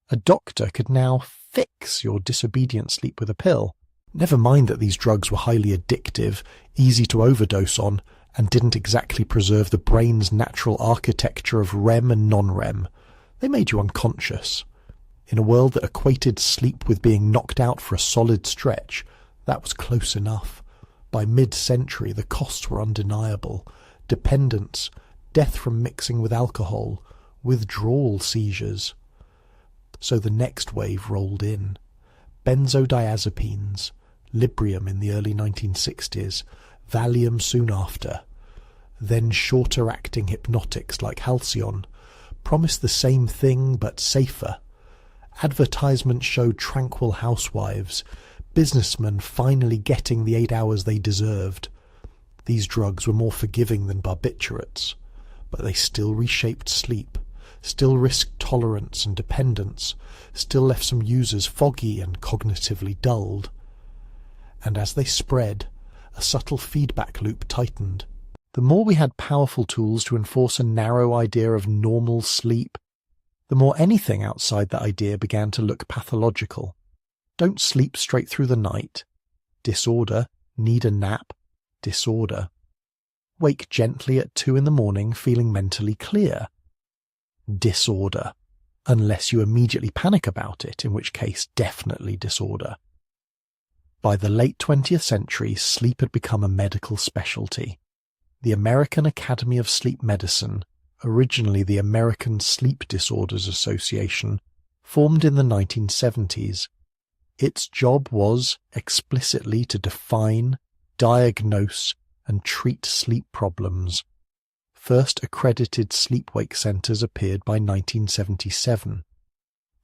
A doctor could now fix your disobedient sleep with a pill. Never mind that these drugs were highly addictive, easy to overdose on, and didn't exactly preserve the brain's natural architecture of REM and non-REM. They made you unconscious. In a world that equated sleep with being knocked out for a solid stretch, that was close enough. By mid-century, the costs were undeniable. Dependence, death from mixing with alcohol, withdrawal seizures. So the next wave rolled in. Benzodiazepines, Librium in the early 1960s, Valium soon after. Then shorter-acting hypnotics like Halcyon promised the same thing but safer. Advertisements showed tranquil housewives, businessmen finally getting the 8 hours they deserved. These drugs were more forgiving than barbiturates, but they still reshaped sleep, still risked tolerance and dependence, still left some users foggy and cognitively dulled. And as they spread, a subtle feedback loop tightened. The more we had powerful tools to enforce a narrow idea of normal sleep, the more anything outside that idea began to look pathological. Don't sleep straight through the night. Disorder. Need a nap. Disorder. Wake gently at 2 a.m. feeling mentally clear. Disorder. Unless you immediately panic about it, in which case definitely disorder. By the late 20th century, sleep had become a medical specialty. The American Academy of Sleep Medicine, originally the American Sleep Disorders Association, formed in the 1970s. Its job was, explicitly, to define, diagnose, and treat sleep problems. First accredited sleep-wake centres appeared by 1977.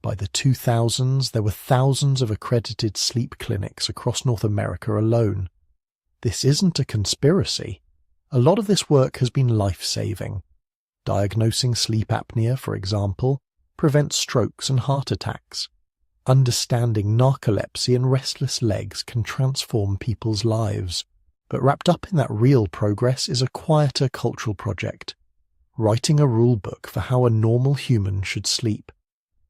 By the 2000s, there were thousands of accredited sleep clinics across North America alone. This isn't a conspiracy. A lot of this work has been life-saving. Diagnosing sleep apnea, for example, prevents strokes and heart attacks. Understanding narcolepsy and restless legs can transform people's lives. But wrapped up in that real progress is a quieter cultural project. Writing a rule book for how a normal human should sleep.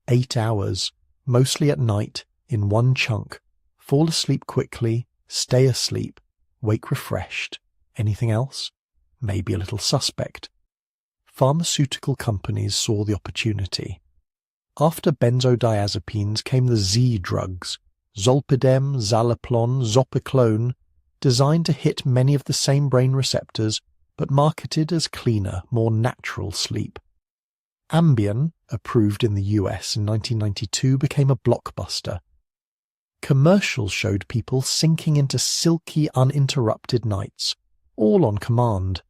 8 hours, mostly at night, in one chunk. Fall asleep quickly, stay asleep, wake refreshed. Anything else? Maybe a little suspect. Pharmaceutical companies saw the opportunity. After benzodiazepines came the Z drugs, zolpidem, zaleplon, zopiclone, designed to hit many of the same brain receptors, but marketed as cleaner, more natural sleep. Ambien, approved in the US in 1992, became a blockbuster. Commercials showed people sinking into silky, uninterrupted nights, all on command.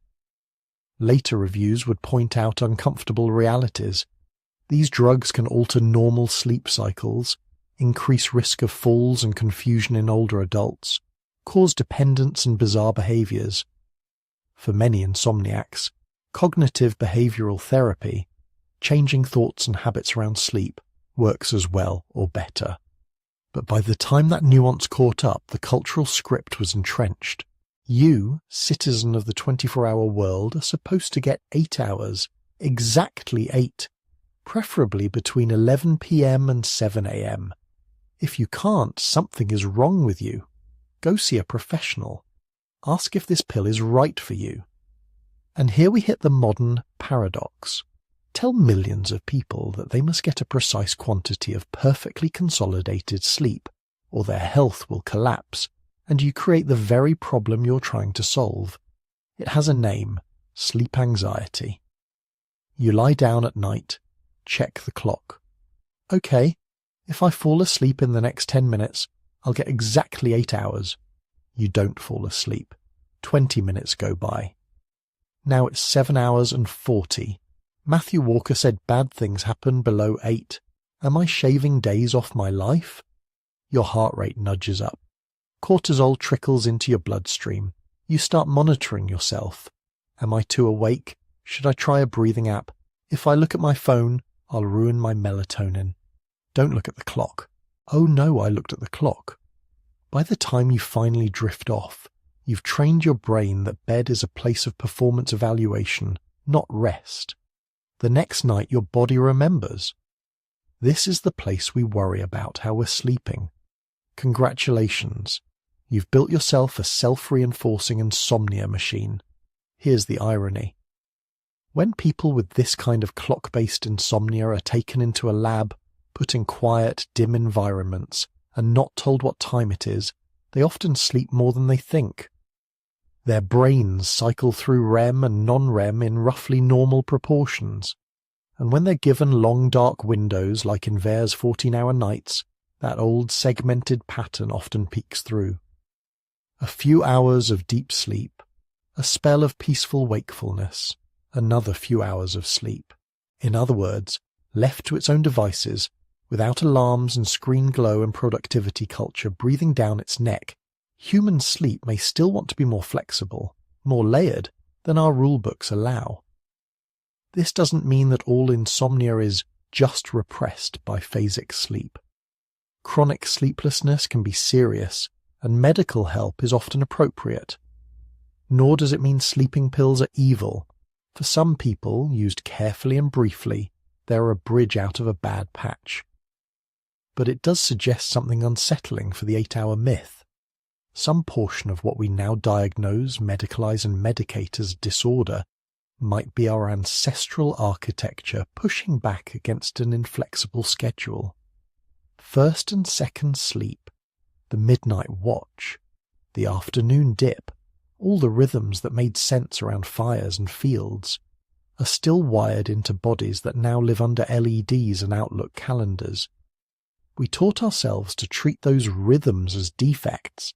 Later reviews would point out uncomfortable realities. These drugs can alter normal sleep cycles, increase risk of falls and confusion in older adults, cause dependence and bizarre behaviors. For many insomniacs, cognitive behavioral therapy, changing thoughts and habits around sleep, works as well or better. But by the time that nuance caught up, the cultural script was entrenched. You, citizen of the 24-hour world, are supposed to get 8 hours, exactly 8, preferably between 11 p.m. and 7 a.m. If you can't, something is wrong with you. Go see a professional. Ask if this pill is right for you. And here we hit the modern paradox. Tell millions of people that they must get a precise quantity of perfectly consolidated sleep, or their health will collapse, and you create the very problem you're trying to solve. It has a name: sleep anxiety. You lie down at night, check the clock. Okay, if I fall asleep in the next 10 minutes, I'll get exactly 8 hours. You don't fall asleep. 20 minutes go by. Now it's 7 hours and 40. Matthew Walker said bad things happen below 8. Am I shaving days off my life? Your heart rate nudges up. Cortisol trickles into your bloodstream. You start monitoring yourself. Am I too awake? Should I try a breathing app? If I look at my phone, I'll ruin my melatonin. Don't look at the clock. Oh no, I looked at the clock. By the time you finally drift off, you've trained your brain that bed is a place of performance evaluation, not rest. The next night your body remembers. This is the place we worry about how we're sleeping. Congratulations. You've built yourself a self-reinforcing insomnia machine. Here's the irony. When people with this kind of clock-based insomnia are taken into a lab, put in quiet, dim environments, and not told what time it is, they often sleep more than they think. Their brains cycle through REM and non-REM in roughly normal proportions. And when they're given long dark windows like in Vare's 14-hour nights, that old segmented pattern often peeks through. A few hours of deep sleep, a spell of peaceful wakefulness, another few hours of sleep. In other words, left to its own devices, without alarms and screen glow and productivity culture breathing down its neck, human sleep may still want to be more flexible, more layered than our rulebooks allow. This doesn't mean that all insomnia is just repressed by phasic sleep. Chronic sleeplessness can be serious, and medical help is often appropriate. Nor does it mean sleeping pills are evil. For some people, used carefully and briefly, they're a bridge out of a bad patch. But it does suggest something unsettling for the 8-hour myth. Some portion of what we now diagnose, medicalize and medicate as disorder might be our ancestral architecture pushing back against an inflexible schedule. First and second sleep, the midnight watch, the afternoon dip, all the rhythms that made sense around fires and fields, are still wired into bodies that now live under LEDs and Outlook calendars. We taught ourselves to treat those rhythms as defects,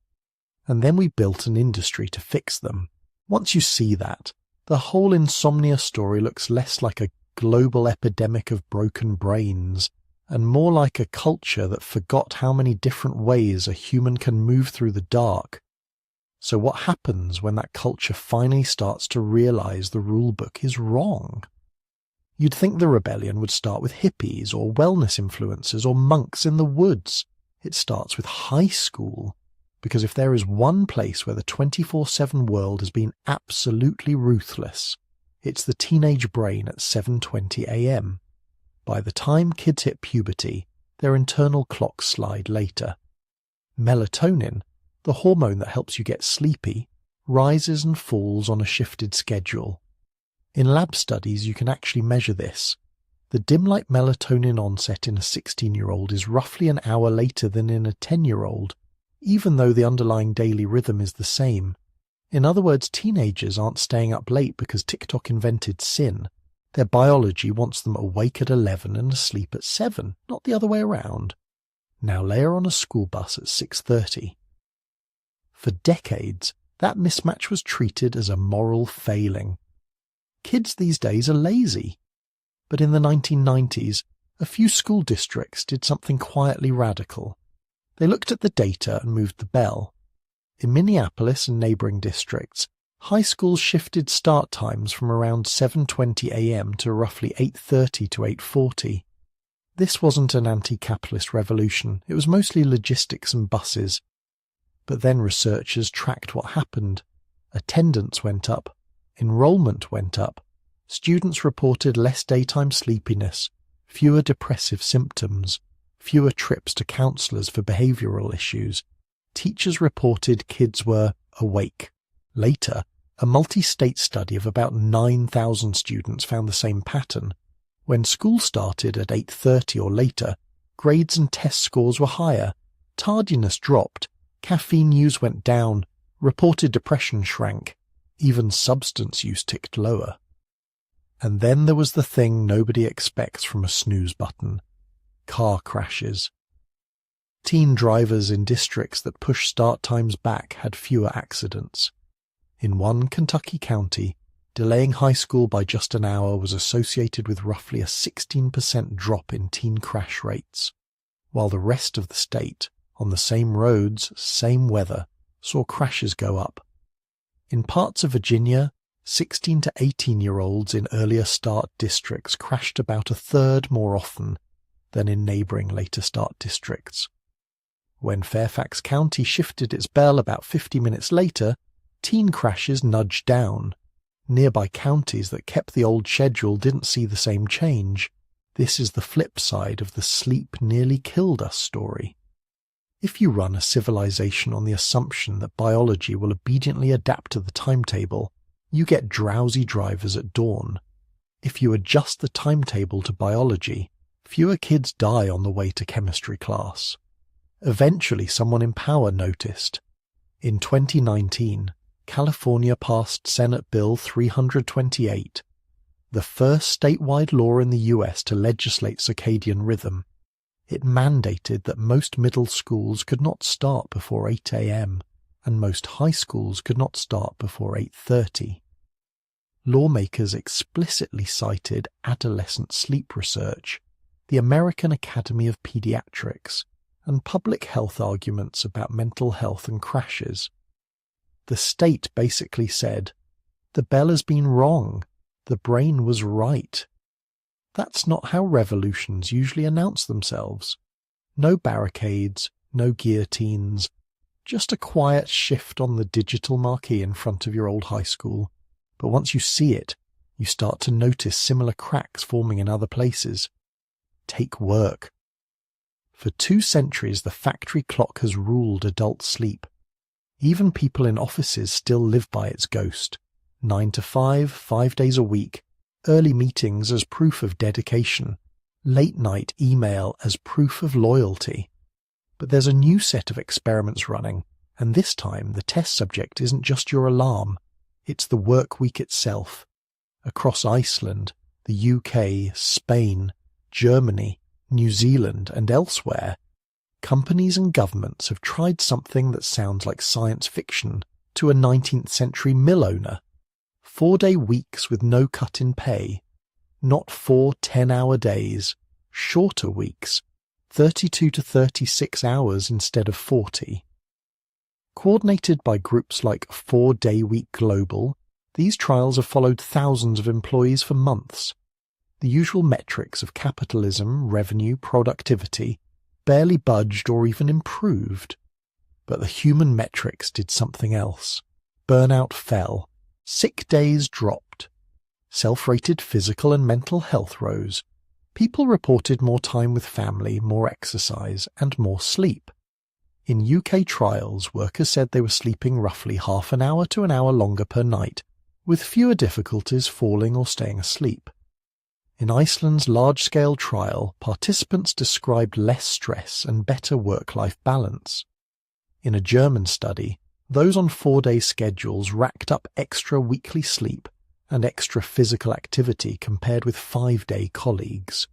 and then we built an industry to fix them. Once you see that, the whole insomnia story looks less like a global epidemic of broken brains, and more like a culture that forgot how many different ways a human can move through the dark. So what happens when that culture finally starts to realize the rulebook is wrong? You'd think the rebellion would start with hippies or wellness influencers or monks in the woods. It starts with high school, because if there is one place where the 24/7 world has been absolutely ruthless, it's the teenage brain at 7:20 a.m. By the time kids hit puberty, their internal clocks slide later. Melatonin, the hormone that helps you get sleepy, rises and falls on a shifted schedule. In lab studies, you can actually measure this. The dim light melatonin onset in a 16-year-old is roughly an hour later than in a 10-year-old, even though the underlying daily rhythm is the same. In other words, teenagers aren't staying up late because TikTok invented sin. Their biology wants them awake at 11 and asleep at 7, not the other way around. Now layer on a school bus at 6:30. For decades, that mismatch was treated as a moral failing. Kids these days are lazy. But in the 1990s, a few school districts did something quietly radical. They looked at the data and moved the bell. In Minneapolis and neighboring districts, high schools shifted start times from around 7:20 a.m. to roughly 8:30 to 8:40. This wasn't an anti-capitalist revolution. It was mostly logistics and buses. But then researchers tracked what happened. Attendance went up. Enrollment went up. Students reported less daytime sleepiness, fewer depressive symptoms, fewer trips to counselors for behavioral issues. Teachers reported kids were awake. Later, a multi-state study of about 9,000 students found the same pattern. When school started at 8:30 or later, grades and test scores were higher, tardiness dropped, caffeine use went down, reported depression shrank, even substance use ticked lower. And then there was the thing nobody expects from a snooze button: car crashes. Teen drivers in districts that push start times back had fewer accidents. In one Kentucky county, delaying high school by just an hour was associated with roughly a 16% drop in teen crash rates, while the rest of the state, on the same roads, same weather, saw crashes go up. In parts of Virginia, 16 to 18-year-olds in earlier start districts crashed about a third more often than in neighboring later start districts. When Fairfax County shifted its bell about 50 minutes later, teen crashes nudged down. Nearby counties that kept the old schedule didn't see the same change. This is the flip side of the sleep nearly killed us story. If you run a civilization on the assumption that biology will obediently adapt to the timetable, you get drowsy drivers at dawn. If you adjust the timetable to biology, fewer kids die on the way to chemistry class. Eventually someone in power noticed. In 2019, California passed Senate Bill 328, the first statewide law in the US to legislate circadian rhythm. It mandated that most middle schools could not start before 8 a.m. and most high schools could not start before 8:30. Lawmakers explicitly cited adolescent sleep research, the American Academy of Pediatrics, and public health arguments about mental health and crashes. The state basically said, the bell has been wrong, the brain was right. That's not how revolutions usually announce themselves. No barricades, no guillotines, just a quiet shift on the digital marquee in front of your old high school. But once you see it, you start to notice similar cracks forming in other places. Take work. For 2 centuries, the factory clock has ruled adult sleep. Even people in offices still live by its ghost. 9 to 5, 5 days a week, early meetings as proof of dedication, late-night email as proof of loyalty. But there's a new set of experiments running, and this time the test subject isn't just your alarm, it's the work week itself. Across Iceland, the UK, Spain, Germany, New Zealand, and elsewhere, companies and governments have tried something that sounds like science fiction to a 19th century mill owner. 4-day weeks with no cut in pay. Not 4 10-hour days. Shorter weeks. 32 to 36 hours instead of 40. Coordinated by groups like 4-Day Week Global, these trials have followed thousands of employees for months. The usual metrics of capitalism, revenue, productivity barely budged or even improved. But the human metrics did something else. Burnout fell. Sick days dropped. Self-rated physical and mental health rose. People reported more time with family, more exercise, and more sleep. In UK trials, workers said they were sleeping roughly half an hour to an hour longer per night, with fewer difficulties falling or staying asleep. In Iceland's large-scale trial, participants described less stress and better work-life balance. In a German study, those on 4-day schedules racked up extra weekly sleep and extra physical activity compared with 5-day colleagues.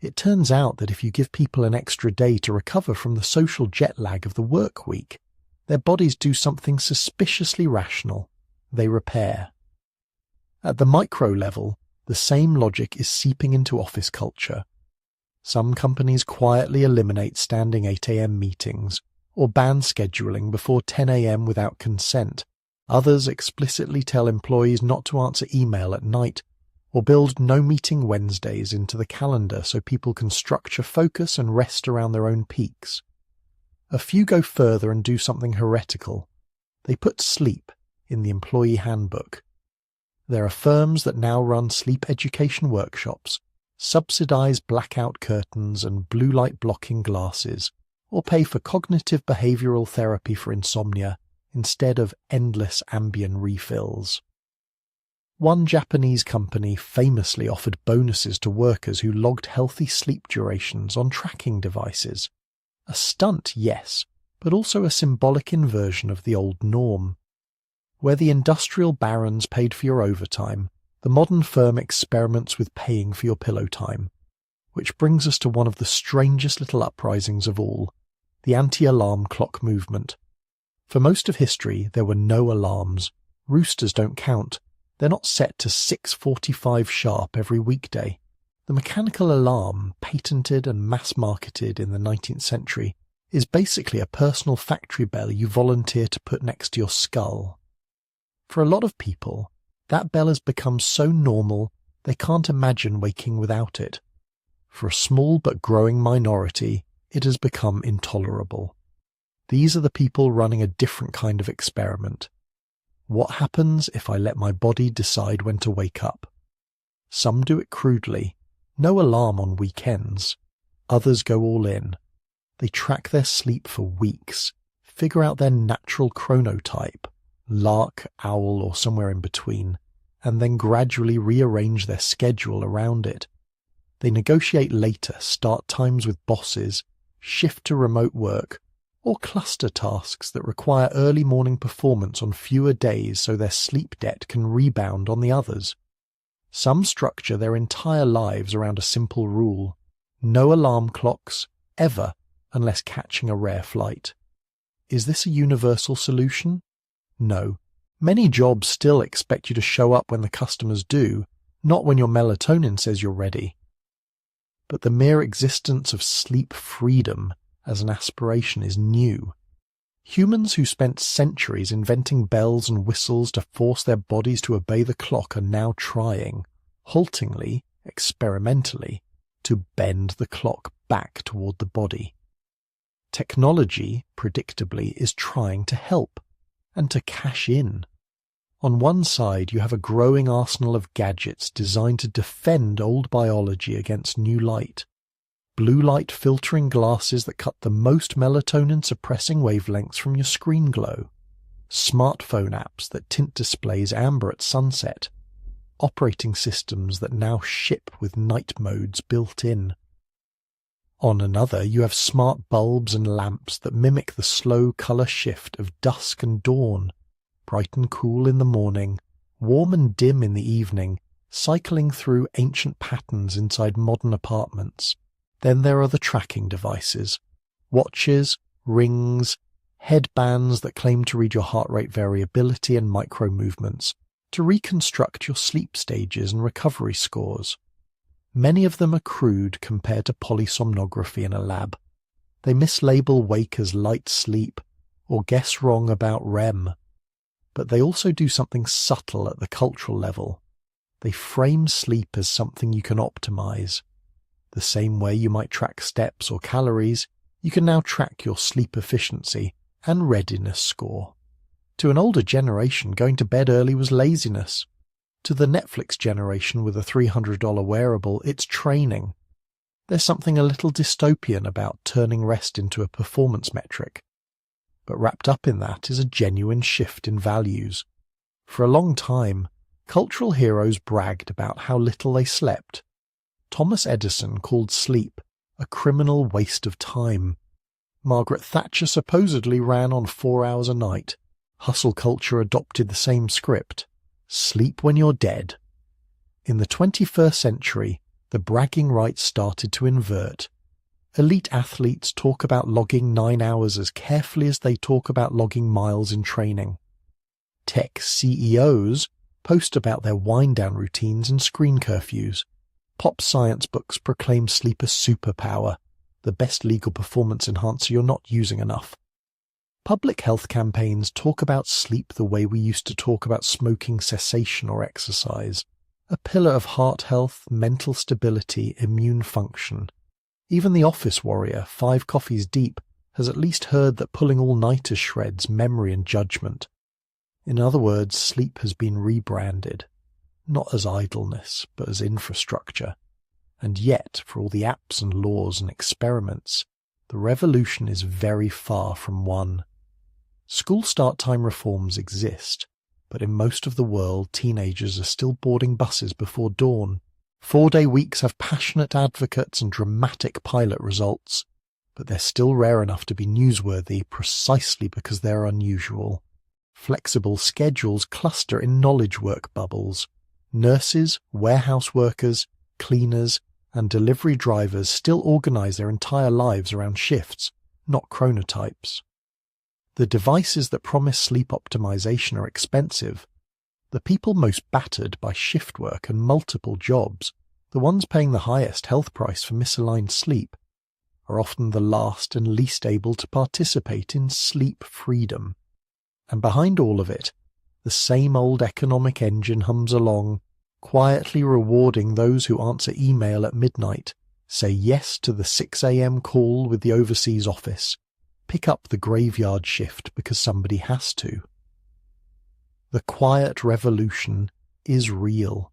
It turns out that if you give people an extra day to recover from the social jet lag of the work week, their bodies do something suspiciously rational. They repair. At the micro level, the same logic is seeping into office culture. Some companies quietly eliminate standing 8 a.m. meetings or ban scheduling before 10 a.m. without consent. Others explicitly tell employees not to answer email at night or build no meeting Wednesdays into the calendar so people can structure focus and rest around their own peaks. A few go further and do something heretical. They put sleep in the employee handbook. There are firms that now run sleep education workshops, subsidize blackout curtains and blue light blocking glasses, or pay for cognitive behavioral therapy for insomnia instead of endless Ambien refills. One Japanese company famously offered bonuses to workers who logged healthy sleep durations on tracking devices. A stunt, yes, but also a symbolic inversion of the old norm. Where the industrial barons paid for your overtime, the modern firm experiments with paying for your pillow time. Which brings us to one of the strangest little uprisings of all, the anti-alarm clock movement. For most of history, there were no alarms. Roosters don't count. They're not set to 6:45 sharp every weekday. The mechanical alarm, patented and mass-marketed in the 19th century, is basically a personal factory bell you volunteer to put next to your skull. For a lot of people, that bell has become so normal they can't imagine waking without it. For a small but growing minority, it has become intolerable. These are the people running a different kind of experiment. What happens if I let my body decide when to wake up? Some do it crudely, no alarm on weekends. Others go all in. They track their sleep for weeks, figure out their natural chronotype, lark, owl, or somewhere in between, and then gradually rearrange their schedule around it. They negotiate later start times with bosses, shift to remote work, or cluster tasks that require early morning performance on fewer days so their sleep debt can rebound on the others. Some structure their entire lives around a simple rule: no alarm clocks, ever, unless catching a rare flight. Is this a universal solution? No. Many jobs still expect you to show up when the customers do, not when your melatonin says you're ready. But the mere existence of sleep freedom as an aspiration is new. Humans who spent centuries inventing bells and whistles to force their bodies to obey the clock are now trying, haltingly, experimentally, to bend the clock back toward the body. Technology, predictably, is trying to help, and to cash in. On one side, you have a growing arsenal of gadgets designed to defend old biology against new light. Blue light filtering glasses that cut the most melatonin-suppressing wavelengths from your screen glow. Smartphone apps that tint displays amber at sunset. Operating systems that now ship with night modes built in. On another, you have smart bulbs and lamps that mimic the slow colour shift of dusk and dawn, bright and cool in the morning, warm and dim in the evening, cycling through ancient patterns inside modern apartments. Then there are the tracking devices, watches, rings, headbands that claim to read your heart rate variability and micro-movements, to reconstruct your sleep stages and recovery scores. Many of them are crude compared to polysomnography in a lab. They mislabel wake as light sleep, or guess wrong about REM. But they also do something subtle at the cultural level. They frame sleep as something you can optimize. The same way you might track steps or calories, you can now track your sleep efficiency and readiness score. To an older generation, going to bed early was laziness. To the Netflix generation with a $300 wearable, it's training. There's something a little dystopian about turning rest into a performance metric. But wrapped up in that is a genuine shift in values. For a long time, cultural heroes bragged about how little they slept. Thomas Edison called sleep a criminal waste of time. Margaret Thatcher supposedly ran on 4 hours a night. Hustle culture adopted the same script. Sleep when you're dead. In the 21st century, the bragging rights started to invert. Elite athletes talk about logging 9 hours as carefully as they talk about logging miles in training. Tech CEOs post about their wind-down routines and screen curfews. Pop science books proclaim sleep a superpower, the best legal performance enhancer you're not using enough. Public health campaigns talk about sleep the way we used to talk about smoking cessation or exercise, a pillar of heart health, mental stability, immune function. Even the office warrior, 5 coffees deep, has at least heard that pulling all-nighters shreds memory and judgment. In other words, sleep has been rebranded, not as idleness, but as infrastructure. And yet, for all the apps and laws and experiments, the revolution is very far from won. School start time reforms exist. But in most of the world, teenagers are still boarding buses before dawn. 4-day weeks have passionate advocates and dramatic pilot results, but they're still rare enough to be newsworthy precisely because they're unusual. Flexible schedules cluster in knowledge work bubbles. Nurses, warehouse workers, cleaners, and delivery drivers still organize their entire lives around shifts, not chronotypes. The devices that promise sleep optimization are expensive. The people most battered by shift work and multiple jobs, the ones paying the highest health price for misaligned sleep, are often the last and least able to participate in sleep freedom. And behind all of it, the same old economic engine hums along, quietly rewarding those who answer email at midnight, say yes to the 6 a.m. call with the overseas office, pick up the graveyard shift because somebody has to. The quiet revolution is real.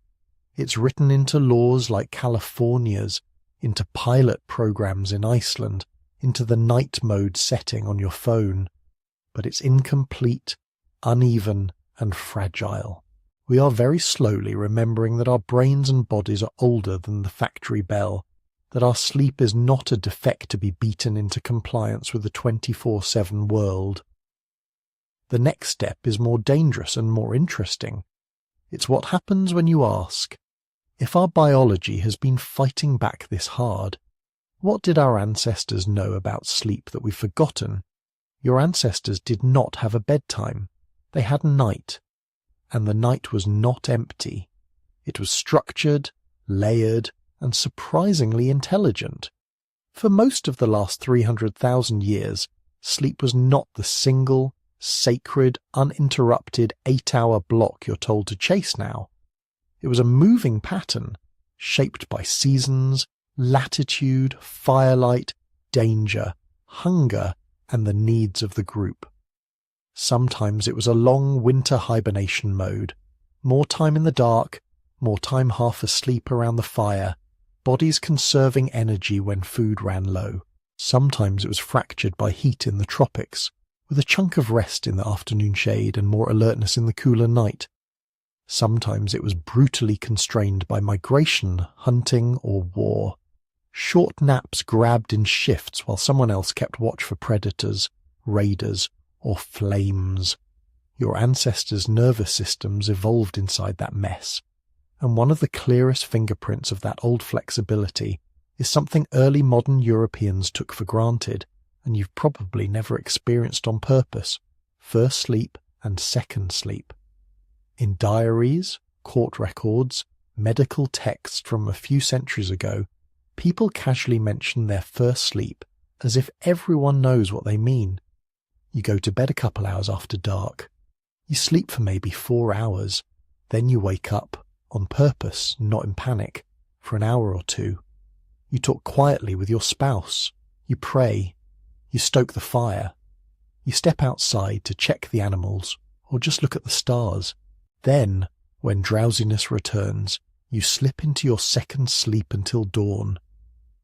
It's written into laws like California's, into pilot programs in Iceland, into the night mode setting on your phone. But it's incomplete, uneven, and fragile. We are very slowly remembering that our brains and bodies are older than the factory bell, that our sleep is not a defect to be beaten into compliance with the 24/7 world. The next step is more dangerous and more interesting. It's what happens when you ask, if our biology has been fighting back this hard, what did our ancestors know about sleep that we've forgotten? Your ancestors did not have a bedtime. They had night. And the night was not empty. It was structured, layered, and surprisingly intelligent. For most of the last 300,000 years, sleep was not the single, sacred, uninterrupted 8-hour block you're told to chase now. It was a moving pattern, shaped by seasons, latitude, firelight, danger, hunger, and the needs of the group. Sometimes it was a long winter hibernation mode, more time in the dark, more time half asleep around the fire, bodies conserving energy when food ran low. Sometimes it was fractured by heat in the tropics, with a chunk of rest in the afternoon shade and more alertness in the cooler night. Sometimes it was brutally constrained by migration, hunting, or war. Short naps grabbed in shifts while someone else kept watch for predators, raiders, or flames. Your ancestors' nervous systems evolved inside that mess, and one of the clearest fingerprints of that old flexibility is something early modern Europeans took for granted, and you've probably never experienced on purpose: first sleep and second sleep. In diaries, court records, medical texts from a few centuries ago, people casually mention their first sleep as if everyone knows what they mean. You go to bed a couple hours after dark. You sleep for maybe 4 hours. Then you wake up, on purpose, not in panic, for an hour or two. You talk quietly with your spouse. You pray. You stoke the fire. You step outside to check the animals, or just look at the stars. Then, when drowsiness returns, you slip into your second sleep until dawn.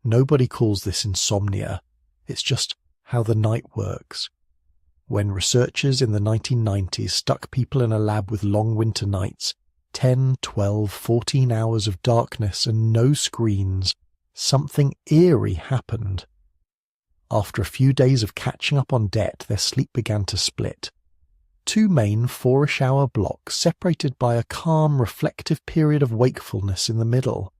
Nobody calls this insomnia. It's just how the night works. When researchers in the 1990s stuck people in a lab with long winter nights, 10, 12, 14 hours of darkness and no screens, something eerie happened. After a few days of catching up on debt, their sleep began to split. 2 main 4-ish-hour blocks separated by a calm, reflective period of wakefulness in the middle.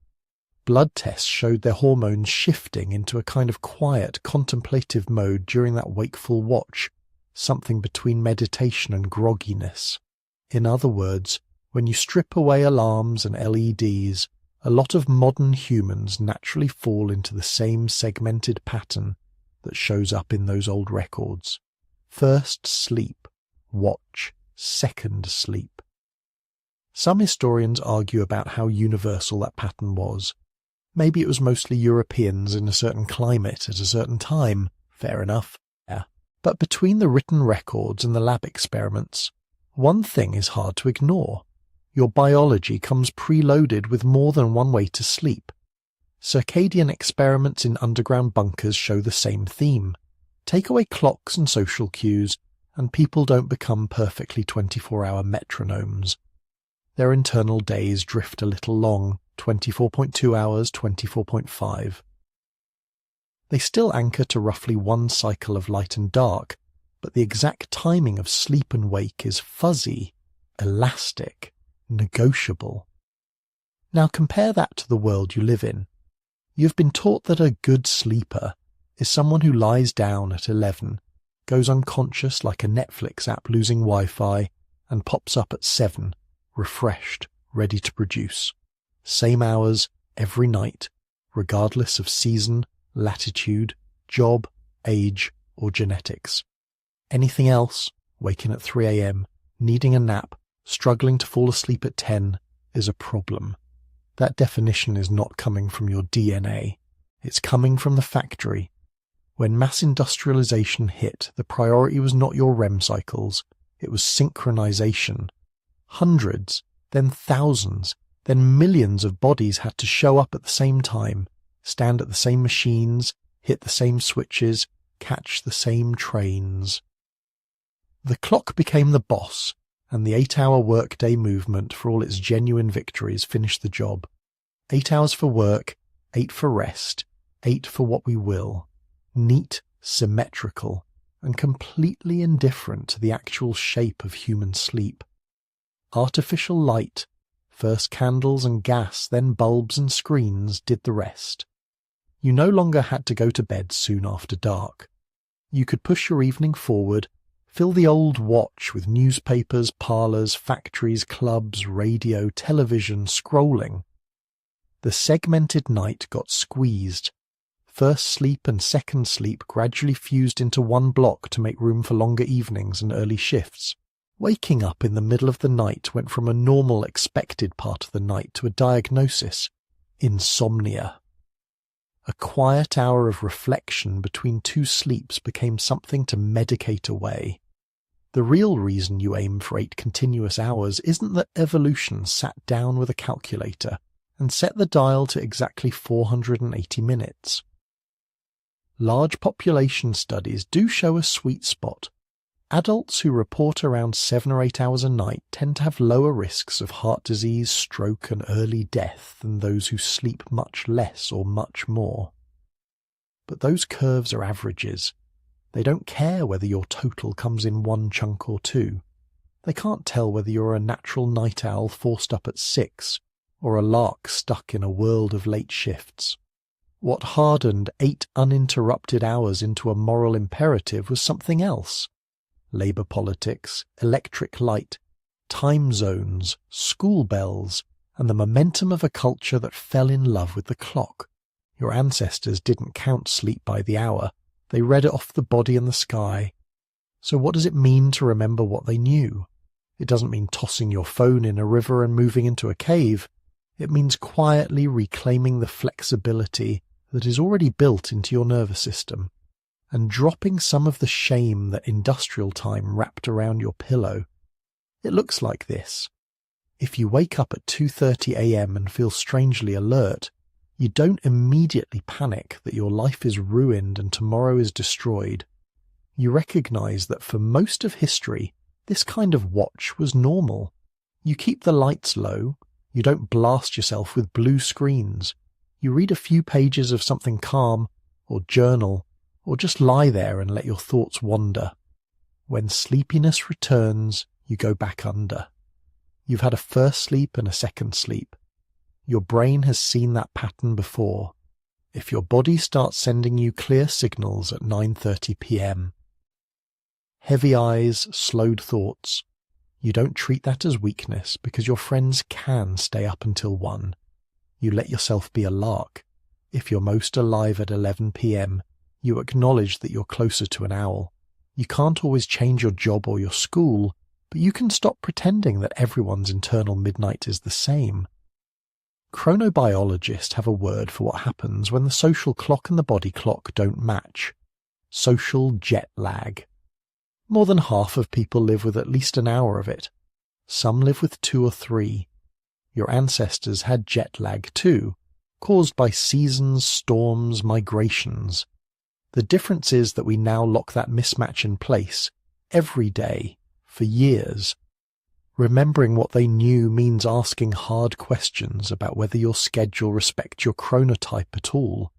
Blood tests showed their hormones shifting into a kind of quiet, contemplative mode during that wakeful watch, something between meditation and grogginess. In other words, when you strip away alarms and LEDs, a lot of modern humans naturally fall into the same segmented pattern that shows up in those old records. First sleep, watch, second sleep. Some historians argue about how universal that pattern was. Maybe it was mostly Europeans in a certain climate at a certain time. Fair enough. Yeah. But between the written records and the lab experiments, one thing is hard to ignore. Your biology comes preloaded with more than one way to sleep. Circadian experiments in underground bunkers show the same theme. Take away clocks and social cues, and people don't become perfectly 24-hour metronomes. Their internal days drift a little long, 24.2 hours, 24.5. They still anchor to roughly one cycle of light and dark, but the exact timing of sleep and wake is fuzzy, elastic, negotiable. Now compare that to the world you live in. You've been taught that a good sleeper is someone who lies down at 11, goes unconscious like a Netflix app losing Wi-Fi, and pops up at 7, refreshed, ready to produce. Same hours, every night, regardless of season, latitude, job, age, or genetics. Anything else, waking at 3 a.m., needing a nap, struggling to fall asleep at 10, is a problem. That definition is not coming from your DNA. It's coming from the factory. When mass industrialization hit, the priority was not your REM cycles, it was synchronization. Hundreds, then thousands, then millions of bodies had to show up at the same time, stand at the same machines, hit the same switches, catch the same trains. The clock became the boss, and the 8-hour workday movement, for all its genuine victories, finished the job. 8 hours for work, 8 for rest, 8 for what we will. Neat, symmetrical, and completely indifferent to the actual shape of human sleep. Artificial light, first candles and gas, then bulbs and screens, did the rest. You no longer had to go to bed soon after dark. You could push your evening forward, fill the old watch with newspapers, parlours, factories, clubs, radio, television, scrolling. The segmented night got squeezed. First sleep and second sleep gradually fused into one block to make room for longer evenings and early shifts. Waking up in the middle of the night went from a normal, expected part of the night to a diagnosis: insomnia. A quiet hour of reflection between two sleeps became something to medicate away. The real reason you aim for 8 continuous hours isn't that evolution sat down with a calculator and set the dial to exactly 480 minutes. Large population studies do show a sweet spot. Adults who report around 7 or 8 hours a night tend to have lower risks of heart disease, stroke, and early death than those who sleep much less or much more. But those curves are averages. They don't care whether your total comes in one chunk or two. They can't tell whether you're a natural night owl forced up at 6 or a lark stuck in a world of late shifts. What hardened 8 uninterrupted hours into a moral imperative was something else. Labour politics, electric light, time zones, school bells, and the momentum of a culture that fell in love with the clock. Your ancestors didn't count sleep by the hour. They read it off the body and the sky. So what does it mean to remember what they knew? It doesn't mean tossing your phone in a river and moving into a cave. It means quietly reclaiming the flexibility that is already built into your nervous system, and dropping some of the shame that industrial time wrapped around your pillow. It looks like this. If you wake up at 2:30 a.m. and feel strangely alert, you don't immediately panic that your life is ruined and tomorrow is destroyed. You recognize that for most of history, this kind of watch was normal. You keep the lights low, you don't blast yourself with blue screens, you read a few pages of something calm, or journal, or just lie there and let your thoughts wander. When sleepiness returns, you go back under. You've had a first sleep and a second sleep. Your brain has seen that pattern before. If your body starts sending you clear signals at 9:30 p.m. Heavy eyes, slowed thoughts. You don't treat that as weakness because your friends can stay up until 1. You let yourself be a lark. If you're most alive at 11 p.m., you acknowledge that you're closer to an owl. You can't always change your job or your school, but you can stop pretending that everyone's internal midnight is the same. Chronobiologists have a word for what happens when the social clock and the body clock don't match. Social jet lag. More than half of people live with at least an hour of it. Some live with 2 or 3. Your ancestors had jet lag too, caused by seasons, storms, migrations. The difference is that we now lock that mismatch in place every day, for years. Remembering what they knew means asking hard questions about whether your schedule respects your chronotype at all.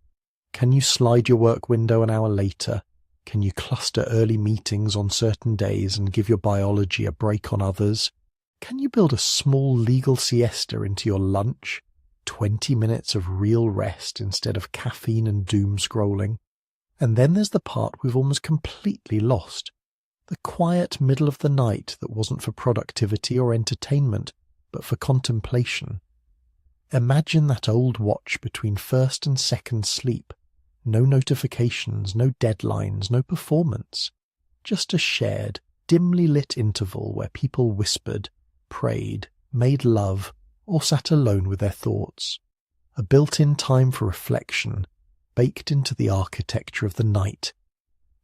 Can you slide your work window an hour later? Can you cluster early meetings on certain days and give your biology a break on others? Can you build a small legal siesta into your lunch? 20 minutes of real rest instead of caffeine and doom scrolling? And then there's the part we've almost completely lost. The quiet middle of the night that wasn't for productivity or entertainment, but for contemplation. Imagine that old watch between first and second sleep. No notifications, no deadlines, no performance. Just a shared, dimly lit interval where people whispered, prayed, made love, or sat alone with their thoughts. A built-in time for reflection, baked into the architecture of the night.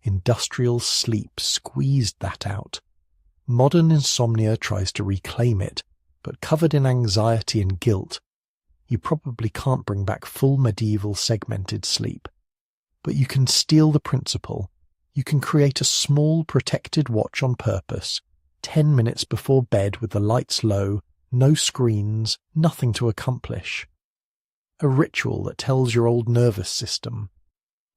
Industrial sleep squeezed that out. Modern insomnia tries to reclaim it, but covered in anxiety and guilt. You probably can't bring back full medieval segmented sleep. But you can steal the principle. You can create a small protected watch on purpose, 10 minutes before bed with the lights low, no screens, nothing to accomplish. A ritual that tells your old nervous system,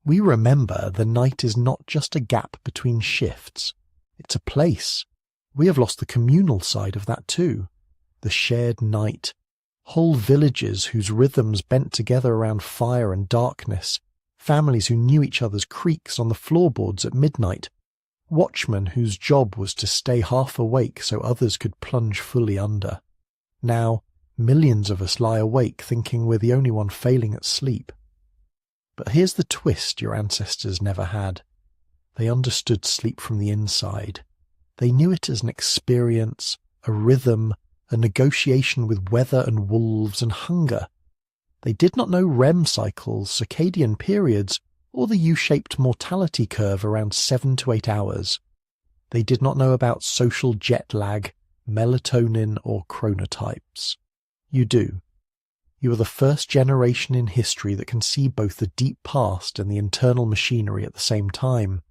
we remember the night is not just a gap between shifts. It's a place. We have lost the communal side of that too. The shared night. Whole villages whose rhythms bent together around fire and darkness. Families who knew each other's creaks on the floorboards at midnight. Watchmen whose job was to stay half awake so others could plunge fully under. Now, millions of us lie awake thinking we're the only one failing at sleep. But here's the twist your ancestors never had. They understood sleep from the inside. They knew it as an experience, a rhythm, a negotiation with weather and wolves and hunger. They did not know REM cycles, circadian periods, or the U-shaped mortality curve around 7 to 8 hours. They did not know about social jet lag, melatonin, or chronotypes. You do. You are the first generation in history that can see both the deep past and the internal machinery at the same time.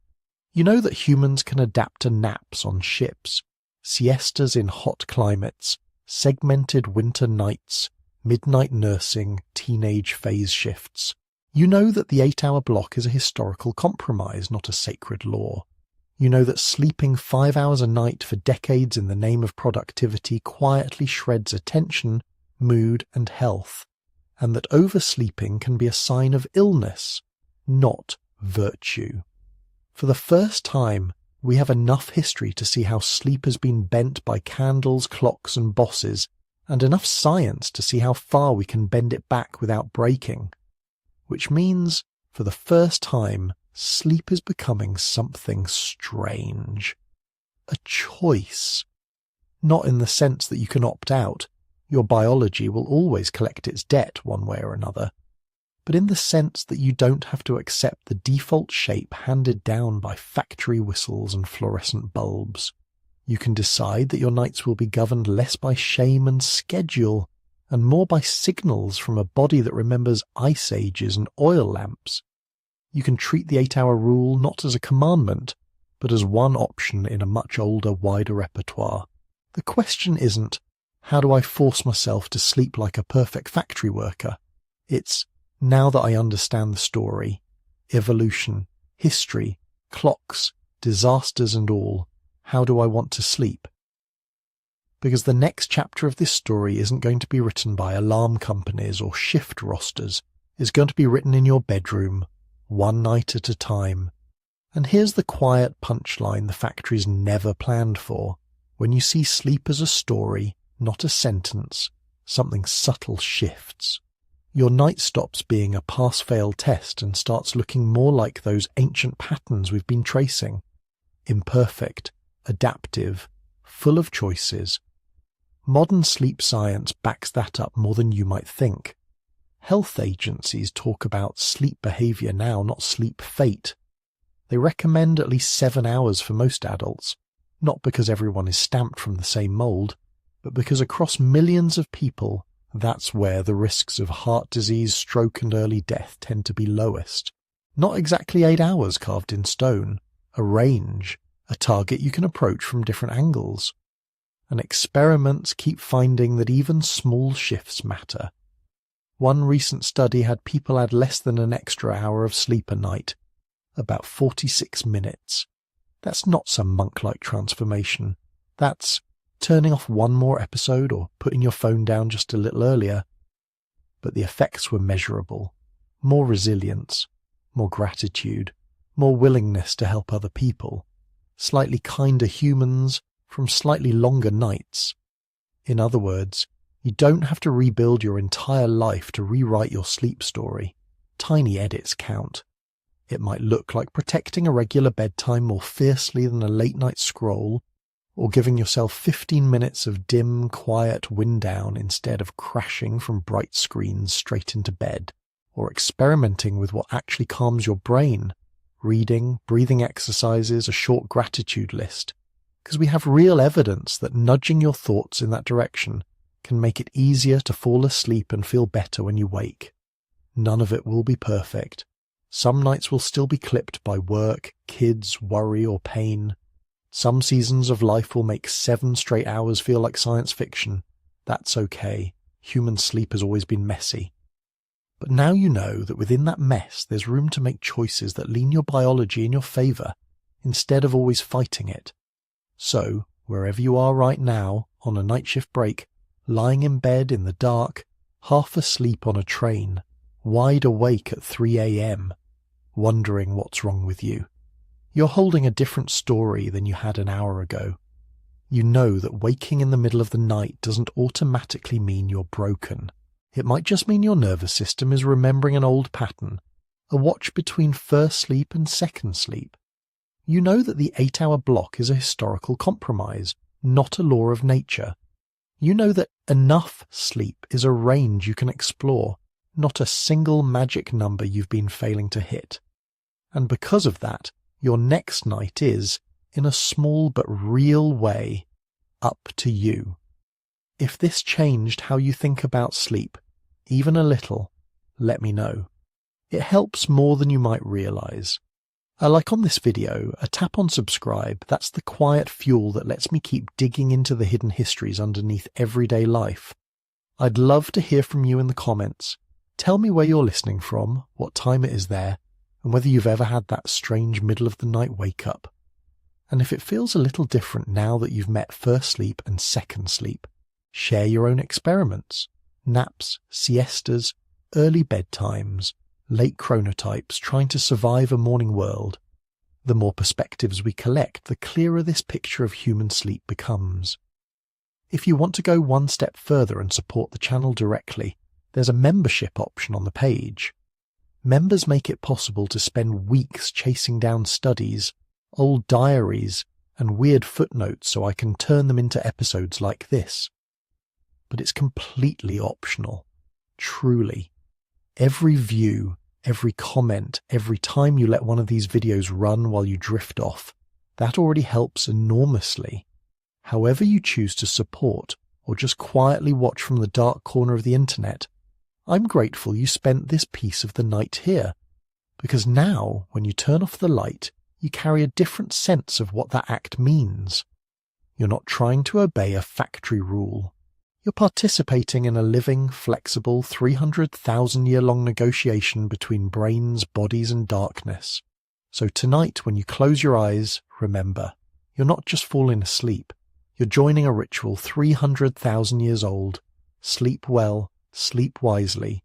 You know that humans can adapt to naps on ships, siestas in hot climates, segmented winter nights, midnight nursing, teenage phase shifts. You know that the 8-hour block is a historical compromise, not a sacred law. You know that sleeping 5 hours a night for decades in the name of productivity quietly shreds attention, mood, and health, and that oversleeping can be a sign of illness, not virtue. For the first time, we have enough history to see how sleep has been bent by candles, clocks, and bosses, and enough science to see how far we can bend it back without breaking. Which means, for the first time, sleep is becoming something strange. A choice. Not in the sense that you can opt out. Your biology will always collect its debt one way or another. But in the sense that you don't have to accept the default shape handed down by factory whistles and fluorescent bulbs. You can decide that your nights will be governed less by shame and schedule, and more by signals from a body that remembers ice ages and oil lamps. You can treat the 8-hour rule not as a commandment, but as one option in a much older, wider repertoire. The question isn't, how do I force myself to sleep like a perfect factory worker? It's, now that I understand the story, evolution, history, clocks, disasters and all, how do I want to sleep? Because the next chapter of this story isn't going to be written by alarm companies or shift rosters. It's going to be written in your bedroom, one night at a time. And here's the quiet punchline the factories never planned for. When you see sleep as a story, not a sentence, something subtle shifts. Your night stops being a pass-fail test and starts looking more like those ancient patterns we've been tracing. Imperfect, adaptive, full of choices. Modern sleep science backs that up more than you might think. Health agencies talk about sleep behavior now, not sleep fate. They recommend at least 7 hours for most adults, not because everyone is stamped from the same mold, but because across millions of people, that's where the risks of heart disease, stroke and early death tend to be lowest. Not exactly 8 hours carved in stone, a range, a target you can approach from different angles. And experiments keep finding that even small shifts matter. One recent study had people add less than an extra hour of sleep a night, about 46 minutes. That's not some monk-like transformation. That's turning off one more episode or putting your phone down just a little earlier. But the effects were measurable. More resilience, more gratitude, more willingness to help other people, slightly kinder humans from slightly longer nights. In other words, you don't have to rebuild your entire life to rewrite your sleep story. Tiny edits count. It might look like protecting a regular bedtime more fiercely than a late-night scroll, or giving yourself 15 minutes of dim, quiet wind down instead of crashing from bright screens straight into bed, or experimenting with what actually calms your brain, reading, breathing exercises, a short gratitude list, because we have real evidence that nudging your thoughts in that direction can make it easier to fall asleep and feel better when you wake. None of it will be perfect. Some nights will still be clipped by work, kids, worry, or pain. Some seasons of life will make 7 straight hours feel like science fiction. That's okay. Human sleep has always been messy. But now you know that within that mess there's room to make choices that lean your biology in your favour, instead of always fighting it. So, wherever you are right now, on a night shift break, lying in bed in the dark, half asleep on a train, wide awake at 3 a.m, wondering what's wrong with you. You're holding a different story than you had an hour ago. You know that waking in the middle of the night doesn't automatically mean you're broken. It might just mean your nervous system is remembering an old pattern, a watch between first sleep and second sleep. You know that the 8-hour block is a historical compromise, not a law of nature. You know that enough sleep is a range you can explore, not a single magic number you've been failing to hit. And because of that, your next night is, in a small but real way, up to you. If this changed how you think about sleep, even a little, let me know. It helps more than you might realize. A like on this video, a tap on subscribe, that's the quiet fuel that lets me keep digging into the hidden histories underneath everyday life. I'd love to hear from you in the comments. Tell me where you're listening from, what time it is there, and whether you've ever had that strange middle of the night wake up. And if it feels a little different now that you've met first sleep and second sleep, share your own experiments. Naps, siestas, early bedtimes, late chronotypes trying to survive a morning world. The more perspectives we collect, the clearer this picture of human sleep becomes. If you want to go one step further and support the channel directly, there's a membership option on the page. Members make it possible to spend weeks chasing down studies, old diaries, and weird footnotes so I can turn them into episodes like this. But it's completely optional. Truly. Every view, every comment, every time you let one of these videos run while you drift off, that already helps enormously. However you choose to support, or just quietly watch from the dark corner of the internet, I'm grateful you spent this piece of the night here, because now, when you turn off the light, you carry a different sense of what that act means. You're not trying to obey a factory rule. You're participating in a living, flexible, 300,000-year-long negotiation between brains, bodies, and darkness. So tonight, when you close your eyes, remember, you're not just falling asleep. You're joining a ritual 300,000 years old. Sleep well, sleep wisely,